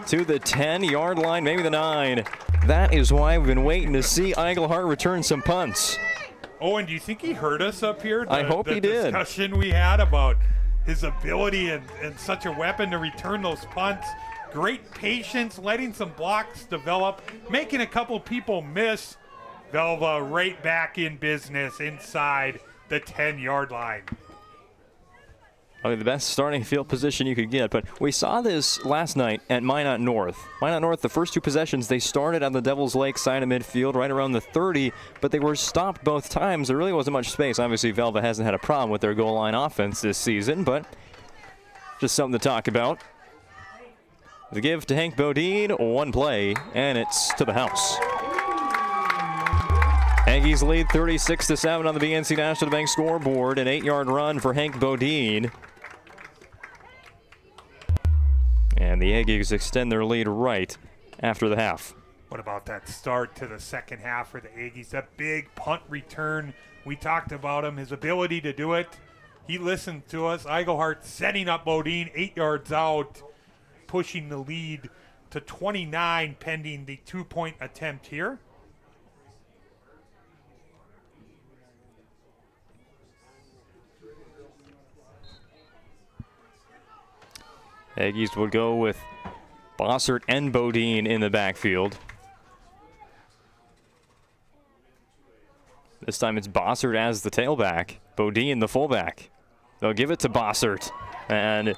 to the 10-yard line, maybe the 9. That is why we've been waiting to see Eigelhart return some punts.
Owen, do you think he heard us up here?
I hope he did.
The discussion we had about his ability and such a weapon to return those punts. Great patience, letting some blocks develop, making a couple people miss. Velva right back in business inside the 10-yard line.
I mean, the best starting field position you could get, but we saw this last night at Minot North. Minot North, the first 2 possessions, they started on the Devil's Lake side of midfield, right around the 30, but they were stopped both times. There really wasn't much space. Obviously, Velva hasn't had a problem with their goal line offense this season, but just something to talk about. The give to Hank Bodine, 1 play, and it's to the house. Aggies lead 36-7 on the BNC National Bank scoreboard. An 8-yard run for Hank Bodine. And the Aggies extend their lead right after the half.
What about that start to the second half for the Aggies? That big punt return. We talked about him, his ability to do it. He listened to us. Eigelhart setting up Bodine 8 yards out, pushing the lead to 29 pending the 2-point attempt here.
Aggies would go with Bossert and Bodine in the backfield. This time it's Bossert as the tailback, Bodine the fullback. They'll give it to Bossert, and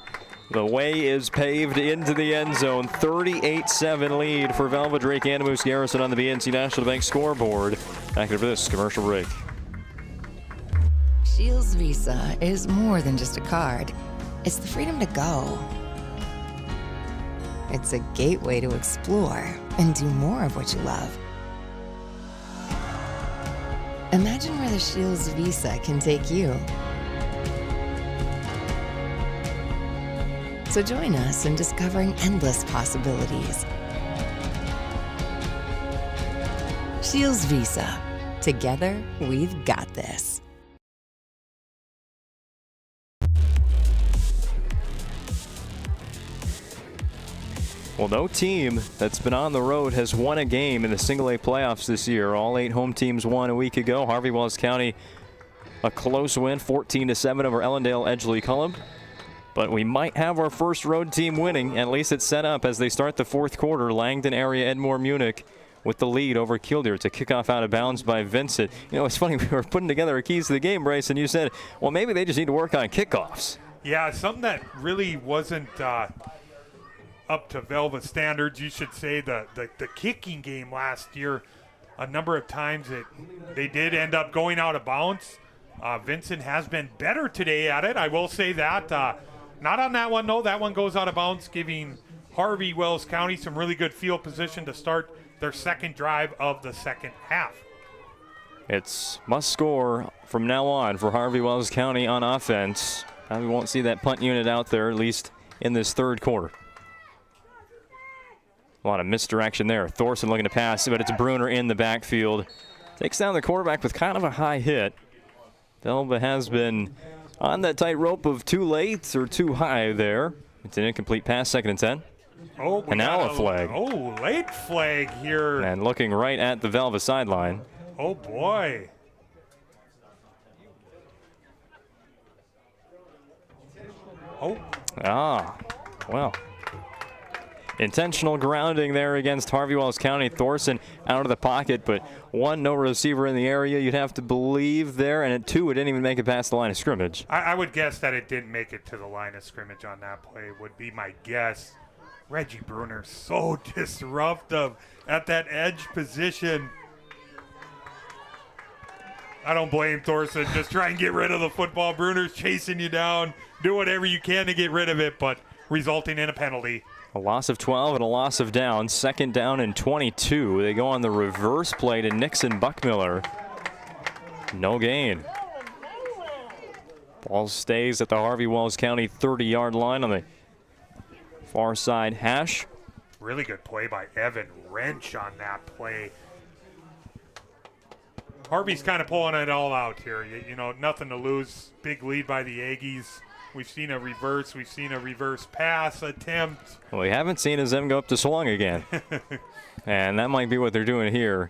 the way is paved into the end zone. 38-7 lead for Velva-D-A-G Garrison on the BNC National Bank scoreboard. Back after this commercial break.
Shields Visa is more than just a card. It's the freedom to go. It's a gateway to explore and do more of what you love. Imagine where the Shields Visa can take you. So join us in discovering endless possibilities. Shields Visa. Together, we've got this.
Well, no team that's been on the road has won a game in the single A playoffs this year. All 8 home teams won a week ago. Harvey Walls County, a close win, 14-7 over Ellendale Edgeley Cullum. But we might have our first road team winning. At least it's set up as they start the 4th quarter. Langdon area Edmore Munich with the lead over Killdeer. It's a kickoff out of bounds by Vincent. You know, it's funny, we were putting together our keys to the game, Bryce, and you said, well, maybe they just need to work on kickoffs.
Yeah, something that really wasn't up to Velva standards, you should say. The kicking game last year, a number of times they did end up going out of bounds. Vincent has been better today at it, I will say that. Not on that one, though. That one goes out of bounds, giving Harvey Wells County some really good field position to start their second drive of the second half.
It's must score from now on for Harvey Wells County on offense. We won't see that punt unit out there, at least in this 3rd quarter. A lot of misdirection there. Thorson looking to pass, but it's Bruner in the backfield. Takes down the quarterback with kind of a high hit. Velva has been on that tightrope of too late or too high there. It's an incomplete pass, 2nd and 10.
Oh,
and now a flag.
Oh, late flag here.
And looking right at the Velva sideline.
Oh, boy. Oh.
Ah, well. Intentional grounding there against Harvey Wells County. Thorson out of the pocket, but one, no receiver in the area, you'd have to believe there. And at two, it didn't even make it past the line of scrimmage.
I would guess that it didn't make it to the line of scrimmage on that play, would be my guess. Reggie Bruner, so disruptive at that edge position. I don't blame Thorson. Just try and get rid of the football. Bruner's chasing you down. Do whatever you can to get rid of it, but resulting in a penalty.
A loss of 12 and a loss of down. 2nd down and 22. They go on the reverse play to Nixon Buckmiller. No gain. Ball stays at the Harvey Wells County 30-yard line on the far side hash.
Really good play by Evan Wrench on that play. Harvey's kind of pulling it all out here. You know, nothing to lose. Big lead by the Aggies. We've seen a reverse. We've seen a reverse pass attempt.
What we haven't seen is them go up to swung again. And that might be what they're doing here.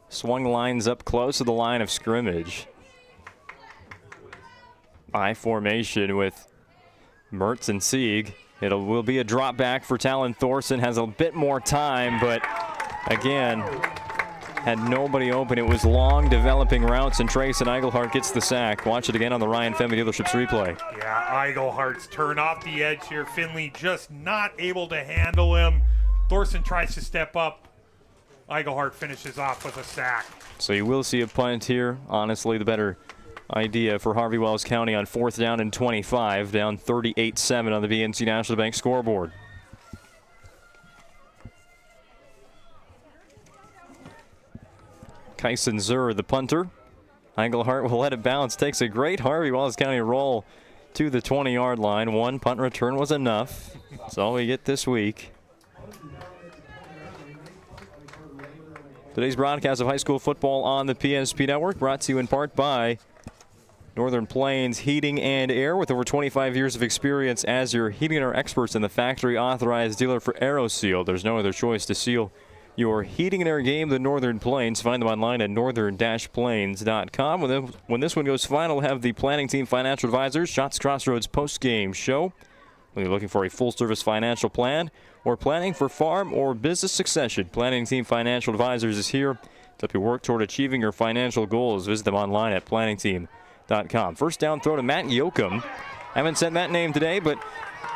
Swung lines up close to the line of scrimmage. I formation with Mertz and Sieg. It will be a drop back for Talon Thorson. Has a bit more time, but again, had nobody open. It was long developing routes, and Trayson Eigelhart gets the sack. Watch it again on the Ryan Fenby Dealerships replay.
Yeah, Eigelhart's turn off the edge here. Finley just not able to handle him. Thorson tries to step up. Eigelhart finishes off with a sack.
So you will see a punt here. Honestly, the better idea for Harvey Wells County on 4th down and 25, down 38-7 on the BNC National Bank scoreboard. Kyson Zur, the punter. Eigelhart will let it bounce. Takes a great Harvey Wells County roll to the 20-yard line. One punt return was enough. That's all we get this week. Today's broadcast of high school football on the PSP Network brought to you in part by Northern Plains Heating and Air. With over 25 years of experience as your heating and air experts and the factory authorized dealer for AeroSeal, there's no other choice to seal your heating and air game than Northern Plains. Find them online at northern-plains.com. When this one goes final, we'll have the planning team financial advisors, Shots Crossroads post-game show. When you're looking for a full-service financial plan or planning for farm or business succession, Planning Team Financial Advisors is here to help you work toward achieving your financial goals. Visit them online at planningteam.com. First down throw to Matt Yoakum. Haven't said that name today, but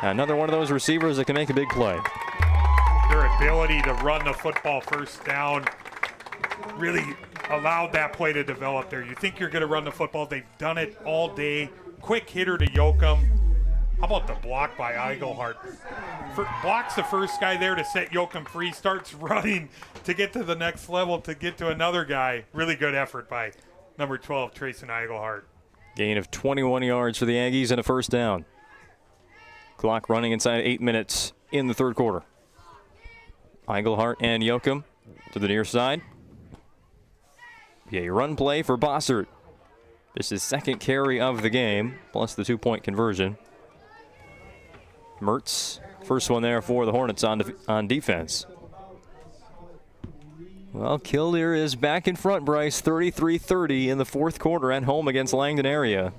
another one of those receivers that can make a big play.
Their ability to run the football first down really allowed that play to develop there. You think you're going to run the football. They've done it all day. Quick hitter to Yoakum. How about the block by Eigelhart? Blocks the first guy there to set Yoakum free. Starts running to get to the next level to get to another guy. Really good effort by number 12, Trayson Eigelhart.
Gain of 21 yards for the Aggies and a first down. Clock running inside 8 minutes in the third quarter. Eigelhart and Yoakum to the near side. A run play for Bossert. This is second carry of the game, plus the 2-point conversion. Mertz, first one there for the Hornets on defense. Well, Killdeer is back in front, Bryce, 33-30 in the fourth quarter at home against Langdon area.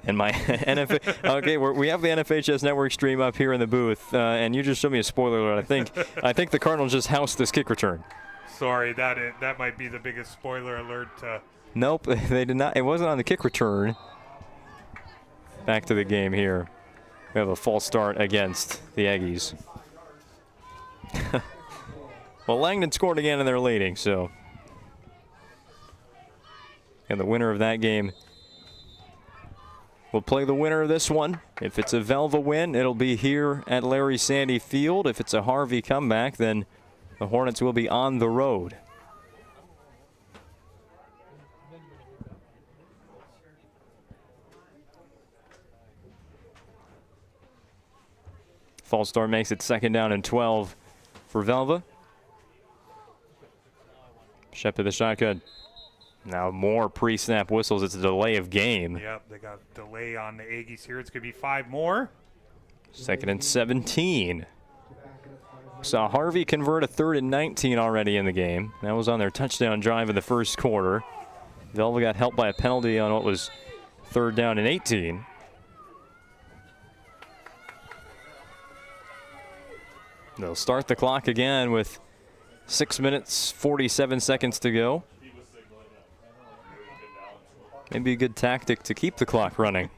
And my NFL, okay, we have the NFHS Network stream up here in the booth, and you just showed me a spoiler alert. I think the Cardinals just housed this kick return.
Sorry, that might be the biggest spoiler alert.
Nope, they did not. It wasn't on the kick return. Back to the game here. We have a false start against the Aggies. Well, Langdon scored again and they're leading, so. And the winner of that game will play the winner of this one. If it's a Velva win, it'll be here at Larry Sandy Field. If it's a Harvey comeback, then the Hornets will be on the road. False start makes it second down and 12 for Velva. Shep to the shotgun. Now more pre-snap whistles. It's a delay of game.
Yep, they got delay on the Aggies here. It's going to be 5 more.
2nd and 17. Saw Harvey convert a 3rd and 19 already in the game. That was on their touchdown drive in the first quarter. Velva got helped by a penalty on what was 3rd down and 18. They'll start the clock again with 6 minutes, 47 seconds to go. Maybe a good tactic to keep the clock running.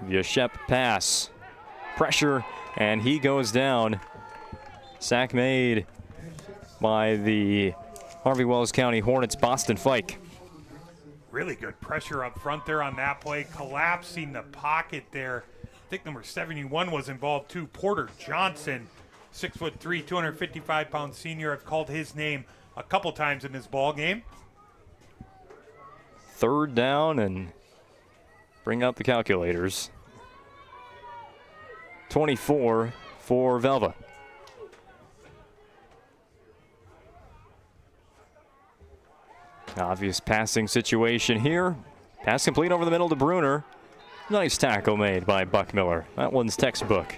Yeshep pass. Pressure, and he goes down. Sack made by the Harvey Wells County Hornets, Boston Fike.
Really good pressure up front there on that play, collapsing the pocket there. I think number 71 was involved too. Porter Johnson, 6'3", 255-pound senior. I've called his name a couple times in this ball game.
3rd down, and bring out the calculators. 24 for Velva. Obvious passing situation here. Pass complete over the middle to Bruner. Nice tackle made by Buckmiller. That one's textbook.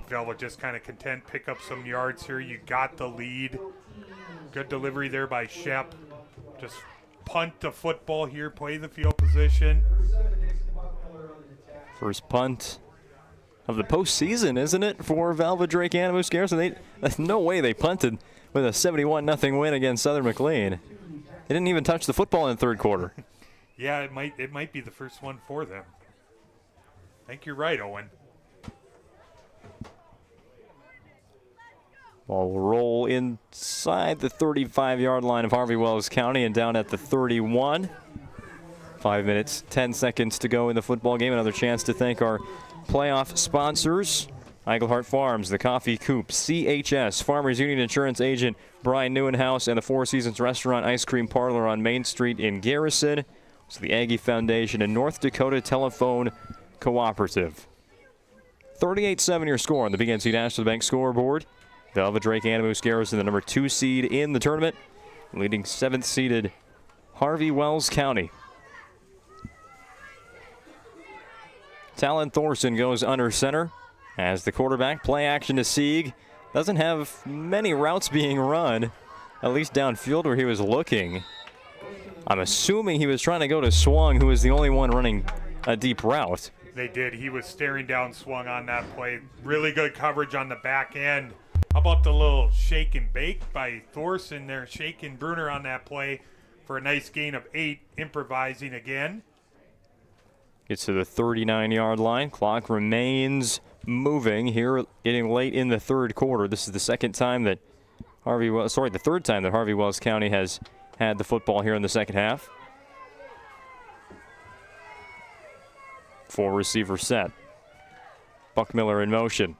Velva just kind of content, pick up some yards here. You got the lead. Good delivery there by Shep. Just punt the football here, play the field position.
First punt of the postseason, isn't it, for Velva-Drake Animus Garrison? There's no way they punted with a 71-0 win against Southern McLean. They didn't even touch the football in the 3rd quarter.
Yeah, it might be the first one for them. I think you're right, Owen.
Ball will roll inside the 35-yard line of Harvey Wells County and down at the 31. 5 minutes, 10 seconds to go in the football game. Another chance to thank our playoff sponsors: Eigelhart Farms, the Coffee Coop, CHS, Farmers Union Insurance Agent Brian Newenhouse, and the Four Seasons Restaurant Ice Cream Parlor on Main Street in Garrison. It's the Aggie Foundation and North Dakota Telephone Cooperative. 38-7 your score on the BNC National Bank scoreboard. Velva-Drake Animus Garrison, the number 2 seed in the tournament, leading 7th-seeded Harvey Wells County. Talon Thorson goes under center as the quarterback. Play action to Sieg. Doesn't have many routes being run, at least downfield where he was looking. I'm assuming he was trying to go to Swung, who was the only one running a deep route.
They did. He was staring down Swung on that play. Really good coverage on the back end. How about the little shake and bake by Thorson there, shaking Bruner on that play for a nice gain of 8, improvising again.
Gets to the 39-yard line. Clock remains moving here, getting late in the 3rd quarter. This is the third time that Harvey Wells County has had the football here in the second half. 4-receiver set. Buckmiller in motion.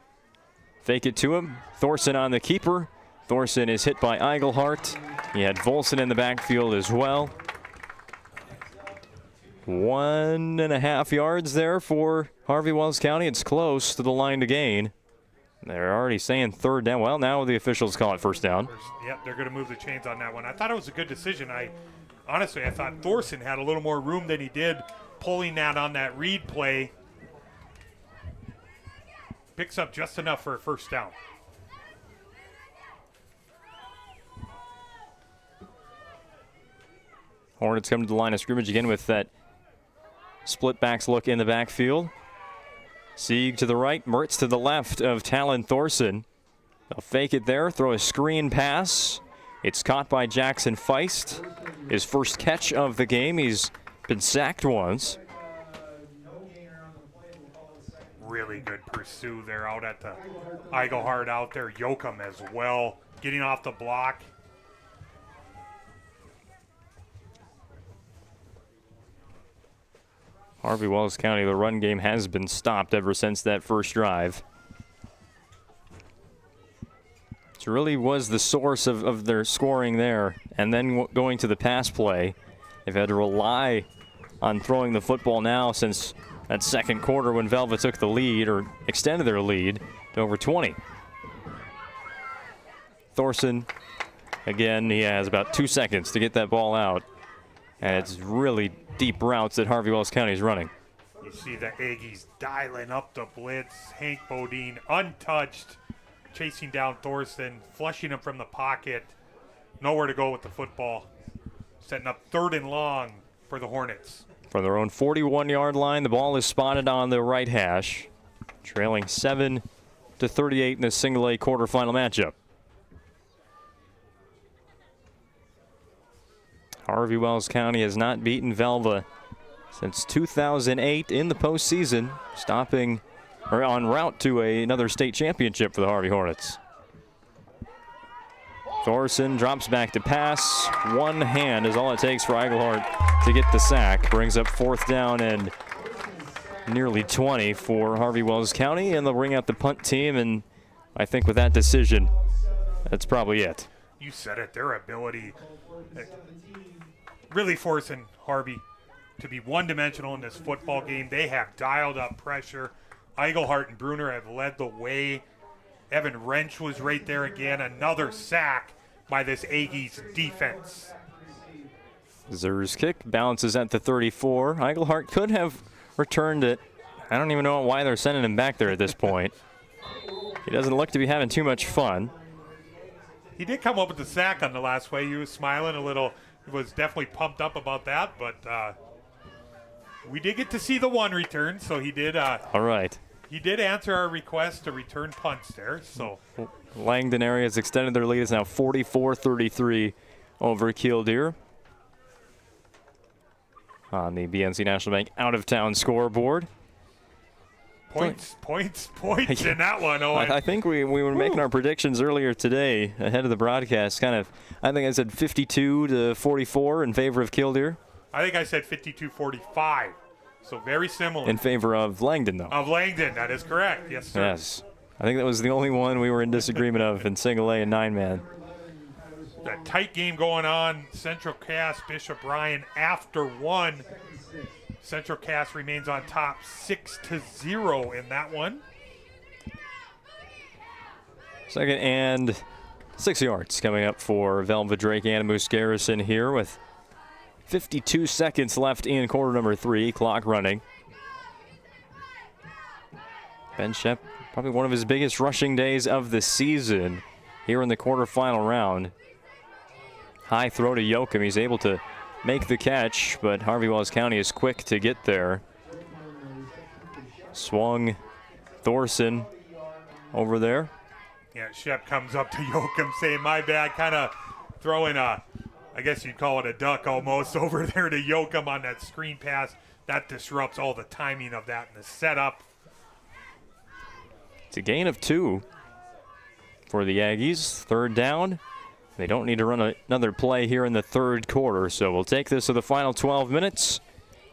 Fake it to him. Thorson on the keeper. Thorson is hit by Eigelhart. He had Volson in the backfield as well. 1.5 yards there for Harvey Wells County. It's close to the line to gain. They're already saying 3rd down. Well, now the officials call it 1st down.
Yep, they're going to move the chains on that one. I thought it was a good decision. Honestly, I thought Thorson had a little more room than he did pulling that on that read play. Picks up just enough for a 1st down.
Hornets come to the line of scrimmage again with that split backs look in the backfield. Sieg to the right, Mertz to the left of Talon Thorson. They'll fake it there, throw a screen pass. It's caught by Jackson Feist. His first catch of the game. He's been sacked once.
Really good pursue there out at the Eigelhart out there. Yoakum as well, getting off the block.
Harvey Wells County, the run game has been stopped ever since that first drive. It really was the source of their scoring there. And then going to the pass play, they've had to rely on throwing the football now since that 2nd quarter when Velva took the lead, or extended their lead to over 20. Thorson, again, he has about 2 seconds to get that ball out. And it's really deep routes that Harvey Wells County is running.
You see the Aggies dialing up the blitz. Hank Bodine untouched, chasing down Thorson, flushing him from the pocket. Nowhere to go with the football. Setting up 3rd and long for the Hornets.
From their own 41-yard line, the ball is spotted on the right hash, trailing 7-38 in the single A quarterfinal matchup. Harvey Wells County has not beaten Velva since 2008 in the postseason, stopping or en route to another state championship for the Harvey Hornets. Thorson drops back to pass. One hand is all it takes for Eigelhart to get the sack. Brings up 4th down and nearly 20 for Harvey Wells County, and they'll bring out the punt team, and I think with that decision, that's probably it.
You said it, their ability really forcing Harvey to be one-dimensional in this football game. They have dialed up pressure. Eigelhart and Bruner have led the way. Evan Wrench was right there again. Another sack by this Aggies defense.
Zer's kick bounces at the 34. Eigelhart could have returned it. I don't even know why they're sending him back there at this point. He doesn't look to be having too much fun.
He did come up with the sack on the last play. He was smiling a little. He was definitely pumped up about that, but we did get to see the 1 return, so he did.
All right.
He did answer our request to return punts there. So
Langdon area has extended their lead. It's now 44-33 over Killdeer on the BNC National Bank out-of-town scoreboard.
Points in that one, Owen.
I think we were making our predictions earlier today ahead of the broadcast. I think I said 52-44 in favor of Killdeer.
I think I said 52-45. So very similar.
In favor of Langdon, though.
Of Langdon, that is correct. Yes, sir.
Yes. I think that was the only one we were in disagreement of in single A and 9-man.
A tight game going on. Central Cass, Bishop Ryan after 1. Central Cass remains on top 6-0 in that one.
2nd and 6 yards coming up for Velva-D-A-G Garrison here with 52 seconds left in quarter number 3, clock running. Ben Shep, probably one of his biggest rushing days of the season here in the quarterfinal round. High throw to Yoakum. He's able to make the catch, but Harvey Wells County is quick to get there. Swung Thorson over there.
Yeah, Shep comes up to Yoakum saying, my bad, kind of throwing I guess you'd call it a duck almost over there to Yoakum on that screen pass. That disrupts all the timing of that and the setup.
It's a gain of 2 for the Aggies. 3rd down. They don't need to run another play here in the 3rd quarter, so we'll take this to the final 12 minutes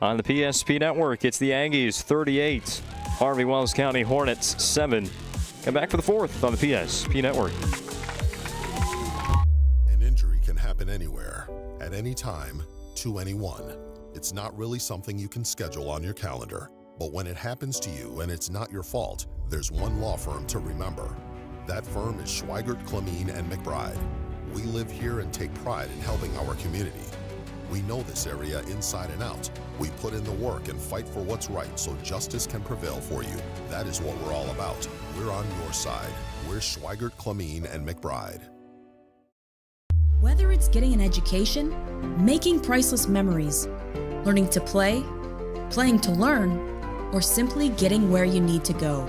on the PSP Network. It's the Aggies 38, Harvey Wells County Hornets 7. Come back for the 4th on the PSP Network.
Happen anywhere, at any time, to anyone. It's not really something you can schedule on your calendar, but when it happens to you and it's not your fault, there's one law firm to remember. That firm is Schweigert, Clemeen, and McBride. We live here and take pride in helping our community. We know this area inside and out. We put in the work and fight for what's right so justice can prevail for you. That is what we're all about. We're on your side. We're Schweigert, Clemeen, and McBride.
Whether it's getting an education, making priceless memories, learning to play, playing to learn, or simply getting where you need to go,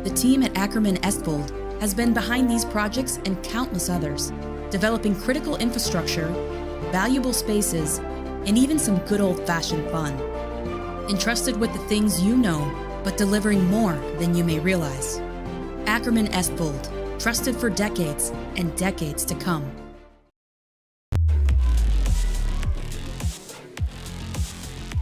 the team at Ackerman Estvold has been behind these projects and countless others, developing critical infrastructure, valuable spaces, and even some good old-fashioned fun. Entrusted with the things you know, but delivering more than you may realize. Ackerman Estvold, trusted for decades and decades to come.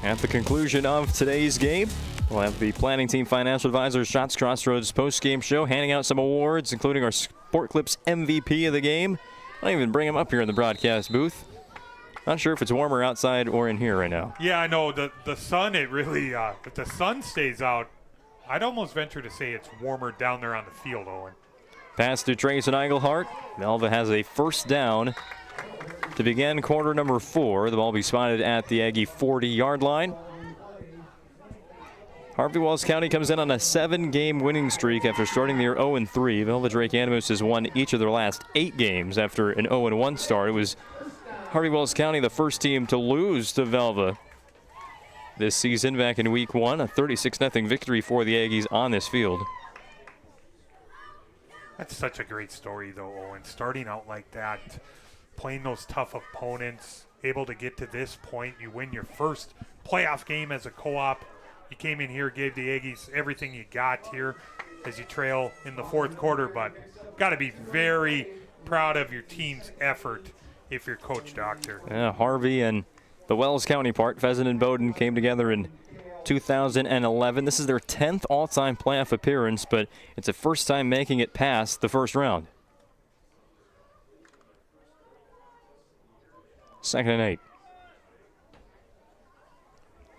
At the conclusion of today's game, we'll have the planning team financial advisors Shots Crossroads post-game show, handing out some awards, including our Sport Clips MVP of the game. I'll even bring him up here in the broadcast booth. Not sure if it's warmer outside or in here right now.
Yeah, I know. The sun, it really, if the sun stays out, I'd almost venture to say it's warmer down there on the field, Owen.
Pass to Trace and Eigelhart. Velva has a 1st down to begin quarter number 4. The ball will be spotted at the Aggie 40-yard line. Harvey Wells County comes in on a 7-game winning streak after starting the year 0-3. Velva-D-A-G Animus has won each of their last 8 games after an 0-1 start. It was Harvey Wells County, the first team to lose to Velva this season back in week 1. A 36-0 victory for the Aggies on this field.
That's such a great story, though, Owen. Starting out like that, playing those tough opponents, able to get to this point. You win your first playoff game as a co-op. You came in here, gave the Aggies everything you got here as you trail in the 4th quarter, but got to be very proud of your team's effort if you're Coach Doctor.
Yeah, Harvey and the Wells County part, Pheasant and Bowdoin, came together in 2011. This is their 10th all-time playoff appearance, but it's the first time making it past the first round. 2nd and 8.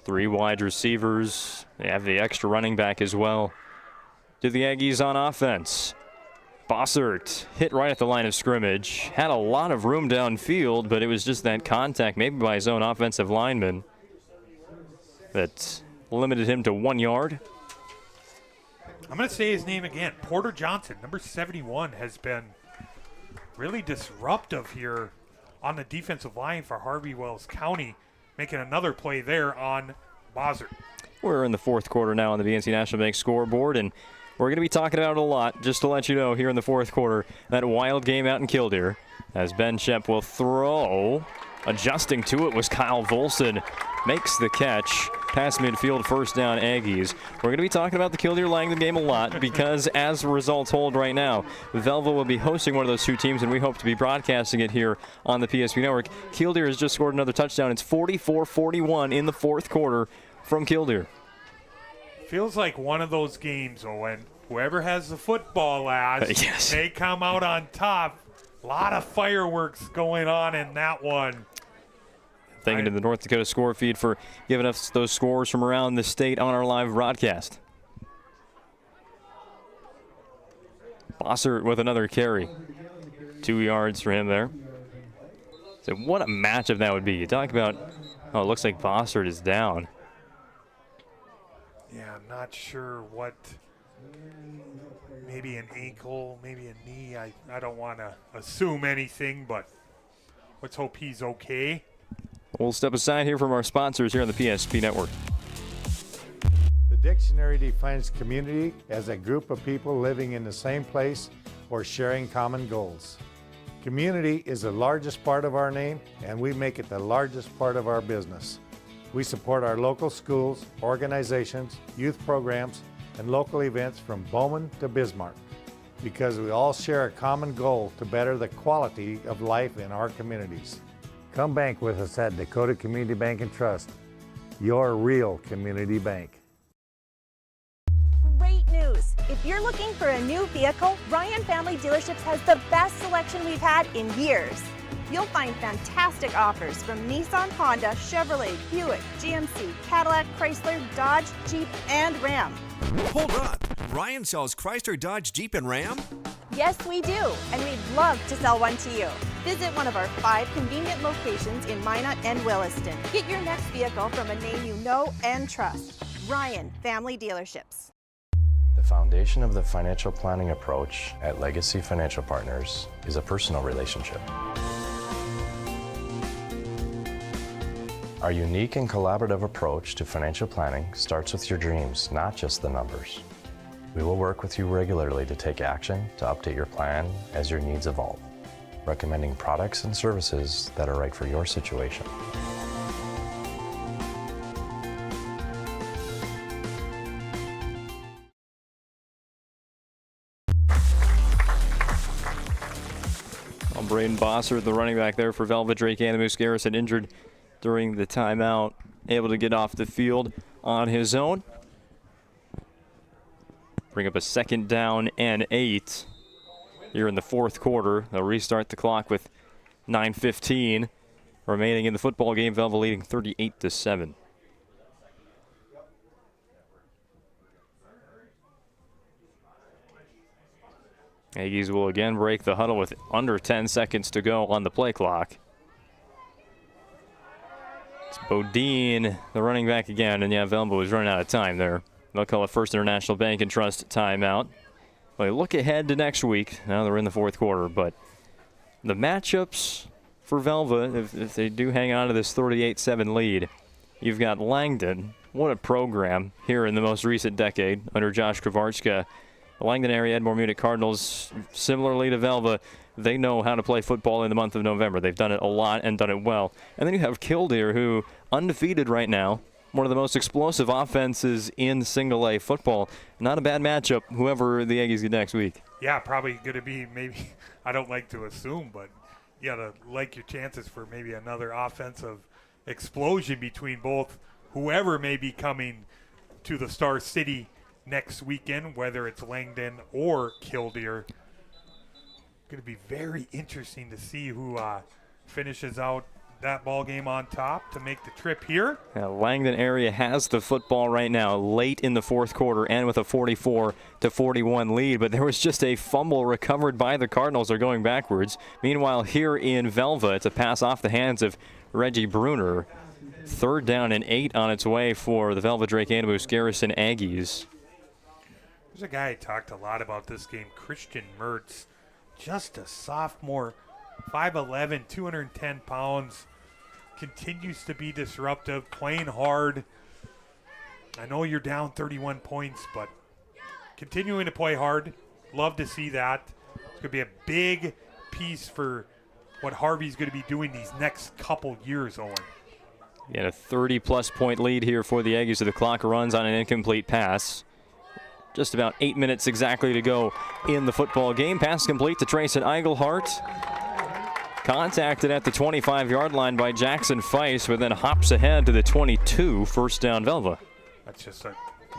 3 wide receivers. They have the extra running back as well. To the Aggies on offense. Bossert hit right at the line of scrimmage. Had a lot of room downfield, but it was just that contact, maybe by his own offensive lineman, that limited him to 1 yard.
I'm going to say his name again. Porter Johnson, number 71, has been really disruptive here on the defensive line for Harvey Wells County, making another play there on Bossert.
We're in the 4th quarter now on the BNC National Bank scoreboard, and we're going to be talking about it a lot, just to let you know, here in the 4th quarter, that wild game out in Killdeer, as Ben Shep will throw. Adjusting to it was Kyle Volson. Makes the catch. Past midfield, first down, Aggies. We're going to be talking about the Killdeer-Langdon game a lot because, as the results hold right now, Velva will be hosting one of those 2 teams, and we hope to be broadcasting it here on the PSP Network. Killdeer has just scored another touchdown. It's 44-41 in the 4th quarter from Killdeer.
Feels like one of those games, Owen. Whoever has the football last,
yes,
they come out on top. A lot of fireworks going on in that one.
Thank you to the North Dakota score feed for giving us those scores from around the state on our live broadcast. Bossert with another carry. 2 yards for him there. So what a matchup that would be. You talk about, oh, it looks like Bossert is down.
Yeah, I'm not sure what, maybe an ankle, maybe a knee. I don't want to assume anything, but let's hope he's okay.
We'll step aside here from our sponsors here on the PSP Network.
The dictionary defines community as a group of people living in the same place or sharing common goals. Community is the largest part of our name, and we make it the largest part of our business. We support our local schools, organizations, youth programs, and local events from Bowman to Bismarck because we all share a common goal to better the quality of life in our communities. Come bank with us at Dakota Community Bank and Trust, your real community bank.
Great news! If you're looking for a new vehicle, Ryan Family Dealerships has the best selection we've had in years. You'll find fantastic offers from Nissan, Honda, Chevrolet, Buick, GMC, Cadillac, Chrysler, Dodge, Jeep, and Ram.
Hold up. Ryan sells Chrysler, Dodge, Jeep, and Ram?
Yes, we do, and we'd love to sell one to you. Visit one of our 5 convenient locations in Minot and Williston. Get your next vehicle from a name you know and trust. Ryan Family Dealerships.
The foundation of the financial planning approach at Legacy Financial Partners is a personal relationship. Our unique and collaborative approach to financial planning starts with your dreams, not just the numbers. We will work with you regularly to take action to update your plan as your needs evolve, recommending products and services that are right for your situation.
Braden Bossert, the running back there for Velva-D-A-G Animus Garrison, injured during the timeout, able to get off the field on his own. Bring up a 2nd down and 8 here in the 4th quarter. They'll restart the clock with 9:15 remaining in the football game. Velva leading 38-7. Aggies will again break the huddle with under 10 seconds to go on the play clock. Bodine, the running back again, and yeah, Velva was running out of time there. They'll call it First International Bank and Trust timeout. Well, look ahead to next week. Now they're in the fourth quarter, but the matchups for Velva, if they do hang on to this 38-7 lead, you've got Langdon. What a program here in the most recent decade under Josh Kravarchka. The Langdon area Edmore Munich Cardinals, similarly to Velva, they know how to play football in the month of November. They've done it a lot and done it well. And then you have Killdeer, who undefeated right now, one of the most explosive offenses in single A football. Not a bad matchup, whoever the Aggies get next week.
Yeah, probably going to be maybe, I don't like to assume, but you got to like your chances for maybe another offensive explosion between both whoever may be coming to the Star City next weekend, whether it's Langdon or Killdeer. Going to be very interesting to see who finishes out that ball game on top to make the trip here.
Yeah, Langdon area has the football right now late in the fourth quarter and with a 44-41 lead, but there was just a fumble recovered by the Cardinals. They're going backwards. Meanwhile, here in Velva, it's a pass off the hands of Reggie Bruner. 3rd down and 8 on its way for the Velva Drake Animus Garrison Aggies.
There's a guy who talked a lot about this game, Christian Mertz. Just a sophomore, 5'11", 210 pounds, continues to be disruptive, playing hard. I know you're down 31 points, but continuing to play hard. Love to see that. It's going to be a big piece for what Harvey's going to be doing these next couple years, Owen.
Yeah, a 30-plus point lead here for the Aggies. So the clock runs on an incomplete pass. Just about 8 minutes exactly to go in the football game. Pass complete to Trayson Eigelhart. Contacted at the 25-yard line by Jackson Feist, but then hops ahead to the 22, 1st down Velva.
That's just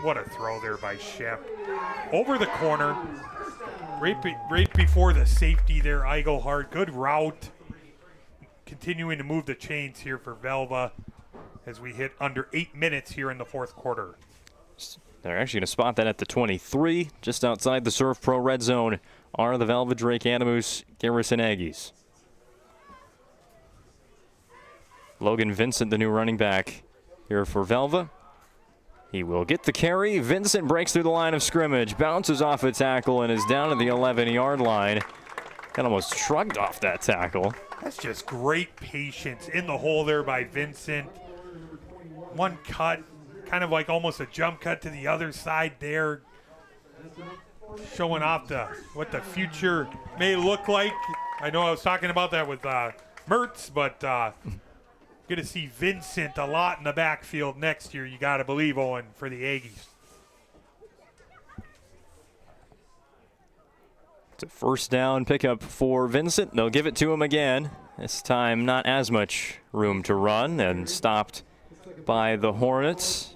what a throw there by Shep. Over the corner, right before the safety there, Eigelhart. Good route. Continuing to move the chains here for Velva as we hit under 8 minutes here in the fourth quarter.
They're actually going to spot that at the 23, just outside the Surf Pro red zone, are the Velva Drake Animus Garrison Aggies. Logan Vincent, the new running back here for Velva. He will get the carry. Vincent breaks through the line of scrimmage, bounces off a tackle, and is down at the 11-yard line. Got almost shrugged off that tackle.
That's just great patience in the hole there by Vincent. One cut, kind of like almost a jump cut to the other side there, showing off what the future may look like. I know I was talking about that with Mertz, but going to see Vincent a lot in the backfield next year, you got to believe, Owen, for the Aggies.
It's a 1st down pickup for Vincent. They'll give it to him again. This time not as much room to run, and stopped by the Hornets.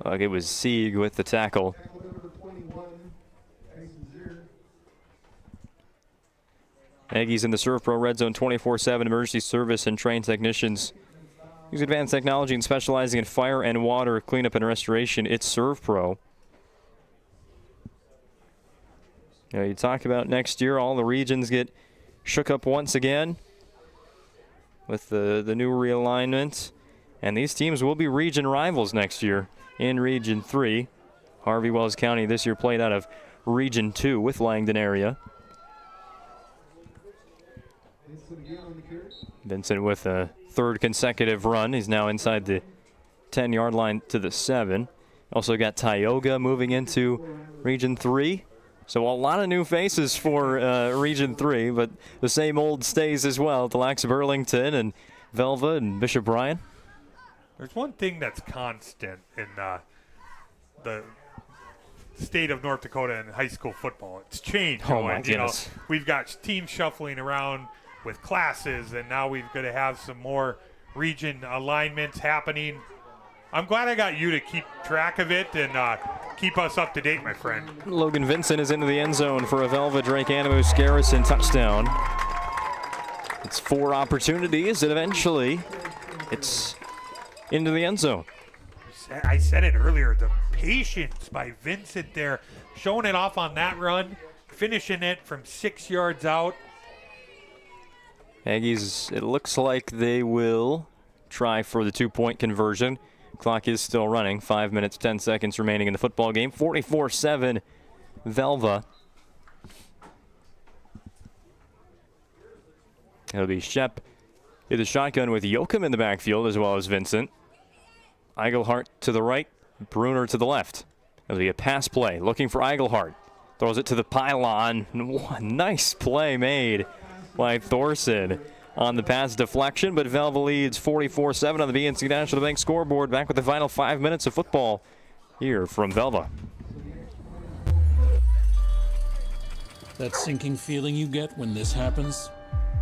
It was Sieg with the tackle. Aggies in the Surf Pro Red Zone 24/7 emergency service and trained technicians. Use advanced technology and specializing in fire and water cleanup and restoration. It's Surf Pro. You talk about next year, all the regions get shook up once again with the new realignment. And these teams will be region rivals next year in Region 3. Harvey Wells County this year played out of Region 2 with Langdon area. Vincent with a 3rd consecutive run. He's now inside the 10-yard line to the 7. Also got Tioga moving into Region 3. So a lot of new faces for Region 3, but the same old stays as well. The likes of Burlington and Velva and Bishop Bryan.
There's one thing that's constant in the state of North Dakota in high school football. It's change.
Oh, my goodness.
We've got teams shuffling around with classes, and now we're going to have some more region alignments happening. I'm glad I got you to keep track of it and keep us up to date, my friend.
Logan Vincent is into the end zone for a Velva Drake Animus Garrison touchdown. It's 4 opportunities, and eventually it's into the end zone.
I said it earlier, the patience by Vincent there, showing it off on that run, finishing it from 6 yards out.
Aggies, it looks like they will try for the 2-point conversion. Clock is still running. 5 minutes, 10 seconds remaining in the football game. 44-7, Velva. It'll be Shep in the shotgun with Yoakum in the backfield as well as Vincent. Eigelhart to the right, Bruner to the left. It'll be a pass play, looking for Eigelhart. Throws it to the pylon. Nice play made by Thorson on the pass deflection, but Velva leads 44-7 on the BNC National Bank scoreboard. Back with the final 5 minutes of football here from Velva.
That sinking feeling you get when this happens?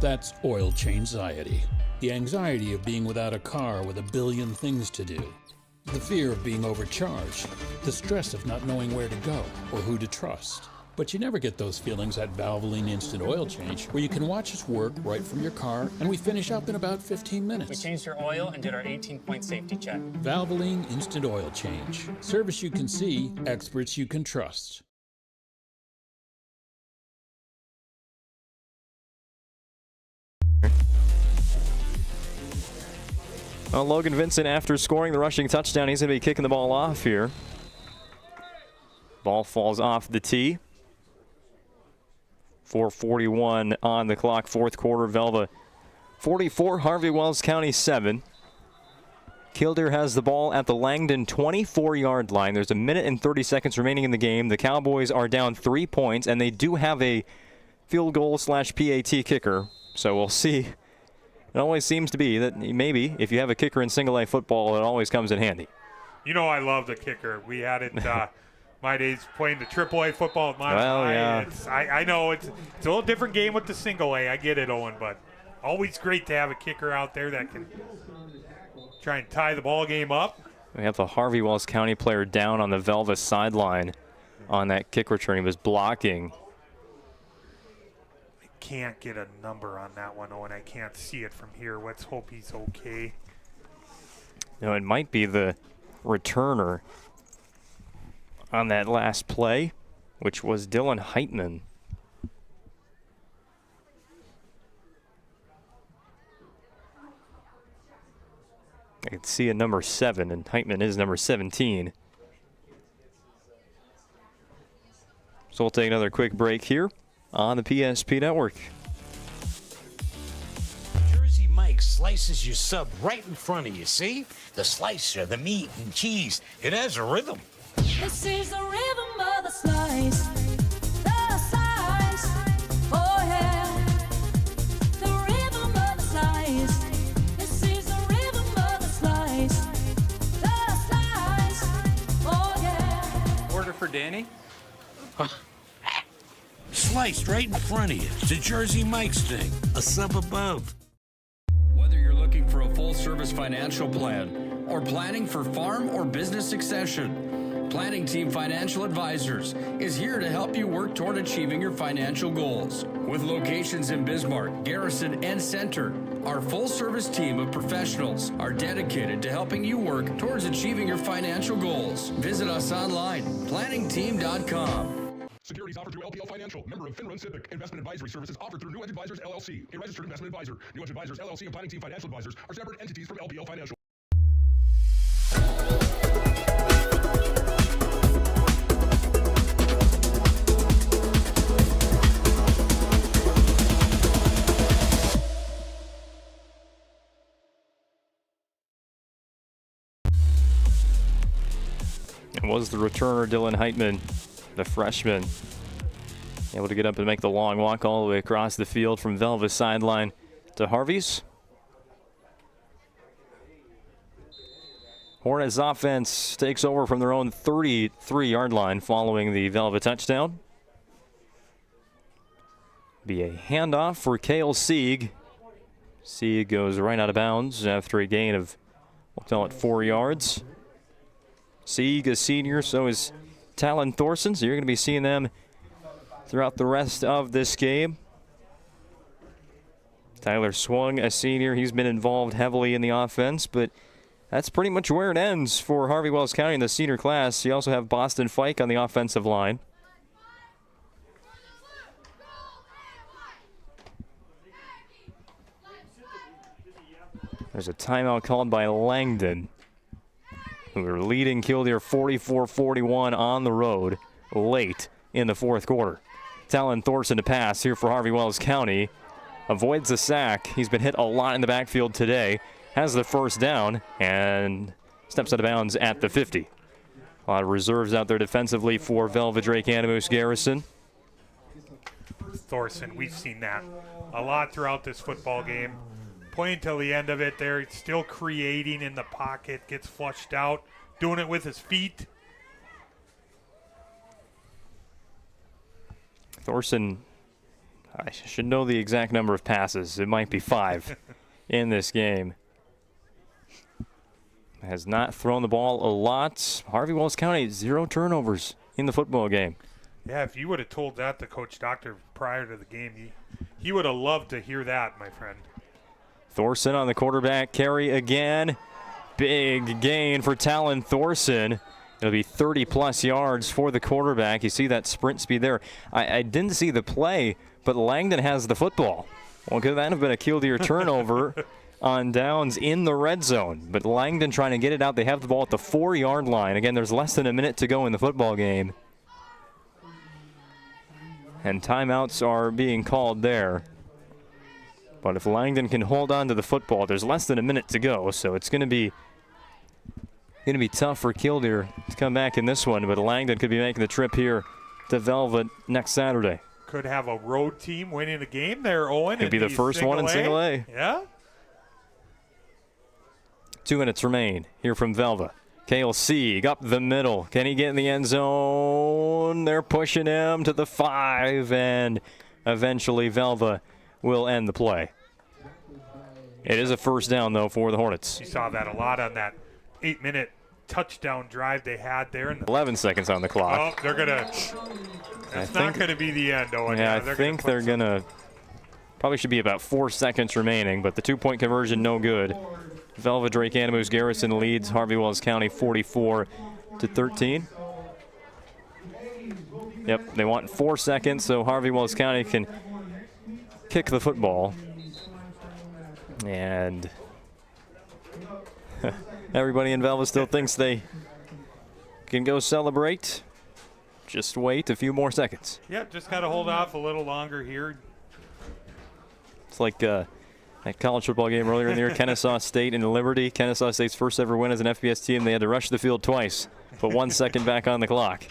That's oil change-anxiety. The anxiety of being without a car with a billion things to do. The fear of being overcharged. The stress of not knowing where to go or who to trust. But you never get those feelings at Valvoline Instant Oil Change, where you can watch us work right from your car, and we finish up in about 15 minutes.
We changed your oil and did our 18-point safety check.
Valvoline Instant Oil Change. Service you can see, experts you can trust.
Well, Logan Vincent, after scoring the rushing touchdown, he's going to be kicking the ball off here. Ball falls off the tee. 4:41 on the clock, fourth quarter. Velva 44, Harvey Wells County 7. Killdeer has the ball at the Langdon 24-yard line. There's a minute and 30 seconds remaining in the game. The Cowboys are down 3 points, and they do have a field goal / PAT kicker. So we'll see. It always seems to be that maybe if you have a kicker in single A football, it always comes in handy.
You know I love the kicker. We had it my days playing the triple A football at my I know it's a little different game with the single A. I get it, Owen, but always great to have a kicker out there that can try and tie the ball game up.
We have the Harvey Wells County player down on the Velva sideline on that kick return. He was blocking.
Can't get a number on that one, Owen. I can't see it from here. Let's hope he's okay.
No, it might be the returner on that last play, which was Dylan Heitman. I can see a number 7, and Heitman is number 17. So we'll take another quick break here on the PSP Network.
Jersey Mike slices your sub right in front of you, see? The slicer, the meat and cheese, it has a rhythm.
This is the rhythm of the slice. The slice. Oh yeah. The rhythm of the slice. This is the rhythm of the slice. The slice. Oh yeah.
Order for Danny?
Sliced right in front of you. It's a Jersey Mike's thing. A sub above.
Whether you're looking for a full-service financial plan or planning for farm or business succession, Planning Team Financial Advisors is here to help you work toward achieving your financial goals. With locations in Bismarck, Garrison, and Center, our full-service team of professionals are dedicated to helping you work towards achieving your financial goals. Visit us online, planningteam.com.
Securities offered through LPL Financial, member of FinRun Civic. Investment advisory services offered through New Edge Advisors, LLC, a registered investment advisor. New Edge Advisors, LLC, and Planning Team Financial Advisors are separate entities from LPL Financial.
It was the returner, Dylan Heitman, the freshman, able to get up and make the long walk all the way across the field from Velva's sideline to Harvey's. Hornets offense takes over from their own 33-yard line following the Velva touchdown. Be a handoff for Cale Sieg. Sieg goes right out of bounds after a gain of, we'll call it 4 yards. Sieg, a senior, so is Talon Thorson, so you're going to be seeing them throughout the rest of this game. Tyler Swung, a senior, he's been involved heavily in the offense, but that's pretty much where it ends for Harvey Wells County in the senior class. You also have Boston Fike on the offensive line. There's a timeout called by Langdon, who are leading Killdeer 44-41 on the road late in the fourth quarter. Talon Thorson to pass here for Harvey Wells County. Avoids the sack. He's been hit a lot in the backfield today. Has the first down and steps out of bounds at the 50. A lot of reserves out there defensively for Velva-D-A-G Garrison.
Thorson, we've seen that a lot throughout this football game. Playing till the end of it there, still creating in the pocket, gets flushed out, doing it with his feet.
Thorson, I should know the exact number of passes. It might be 5 in this game. Has not thrown the ball a lot. Harvey Wells County, 0 turnovers in the football game.
Yeah, if you would have told that to Coach Doctor prior to the game, he would have loved to hear that, my friend.
Thorson on the quarterback carry again. Big gain for Talon Thorson. It'll be 30-plus yards for the quarterback. You see that sprint speed there. I didn't see the play, but Langdon has the football. Well, could that have been a Killdeer turnover on downs in the red zone? But Langdon trying to get it out. They have the ball at the 4-yard line. Again, there's less than a minute to go in the football game. And timeouts are being called there. But if Langdon can hold on to the football, there's less than a minute to go, so it's going to be tough for Killdeer to come back in this one. But Langdon could be making the trip here to Velva next Saturday.
Could have a road team winning a game there, Owen.
Could be the first one in single A.
Yeah.
2 minutes remain here from Velva. Kale Sieg up the middle. Can he get in the end zone? They're pushing him to the 5, and eventually Velva will end the play. It is a first down, though, for the Hornets.
You saw that a lot on that 8-minute touchdown drive they had there.
11 seconds on the clock.
Oh, they're going to – it's not going to be the end, Owen.
Yeah, I think they're going to – probably should be about 4 seconds remaining, but the 2-point conversion no good. Velva-D-A-G Garrison leads Harvey Wells County 44-13. Yep, they want 4 seconds, so Harvey Wells County can kick the football. And everybody in Velva still thinks they can go celebrate. Just wait a few more seconds.
Yep, just got to hold off a little longer here.
It's like that college football game earlier in the year, Kennesaw State and Liberty. Kennesaw State's first ever win as an FBS team. They had to rush the field twice, put 1 second back on the clock.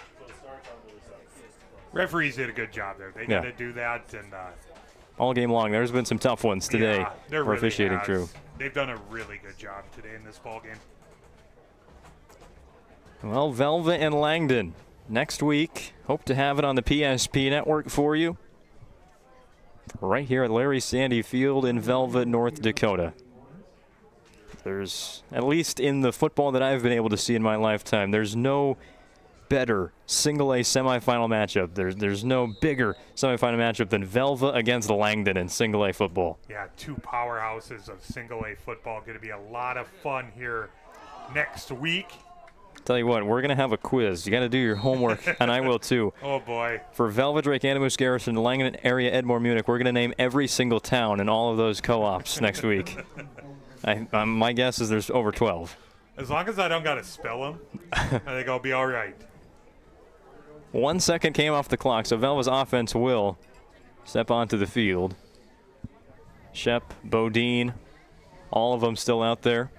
Referees did a good job there. They got to do that. And
all game long, there's been some tough ones today for
really
officiating crew.
They've done a really good job today in this ball game.
Well, Velva and Langdon next week. Hope to have it on the PSP network for you. Right here at Larry Sandy Field in Velva, North Dakota. There's, at least in the football that I've been able to see in my lifetime, there's no better single-A semifinal matchup. There's no bigger semifinal matchup than Velva against Langdon in single-A football.
Yeah, 2 powerhouses of single-A football. Going to be a lot of fun here next week.
Tell you what, we're going to have a quiz. You got to do your homework, and I will too.
Oh, boy.
For Velva-D-A-G Garrison, Langdon area, Edmore, Munich, we're going to name every single town in all of those co-ops next week. My guess is there's over 12.
As long as I don't got to spell them, I think I'll be all right.
1 second came off the clock, so Velva's offense will step onto the field. Shep, Bodine, all of them still out there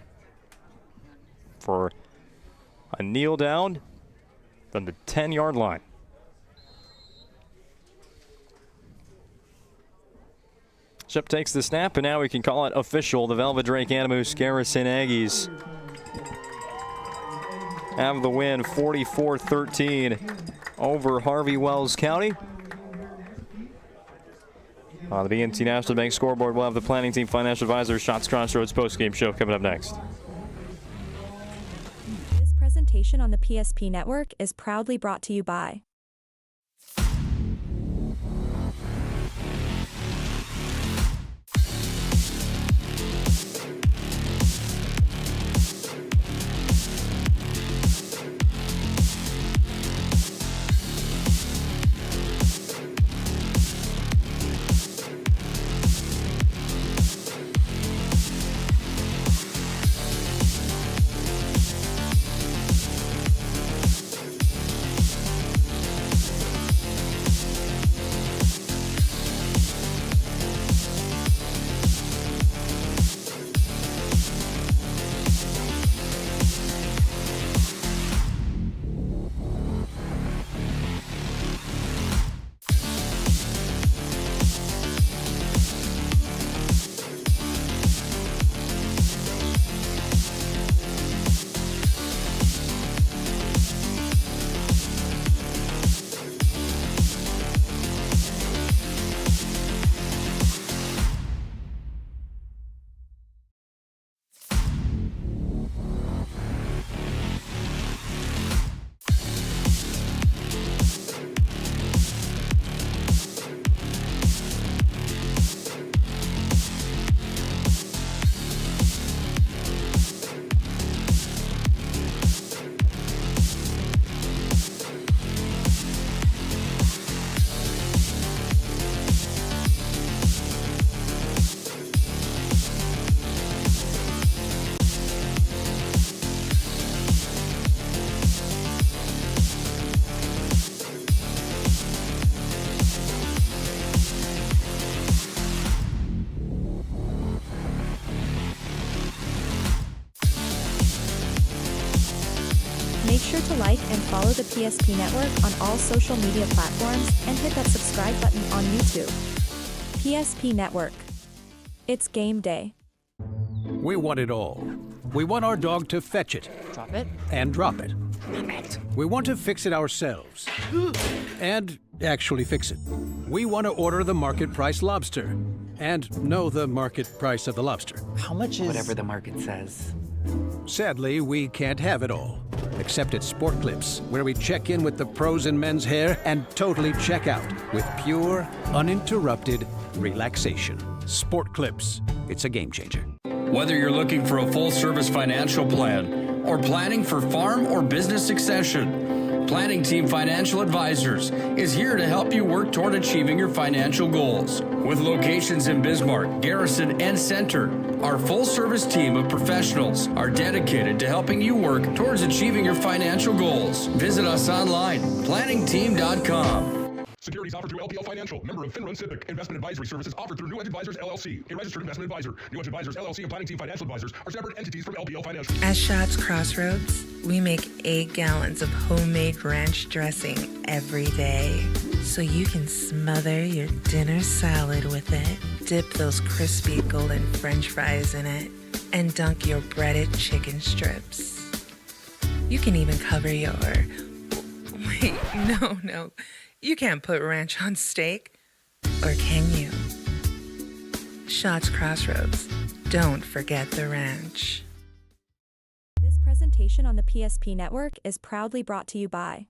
for a kneel down from the 10-yard line. Shep takes the snap, and now we can call it official. The Velva-D-A-G Garrison Aggies have the win 44-13 over Harvey Wells County. On the BNC National Bank scoreboard, we'll have the planning team financial advisor Shots Crossroads postgame show coming up next.
This presentation on the PSP network is proudly brought to you by to like and follow the PSP Network on all social media platforms and hit that subscribe button on YouTube. PSP Network. It's game day.
We want it all. We want our dog to fetch it.
Drop it.
And drop it. We want to fix it ourselves. And actually fix it. We want to order the market price lobster. And know the market price of the lobster.
How much is... Whatever the market says.
Sadly, we can't have it all. Except at Sport Clips, where we check in with the pros in men's hair and totally check out with pure, uninterrupted relaxation. Sport Clips. It's a game changer.
Whether you're looking for a full-service financial plan or planning for farm or business succession, Planning Team Financial Advisors is here to help you work toward achieving your financial goals. With locations in Bismarck, Garrison, and Center, our full-service team of professionals are dedicated to helping you work towards achieving your financial goals. Visit us online, planningteam.com.
Securities offered through LPL Financial, member of FINRA SIPC. Investment advisory services offered through New Edge Advisors, LLC, a registered investment advisor. New Edge Advisors, LLC, and Planning Team Financial Advisors are separate entities from LPL Financial.
At Shots Crossroads, we make 8 gallons of homemade ranch dressing every day. So you can smother your dinner salad with it, dip those crispy golden French fries in it, and dunk your breaded chicken strips. You can even cover your... Wait, no. You can't put ranch on steak, or can you? Shots Crossroads. Don't forget the ranch.
This presentation on the PSP Network is proudly brought to you by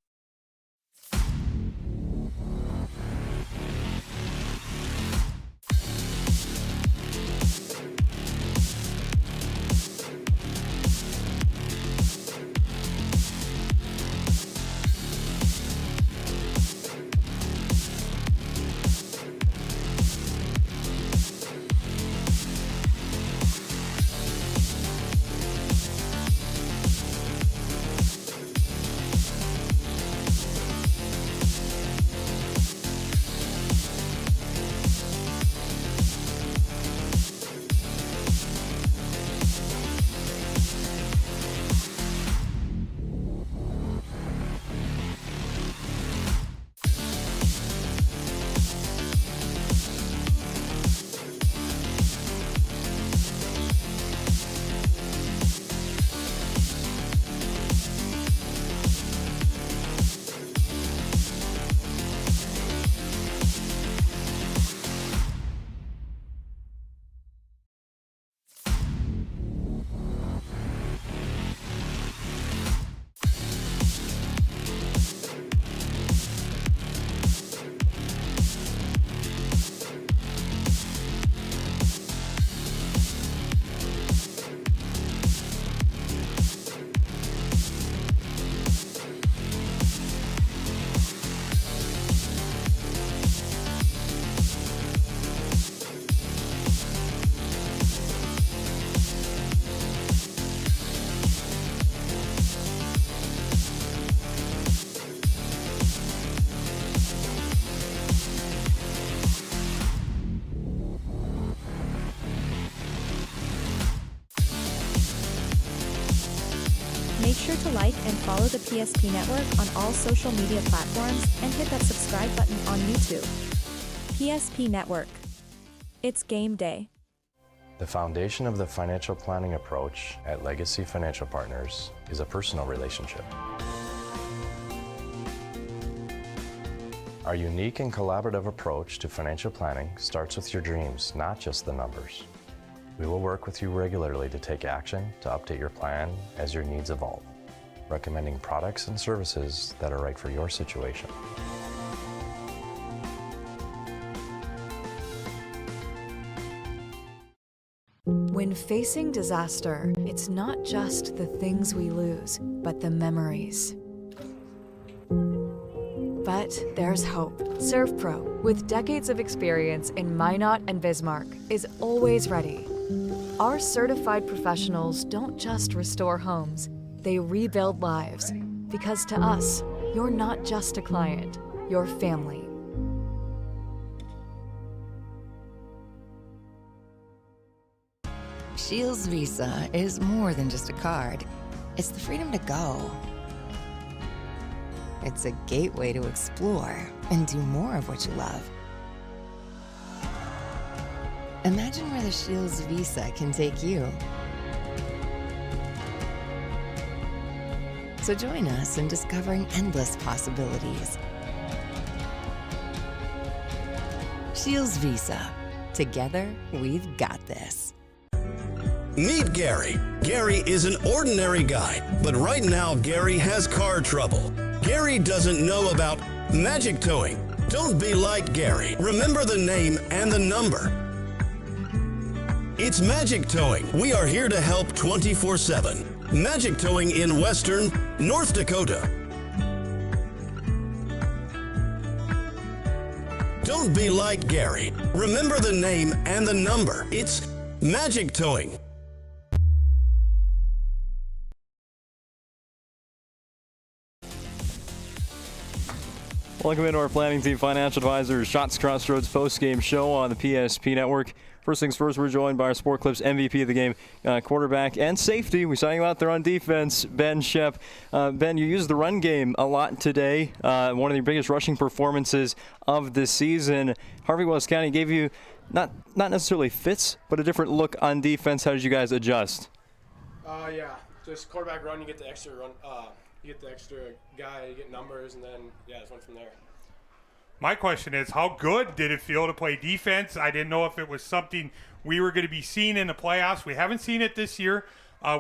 Make sure to like and follow the PSP Network on all social media platforms and hit that subscribe button on YouTube. PSP Network. It's game day.
The foundation of the financial planning approach at Legacy Financial Partners is a personal relationship. Our unique and collaborative approach to financial planning starts with your dreams, not just the numbers. We will work with you regularly to take action to update your plan as your needs evolve, recommending products and services that are right for your situation.
When facing disaster, it's not just the things we lose, but the memories. But there's hope. ServPro, with decades of experience in Minot and Bismarck, is always ready. Our certified professionals don't just restore homes, they rebuild lives. Because to us, you're not just a client, you're family.
Shields Visa is more than just a card. It's the freedom to go. it's a gateway to explore and do more of what you love. Imagine where the Shields Visa can take you. So join us in discovering endless possibilities. Shields Visa. Together, we've got this.
Meet Gary. Gary is an ordinary guy, but right now Gary has car trouble. Gary doesn't know about magic towing. Don't be like Gary. Remember the name and the number. It's Magic Towing. We are here to help 24/7. Magic Towing in Western North Dakota. Don't be like Gary. Remember the name and the number. It's Magic Towing.
Welcome into our planning team financial advisors Shots Crossroads post-game show on the PSP Network. First things first, we're joined by our Sport Clips MVP of the game, quarterback and safety. We saw you out there on defense, Ben Shep. Ben, you used the run game a lot today. One of your biggest rushing performances of this season. Harvey West County gave you not necessarily fits, but a different look on defense. How did you guys adjust?
Yeah, just quarterback run. You get the extra run. You get the extra guy. You get numbers, and then just went from there.
My question is, how good did it feel to play defense? I didn't know if it was something we were going to be seeing in the playoffs. We haven't seen it this year.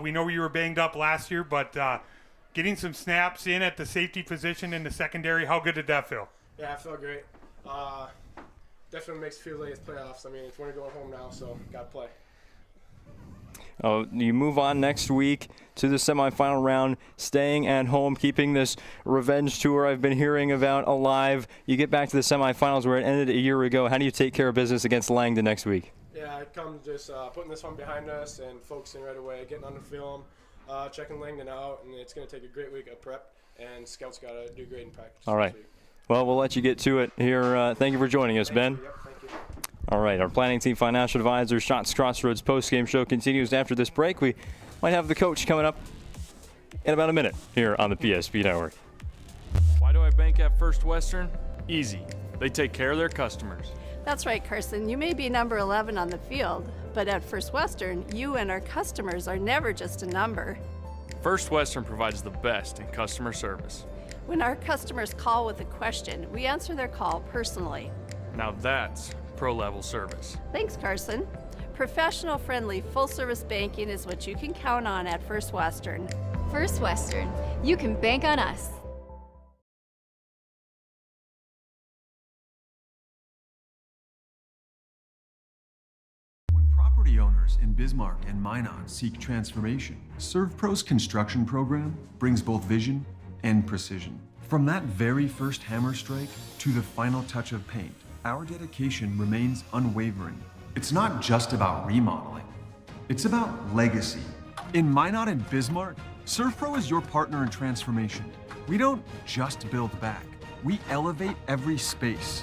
We know you were banged up last year, but getting some snaps in at the safety position in the secondary, how good did that feel?
Yeah, it felt great. Definitely makes it feel like it's playoffs. I mean, it's when you're going home now, so got to play.
You move on next week to the semifinal round, staying at home, keeping this revenge tour I've been hearing about alive. You get back to the semifinals where it ended a year ago. How do you take care of business against Langdon next week?
Yeah, I come just putting this one behind us and focusing right away, getting on the film, checking Langdon out, and it's going to take a great week of prep, and scouts got to do great in practice.
All right. Well, we'll let you get to it here. Thank you for joining us, Ben.
Yep, thank you.
All right, our planning team financial advisor Shots Crossroads post-game show continues after this break. We might have the coach coming up in about a minute here on the PSP Network.
Why do I bank at First Western? Easy. They take care of their customers.
That's right, Carson. You may be number 11 on the field, but at First Western, you and our customers are never just a number.
First Western provides the best in customer service.
When our customers call with a question, we answer their call personally.
Now that's pro-level service.
Thanks, Carson. Professional, friendly, full-service banking is what you can count on at First Western.
First Western. You can bank on us.
When property owners in Bismarck and Minot seek transformation, ServPro's construction program brings both vision and precision. From that very first hammer strike to the final touch of paint, our dedication remains unwavering. It's not just about remodeling, it's about legacy. In Minot and Bismarck, ServPro is your partner in transformation. We don't just build back, we elevate every space.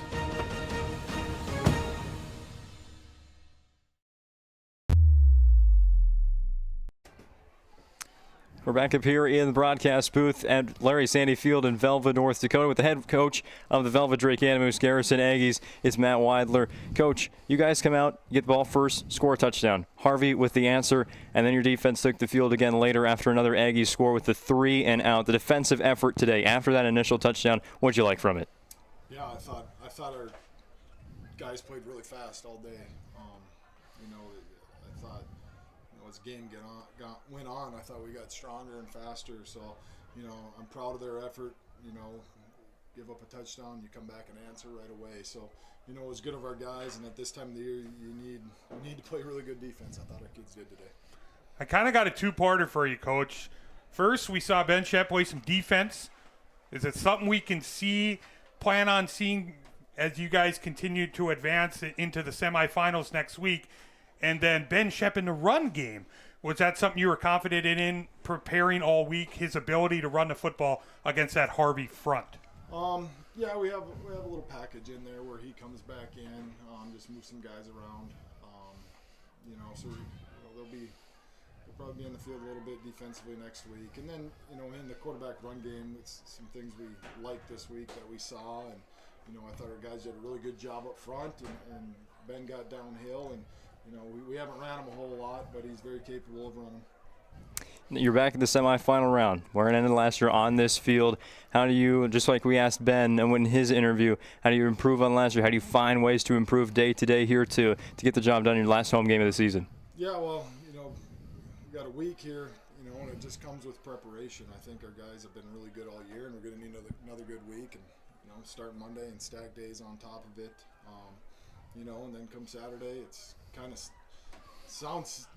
We're back up here in the broadcast booth at Larry Sandy Field in Velva, North Dakota, with the head coach of the Velva-D-A-G Animus Garrison Aggies. It's Matt Weidler. Coach, you guys come out, get the ball first, score a touchdown. Harvey with the answer, and then your defense took the field again later after another Aggies score with the 3 and out. The defensive effort today after that initial touchdown, what'd you like from it?
Yeah, I thought our guys played really fast all day. I thought as the game went on, I thought we got stronger and faster. So, I'm proud of their effort. Give up a touchdown, you come back and answer right away. So, it was good of our guys. And at this time of the year, you need to play really good defense. I thought our kids did today.
I kind of got a two-parter for you, Coach. First, we saw Ben Shep play some defense. Is it something we can plan on seeing as you guys continue to advance into the semifinals next week? And then Ben Shep in the run game. Was that something you were confident in preparing all week, his ability to run the football against that Harvey front?
Yeah, we have a little package in there where he comes back in, just move some guys around. So there'll be We'll probably be in the field a little bit defensively next week. And then, you know, in the quarterback run game, it's some things we liked this week that we saw. And, you know, I thought our guys did a really good job up front, and Ben got downhill. And, you know, we haven't ran him a whole lot, but he's very capable of running.
You're back in the semifinal round, where it ended last year on this field. How do you, just like we asked Ben in his interview, how do you improve on last year? How do you find ways to improve day to day here to get the job done in your last home game of the season?
Yeah, well, you know, we got a week here, you know, and it just comes with preparation. I think our guys have been really good all year, and we're going to need another good week, and, you know, start Monday and stack days on top of it. You know, and then come Saturday, it's kind of sounds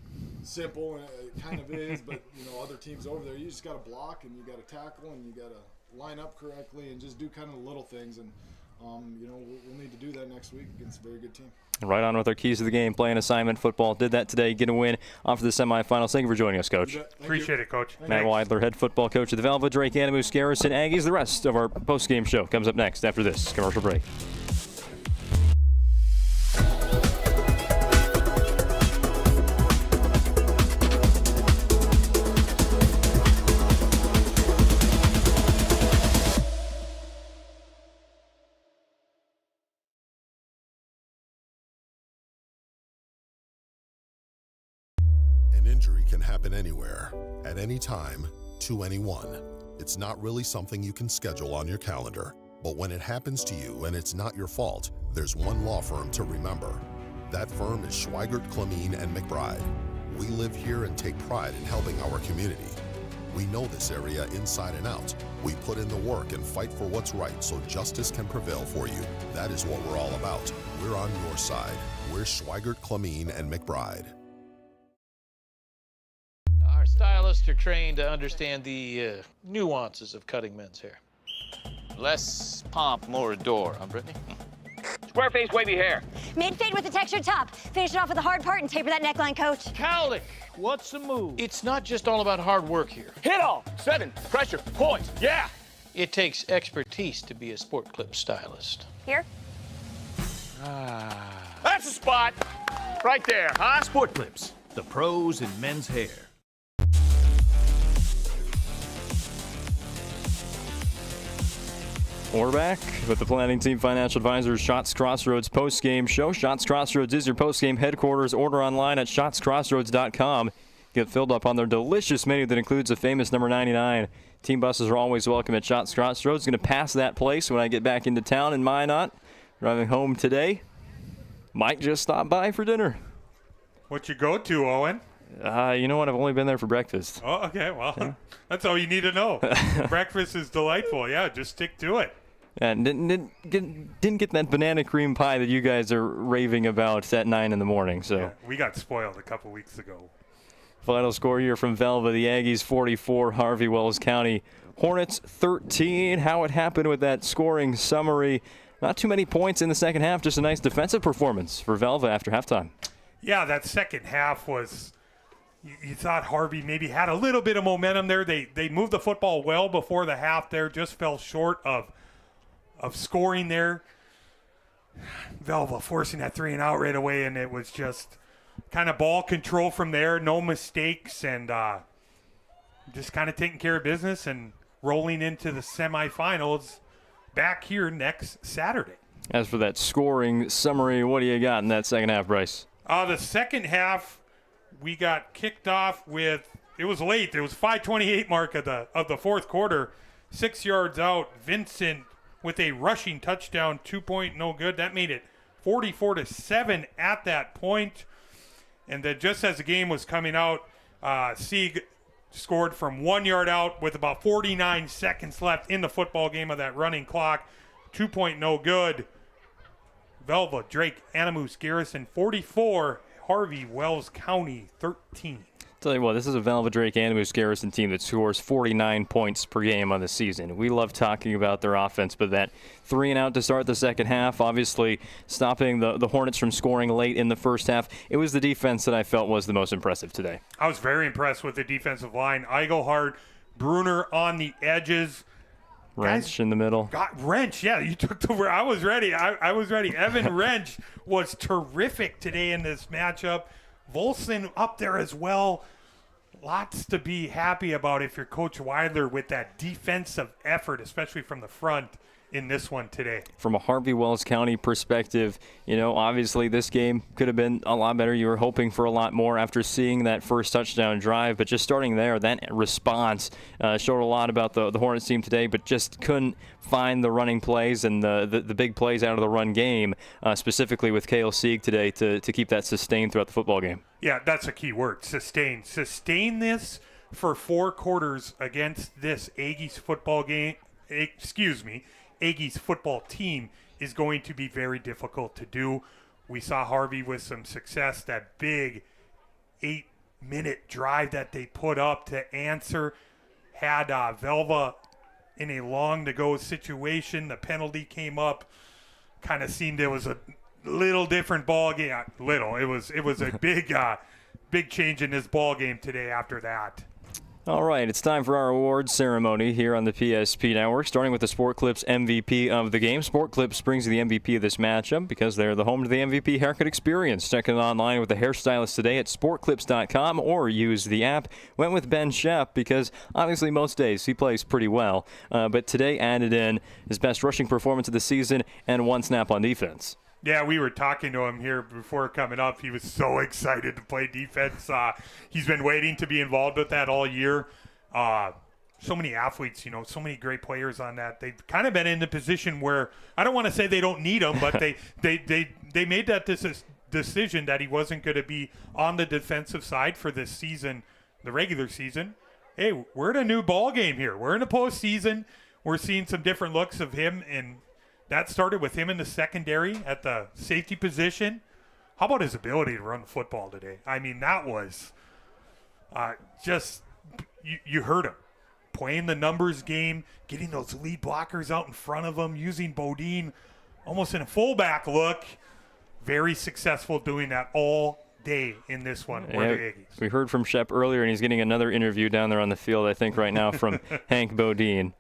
simple, and it kind of is, but, you know, other teams over there, you just got to block, and you got to tackle, and you got to line up correctly, and just do kind of the little things. And, you know, we'll need to do that next week against a very good team.
Right on with our keys to the game, playing assignment football. Did that today, get a win off of the semifinals. Thank you for joining us, Coach.
Appreciate it, Coach.
Matt Weidler, head football coach of the Velva-D-A-G Animus Garrison Aggies. The rest of our post-game show comes up next after this commercial break.
Injury can happen anywhere, at any time, to anyone. It's not really something you can schedule on your calendar. But when it happens to you and it's not your fault, there's one law firm to remember. That firm is Schweigert, Clemeen, and McBride. We live here and take pride in helping our community. We know this area inside and out. We put in the work and fight for what's right so justice can prevail for you. That is what we're all about. We're on your side. We're Schweigert, Clemeen, and McBride.
Our stylists are trained to understand the nuances of cutting men's hair. Less pomp, more adore, huh, Brittany?
Square face, wavy hair.
Mid-fade with a textured top. Finish it off with a hard part and taper that neckline, Coach.
Cowlick, what's the move? It's not just all about hard work here.
Hit all. 7. Pressure. Points. Yeah.
It takes expertise to be a sport clip stylist.
Here?
That's the spot. Right there, huh?
Sport Clips, the pros in men's hair.
We're back with the Planning Team Financial Advisors Shots Crossroads post-game show. Shots Crossroads is your post-game headquarters. Order online at shotscrossroads.com. Get filled up on their delicious menu that includes a famous number 99. Team buses are always welcome at Shots Crossroads. Going to pass that place when I get back into town in Minot. Driving home today. Might just stop by for dinner.
What you go to, Owen?
You know what? I've only been there for breakfast.
Oh, okay. Well, that's all you need to know. Breakfast is delightful. Yeah, just stick to it.
And didn't get that banana cream pie that you guys are raving about at 9 in the morning. So
yeah, we got spoiled a couple weeks ago.
Final score here from Velva, the Aggies 44, Harvey Wells County Hornets 13. How it happened with that scoring summary. Not too many points in the second half, just a nice defensive performance for Velva after halftime.
Yeah, that second half was, you thought Harvey maybe had a little bit of momentum there. They moved the football well before the half there, just fell short of scoring there. Velva forcing that 3-and-out right away, and it was just kind of ball control from there, no mistakes, and just kind of taking care of business and rolling into the semifinals back here next Saturday.
As for that scoring summary, what do you got in that second half, Bryce?
The second half, we got kicked off with, it was late. It was 5:28 mark of the fourth quarter. 6 yards out, Vincent with a rushing touchdown, 2-point, no good. That made it 44-7 at that point. And then just as the game was coming out, Sieg scored from 1 yard out with about 49 seconds left in the football game of that running clock. 2-point, no good. Velva, Drake, Animus, Garrison, 44. Harvey, Wells County, 13.
Tell you what, this is a Velva-D-A-G Animus Garrison team that scores 49 points per game on the season. We love talking about their offense, but that 3-and-out to start the second half, obviously stopping the Hornets from scoring late in the first half. It was the defense that I felt was the most impressive today.
I was very impressed with the defensive line. Eigelhard, Bruner on the edges.
Wrench guys, in the middle.
Wrench, yeah, you took the word. I was ready. I was ready. Evan Wrench was terrific today in this matchup. Volson up there as well. lots to be happy about if you're Coach Weidler with that defensive effort, especially from the front in this one today.
From a Harvey Wells County perspective, obviously this game could have been a lot better. You were hoping for a lot more after seeing that first touchdown drive, but just starting there, that response showed a lot about the Hornets team today, but just couldn't find the running plays and the big plays out of the run game, specifically with Cale Sieg today to keep that sustained throughout the football game.
Yeah, that's a key word, sustain. Sustain this for 4 quarters against this Aggies football game. Aggies football team is going to be very difficult to do. We saw Harvey with some success, that big 8-minute drive that they put up to answer, had Velva in a long-to-go situation. The penalty came up, kind of seemed it was a little different ball game. It was a big change in this ball game today after that.
All right, it's time for our awards ceremony here on the PSP Network, starting with the Sport Clips MVP of the game. Sport Clips brings you the MVP of this matchup because they're the home to the MVP haircut experience. Check it online with the hairstylist today at sportclips.com or use the app. Went with Ben Shepp because obviously most days he plays pretty well, but today added in his best rushing performance of the season and 1 snap on defense.
Yeah, we were talking to him here before coming up. He was so excited to play defense. He's been waiting to be involved with that all year. So many athletes, so many great players on that. They've kind of been in the position where I don't want to say they don't need him, but they made that decision that he wasn't going to be on the defensive side for this season, the regular season. Hey, we're in a new ball game here. We're in a postseason. We're seeing some different looks of him, and that started with him in the secondary at the safety position. How about his ability to run the football today? I mean, that was you heard him. Playing the numbers game, getting those lead blockers out in front of him, using Bodine almost in a fullback look. Very successful doing that all day in this one.
Yeah, we heard from Shep earlier, and he's getting another interview down there on the field, I think, right now from Hank Bodine.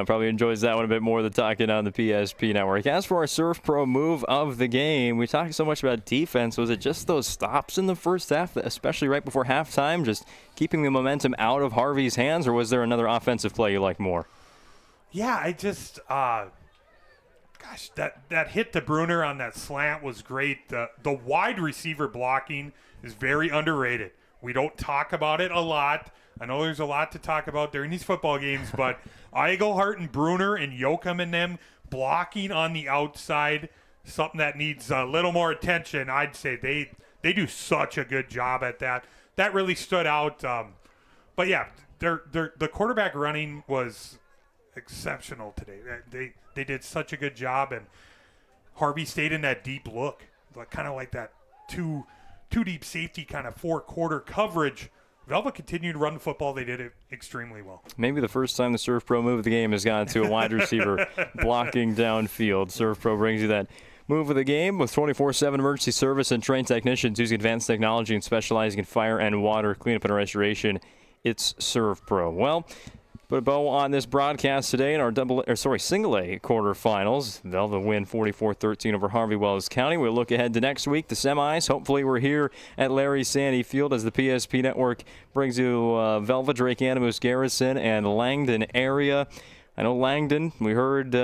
Probably enjoys that one a bit more than talking on the PSP Network. As for our Surf Pro move of the game, we talked so much about defense. Was it just those stops in the first half, especially right before halftime, just keeping the momentum out of Harvey's hands, or was there another offensive play you like more?
Yeah, I just, that hit to Bruner on that slant was great. The wide receiver blocking is very underrated. We don't talk about it a lot. I know there's a lot to talk about during these football games, but Eigelhart and Bruner and Yoakum and them blocking on the outside, something that needs a little more attention. I'd say they do such a good job at that. That really stood out. But yeah, the quarterback running was exceptional today. They did such a good job, and Harvey stayed in that deep look, kind of like that two deep safety kind of 4-quarter coverage. Velva continued to run the football. They did it extremely well.
Maybe the first time the Surf Pro move of the game has gone to a wide receiver blocking downfield. Surf Pro brings you that move of the game with 24/7 emergency service and trained technicians using advanced technology and specializing in fire and water cleanup and restoration. It's Surf Pro. Well, put a bow on this broadcast today in our single A quarterfinals. Velva win 44-13 over Harvey Wells County. We'll look ahead to next week, the semis. Hopefully we're here at Larry Sandy Field as the PSP Network brings you Velva, Drake Animus, Garrison, and Langdon area. I know Langdon, we heard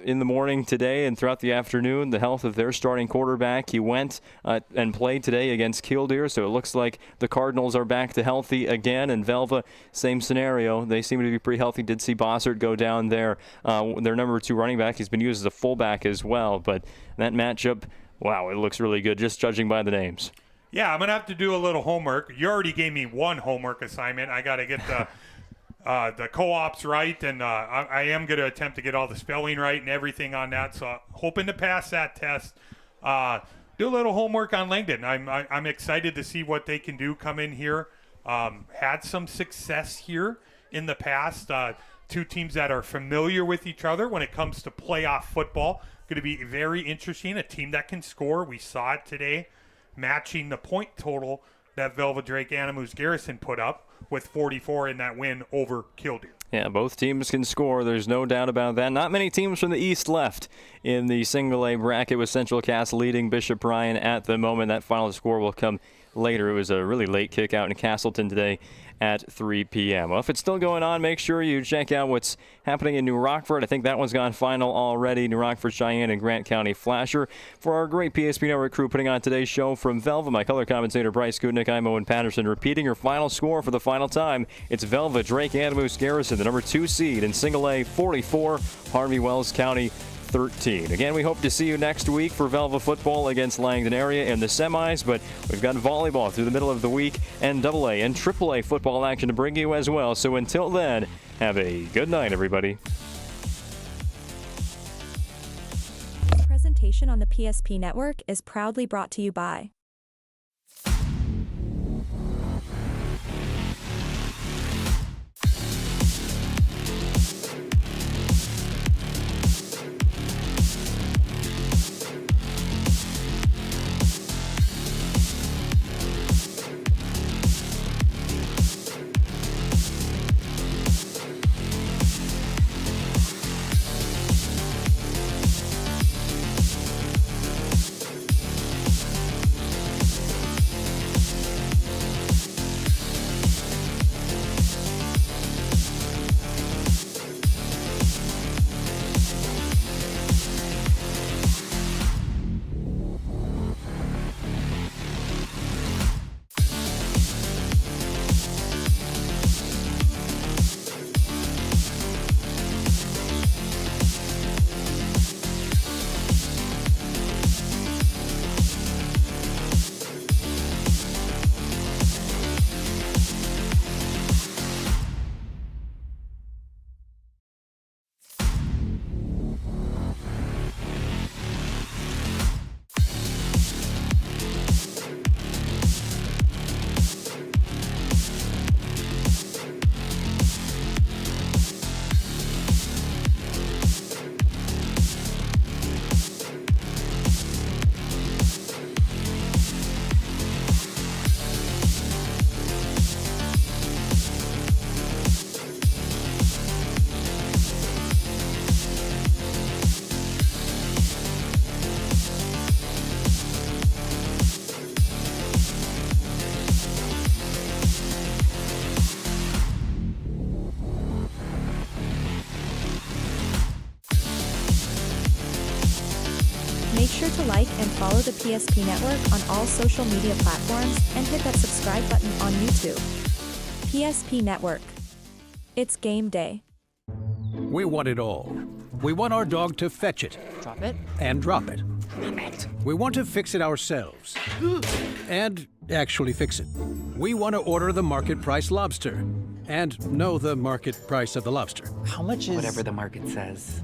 in the morning today and throughout the afternoon the health of their starting quarterback. He went and played today against Killdeer, so it looks like the Cardinals are back to healthy again. And Velva, same scenario. They seem to be pretty healthy. Did see Bossert go down there. Their number 2 running back. He's been used as a fullback as well. But that matchup, wow, it looks really good just judging by the names.
Yeah, I'm going to have to do a little homework. You already gave me one homework assignment. I got to get the co-ops right, and I am going to attempt to get all the spelling right and everything on that. So hoping to pass that test. Do a little homework on Langdon. I'm excited to see what they can do. Come in here, had some success here in the past. 2 teams that are familiar with each other when it comes to playoff football. Going to be very interesting. A team that can score. We saw it today, matching the point total that Velva-Drake-Animus Garrison put up with 44 in that win over Killdeer.
Yeah, both teams can score. There's no doubt about that. Not many teams from the East left in the single A bracket with Central Cass leading Bishop Ryan at the moment. That final score will come later. It was a really late kick out in Castleton today at 3 p.m. Well, if it's still going on, make sure you check out what's happening in New Rockford. I think that one's gone final already. New Rockford, Cheyenne, and Grant County Flasher. For our great PSP Network crew putting on today's show from Velva, my color commentator Bryce, Gutknecht, I'm Owen, Patterson. Repeating your final score for the final time, it's Velva-D-A-G Garrison, the number 2 seed in Single A, 44, Harvey, Wells County, 13. Again, we hope to see you next week for Velva football against Langdon area in the semis, but we've got volleyball through the middle of the week and AA and AAA football action to bring you as well. So until then, have a good night, everybody.
Presentation on the PSP Network is proudly brought to you by Make sure to like and follow the PSP Network on all social media platforms and hit that subscribe button on YouTube. PSP Network. It's game day.
We want it all. We want our dog to fetch it.
Drop it.
And drop it.
Name it.
We want to fix it ourselves. And actually fix it. We want to order the market price lobster. And know the market price of the lobster.
How much is... Whatever the market says.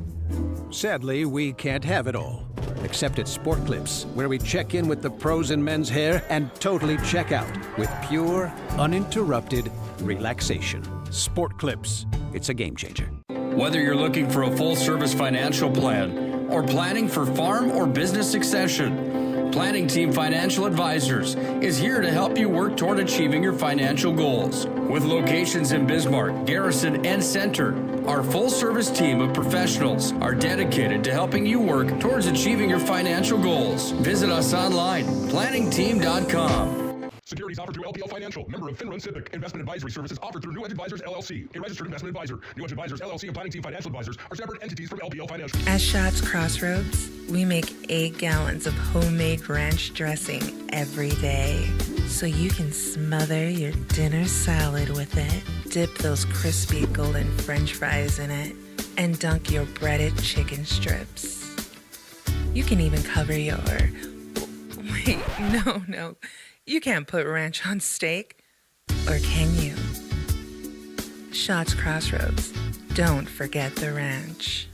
Sadly, we can't have it all. Except at Sport Clips, where we check in with the pros in men's hair and totally check out with pure, uninterrupted relaxation. Sport Clips. It's a game changer.
Whether you're looking for a full-service financial plan or planning for farm or business succession, Planning Team Financial Advisors is here to help you work toward achieving your financial goals. With locations in Bismarck, Garrison, and Center, our full-service team of professionals are dedicated to helping you work towards achieving your financial goals. Visit us online, planningteam.com.
Securities offered through LPL Financial, member of FinRun SIPC. Investment advisory services offered through New Edge Advisors LLC, a registered investment advisor. New Edge Advisors LLC and Planning Team Financial Advisors are separate entities from LPL Financial.
At Shots Crossroads, we make 8 gallons of homemade ranch dressing every day, so you can smother your dinner salad with it, dip those crispy golden French fries in it, and dunk your breaded chicken strips. You can even cover your... Wait, no. You can't put ranch on steak, or can you? Shots Crossroads. Don't forget the ranch.